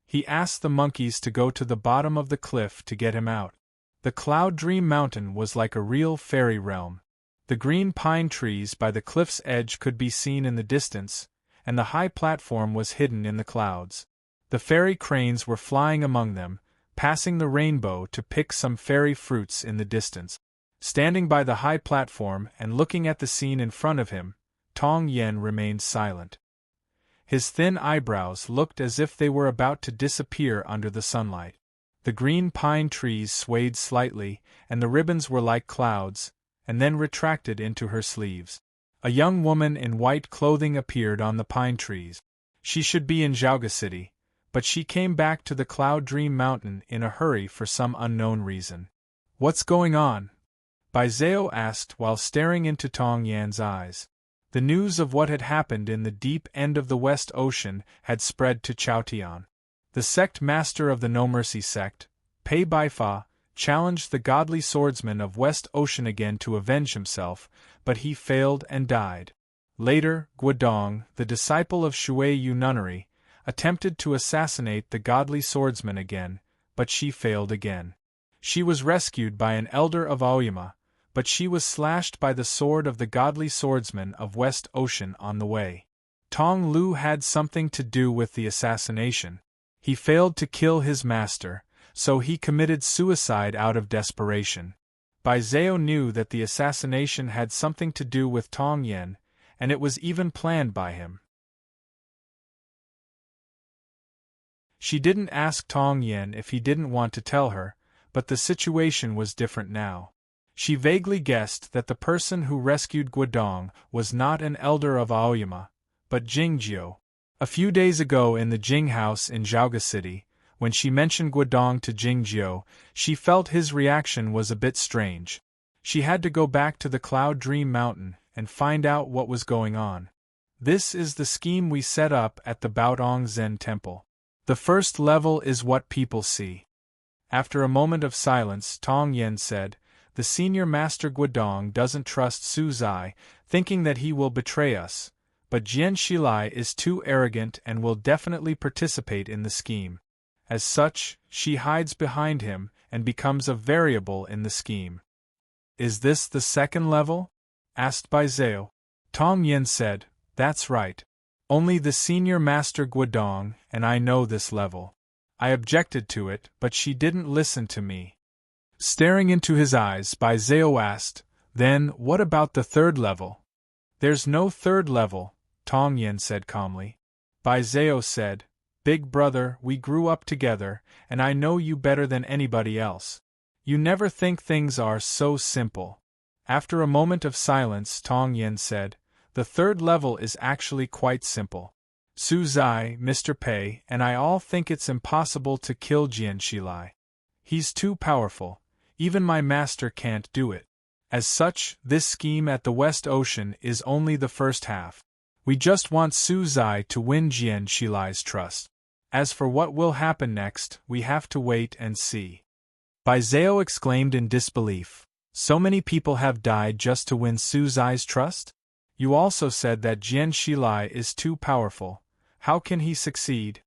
He asked the monkeys to go to the bottom of the cliff to get him out. The Cloud Dream Mountain was like a real fairy realm. The green pine trees by the cliff's edge could be seen in the distance, and the high platform was hidden in the clouds. The fairy cranes were flying among them, passing the rainbow to pick some fairy fruits in the distance. Standing by the high platform and looking at the scene in front of him, Tong Yen remained silent. His thin eyebrows looked as if they were about to disappear under the sunlight. The green pine trees swayed slightly, and the ribbons were like clouds, and then retracted into her sleeves. A young woman in white clothing appeared on the pine trees. She should be in Zhaoga City, but she came back to the Cloud Dream Mountain in a hurry for some unknown reason. "What's going on?" Bai Zhao asked while staring into Tong Yan's eyes. The news of what had happened in the deep end of the West Ocean had spread to Chaotian. The sect master of the No Mercy sect, Pei Baifa, challenged the godly swordsman of West Ocean again to avenge himself, but he failed and died. Later, Guodong, the disciple of Shui Yu Nunnery, attempted to assassinate the godly swordsman again, but she failed again. She was rescued by an elder of Aoyama, but she was slashed by the sword of the godly swordsman of West Ocean on the way. Tong Lu had something to do with the assassination. He failed to kill his master, so he committed suicide out of desperation. Bai Zhao knew that the assassination had something to do with Tong Yen, and it was even planned by him. She didn't ask Tong Yen if he didn't want to tell her, but the situation was different now. She vaguely guessed that the person who rescued Guodong was not an elder of Aoyama, but Jingjiu. A few days ago in the Jing house in Zhaoga City, when she mentioned Guodong to Jingjiu, she felt his reaction was a bit strange. She had to go back to the Cloud Dream Mountain and find out what was going on. This is the scheme we set up at the Baodong Zen Temple. The first level is what people see. After a moment of silence, Tong Yen said, "The senior master Guodong doesn't trust Su Zai, thinking that he will betray us, but Jian Shilai is too arrogant and will definitely participate in the scheme. As such, she hides behind him and becomes a variable in the scheme." "Is this the second level?" asked Bai Zhao. Tong Yen said, "That's right. Only the senior master Guodong and I know this level. I objected to it, but she didn't listen to me." Staring into his eyes, Bai Zhao asked, "Then, what about the third level?" "There's no third level," Tong Yen said calmly. Bai Zhao said, "Big brother, we grew up together, and I know you better than anybody else. You never think things are so simple." After a moment of silence, Tong Yen said, "The third level is actually quite simple. Su Zai, Mr. Pei, and I all think it's impossible to kill Jian Shilai. He's too powerful. Even my master can't do it. As such, this scheme at the West Ocean is only the first half. We just want Su Zai to win Jian Shilai's trust. As for what will happen next, we have to wait and see. Bai Zhao exclaimed in disbelief. So many people have died just to win Su Zai's trust? You also said that Jian Shilai is too powerful. How can he succeed?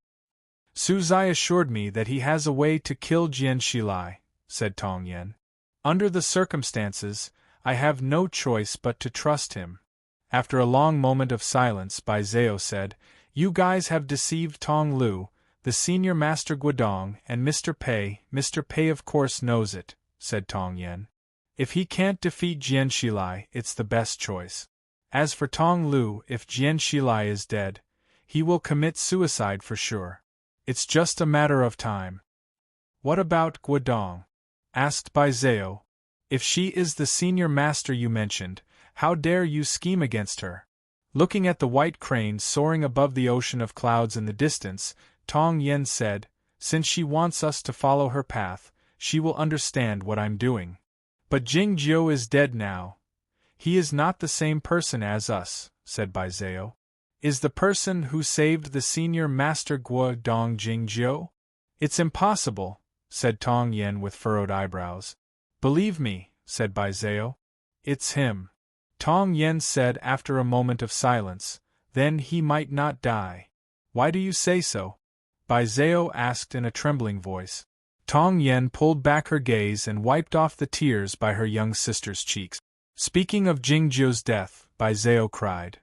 Su Zai assured me that he has a way to kill Jian Shilai, said Tong Yen. Under the circumstances, I have no choice but to trust him. After a long moment of silence, Bai Zhao said, You guys have deceived Tong Lu, the senior master Guodong, and Mr. Pei. Mr. Pei of course knows it, said Tong Yen. If he can't defeat Jian Shilai, it's the best choice. As for Tong Lu, if Jian Shilai is dead, he will commit suicide for sure. It's just a matter of time. What about Guodong? Asked Bai Zhao. If she is the senior master you mentioned, how dare you scheme against her? Looking at the white crane soaring above the ocean of clouds in the distance, Tong Yen said, Since she wants us to follow her path, she will understand what I'm doing. But Jing Jiu is dead now. He is not the same person as us, said Bai Zhao. Is the person who saved the senior master Guodong Jing Jiu? It's impossible, said Tong Yen with furrowed eyebrows. Believe me, said Bai Zhao. It's him. Tong Yen said after a moment of silence, Then he might not die. Why do you say so? Bai Zhao asked in a trembling voice. Tong Yen pulled back her gaze and wiped off the tears by her young sister's cheeks. Speaking of Jing Jiu's death, Bai Zhao cried.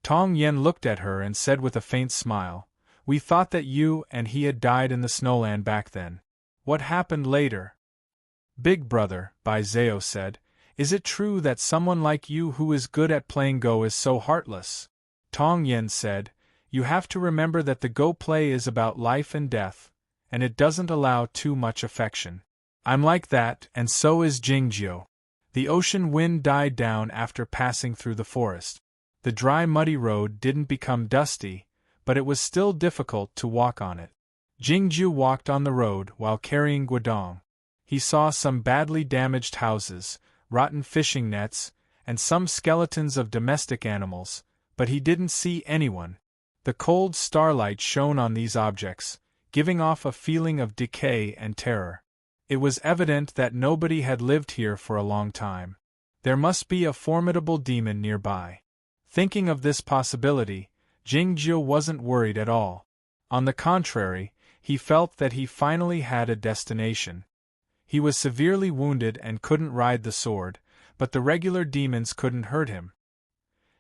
Tong Yen looked at her and said with a faint smile, We thought that you and he had died in the snowland back then. What happened later? Big brother, Bai Zhao said, is it true that someone like you who is good at playing Go is so heartless? Tong Yen said, You have to remember that the Go play is about life and death, and it doesn't allow too much affection. I'm like that, and so is Jing Jiu. The ocean wind died down after passing through the forest. The dry muddy road didn't become dusty, but it was still difficult to walk on it. Jing Jiu walked on the road while carrying Guodong. He saw some badly damaged houses, rotten fishing nets, and some skeletons of domestic animals, but he didn't see anyone. The cold starlight shone on these objects, giving off a feeling of decay and terror. It was evident that nobody had lived here for a long time. There must be a formidable demon nearby. Thinking of this possibility, Jing Jiu wasn't worried at all. On the contrary, he felt that he finally had a destination. He was severely wounded and couldn't ride the sword, but the regular demons couldn't hurt him.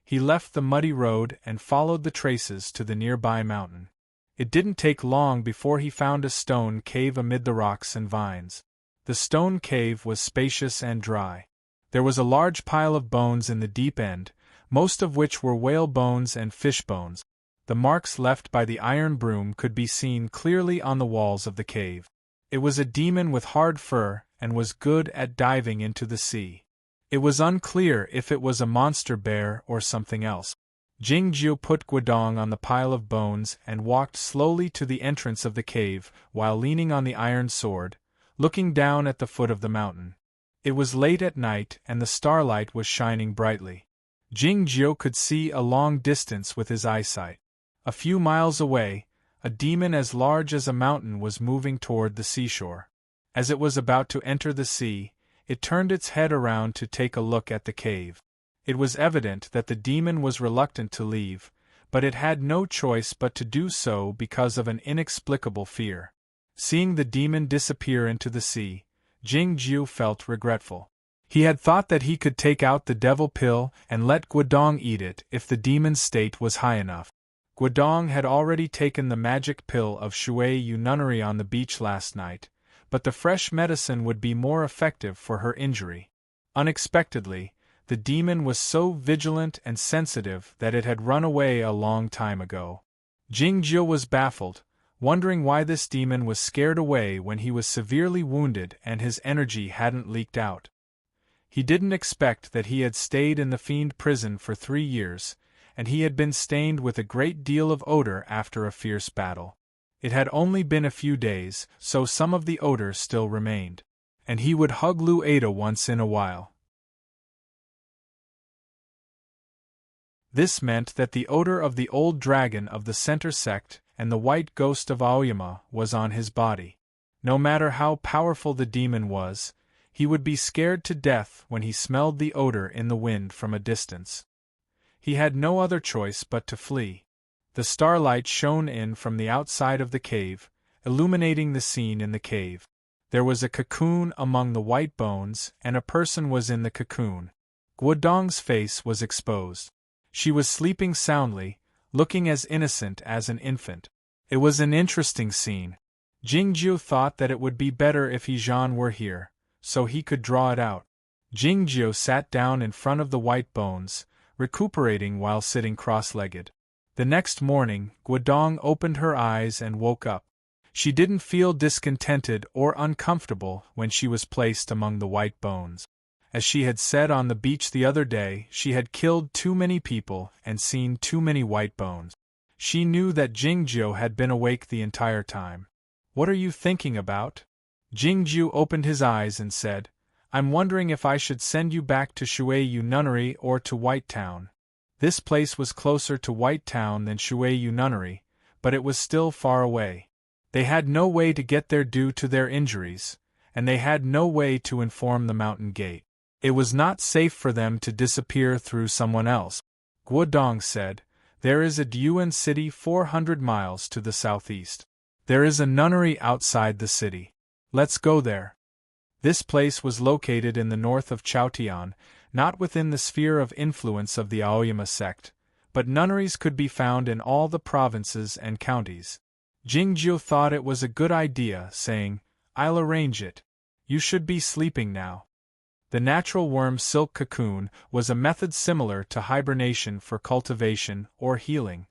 He left the muddy road and followed the traces to the nearby mountain. It didn't take long before he found a stone cave amid the rocks and vines. The stone cave was spacious and dry. There was a large pile of bones in the deep end, most of which were whale bones and fish bones. The marks left by the iron broom could be seen clearly on the walls of the cave. It was a demon with hard fur and was good at diving into the sea. It was unclear if it was a monster bear or something else. Jing Jiu put Guodong on the pile of bones and walked slowly to the entrance of the cave while leaning on the iron sword, looking down at the foot of the mountain. It was late at night and the starlight was shining brightly. Jing Jiu could see a long distance with his eyesight. A few miles away, a demon as large as a mountain was moving toward the seashore. As it was about to enter the sea, it turned its head around to take a look at the cave. It was evident that the demon was reluctant to leave, but it had no choice but to do so because of an inexplicable fear. Seeing the demon disappear into the sea, Jing Jiu felt regretful. He had thought that he could take out the devil pill and let Guodong eat it if the demon's state was high enough. Guodong had already taken the magic pill of Shui Yu nunnery on the beach last night, but the fresh medicine would be more effective for her injury. Unexpectedly, the demon was so vigilant and sensitive that it had run away a long time ago. Jing Jiu was baffled, wondering why this demon was scared away when he was severely wounded and his energy hadn't leaked out. He didn't expect that he had stayed in the fiend prison for 3 years, and he had been stained with a great deal of odor after a fierce battle. It had only been a few days, so some of the odor still remained, and he would hug Lu Ada once in a while. This meant that the odor of the old dragon of the center sect and the white ghost of Aoyama was on his body. No matter how powerful the demon was, he would be scared to death when he smelled the odor in the wind from a distance. He had no other choice but to flee. The starlight shone in from the outside of the cave, illuminating the scene in the cave. There was a cocoon among the white bones, and a person was in the cocoon. Guodong's face was exposed. She was sleeping soundly, looking as innocent as an infant. It was an interesting scene. Jingjiu thought that it would be better if Hejan were here, so he could draw it out. Jingjiu sat down in front of the white bones, recuperating while sitting cross-legged. The next morning, Guodong opened her eyes and woke up. She didn't feel discontented or uncomfortable when she was placed among the white bones. As she had said on the beach the other day, she had killed too many people and seen too many white bones. She knew that Jingjiu had been awake the entire time. "What are you thinking about?" Jingjiu opened his eyes and said, "I'm wondering if I should send you back to Shuiyu Nunnery or to White Town." This place was closer to White Town than Shuiyu Nunnery, but it was still far away. They had no way to get there due to their injuries, and they had no way to inform the mountain gate. It was not safe for them to disappear through someone else. Guodong said, "There is a Duan city 400 miles to the southeast. There is a nunnery outside the city. Let's go there." This place was located in the north of Chaotian, not within the sphere of influence of the Aoyama sect, but nunneries could be found in all the provinces and counties. Jingjiu thought it was a good idea, saying, "I'll arrange it. You should be sleeping now." The natural worm silk cocoon was a method similar to hibernation for cultivation or healing.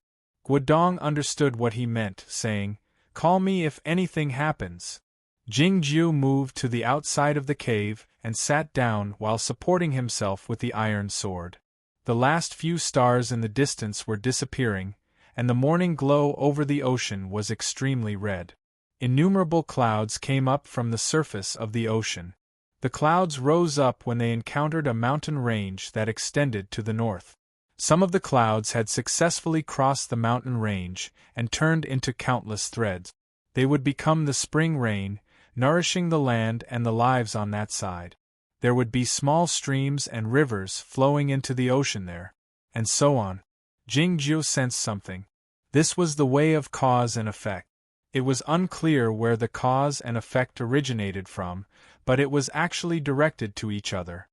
Guodong understood what he meant, saying, "Call me if anything happens." Jingjiu moved to the outside of the cave and sat down while supporting himself with the iron sword. The last few stars in the distance were disappearing, and the morning glow over the ocean was extremely red. Innumerable clouds came up from the surface of the ocean. The clouds rose up when they encountered a mountain range that extended to the north. Some of the clouds had successfully crossed the mountain range and turned into countless threads. They would become the spring rain, nourishing the land and the lives on that side. There would be small streams and rivers flowing into the ocean there, and so on. Jingjiu sensed something. This was the way of cause and effect. It was unclear where the cause and effect originated from, but it was actually directed to each other.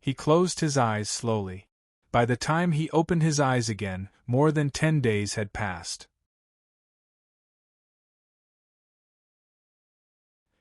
He closed his eyes slowly. By the time he opened his eyes again, more than 10 days had passed.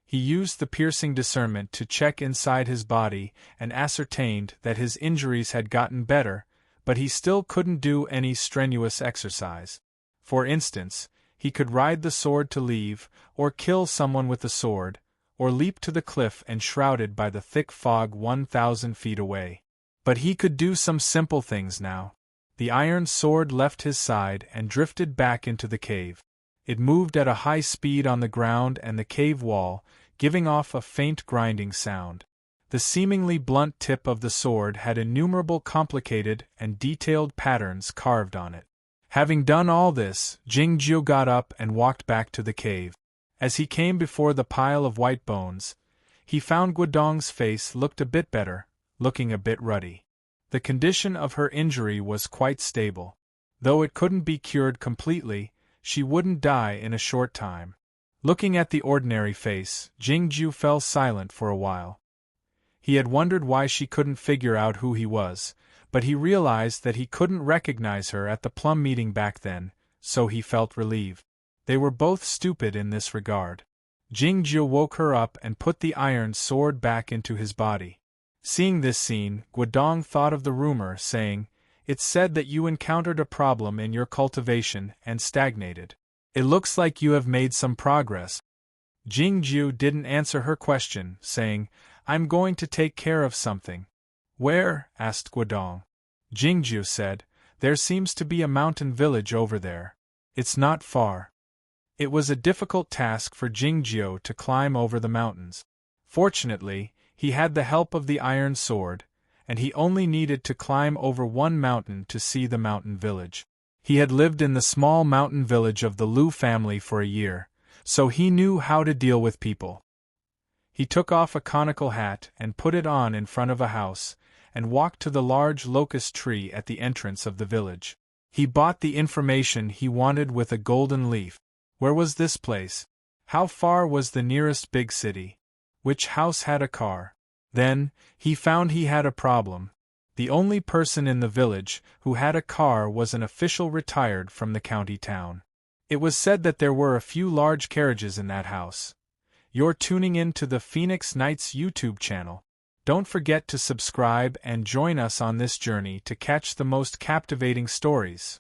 He used the piercing discernment to check inside his body and ascertained that his injuries had gotten better, but he still couldn't do any strenuous exercise. For instance, he could ride the sword to leave, or kill someone with the sword, or leap to the cliff enshrouded by the thick fog 1,000 feet away. But he could do some simple things now. The iron sword left his side and drifted back into the cave. It moved at a high speed on the ground and the cave wall, giving off a faint grinding sound. The seemingly blunt tip of the sword had innumerable complicated and detailed patterns carved on it. Having done all this, Jingjiu got up and walked back to the cave. As he came before the pile of white bones, he found Guodong's face looked a bit better, looking a bit ruddy. The condition of her injury was quite stable. Though it couldn't be cured completely, she wouldn't die in a short time. Looking at the ordinary face, Jingjiu fell silent for a while. He had wondered why she couldn't figure out who he was, but he realized that he couldn't recognize her at the plum meeting back then, so he felt relieved. They were both stupid in this regard. Jingjiu woke her up and put the iron sword back into his body. Seeing this scene, Guodong thought of the rumor, saying, "It's said that you encountered a problem in your cultivation and stagnated. It looks like you have made some progress." Jingjiu didn't answer her question, saying, "I'm going to take care of something." "Where?" asked Guodong. Jingjiu said, "There seems to be a mountain village over there. It's not far." It was a difficult task for Jingjiu to climb over the mountains. Fortunately, he had the help of the iron sword, and he only needed to climb over one mountain to see the mountain village. He had lived in the small mountain village of the Liu family for a year, so he knew how to deal with people. He took off a conical hat and put it on in front of a house, and walked to the large locust tree at the entrance of the village. He bought the information he wanted with a golden leaf. Where was this place? How far was the nearest big city? Which house had a car? Then, he found he had a problem. The only person in the village who had a car was an official retired from the county town. It was said that there were a few large carriages in that house. You're tuning in to the Phoenix Nights YouTube channel. Don't forget to subscribe and join us on this journey to catch the most captivating stories.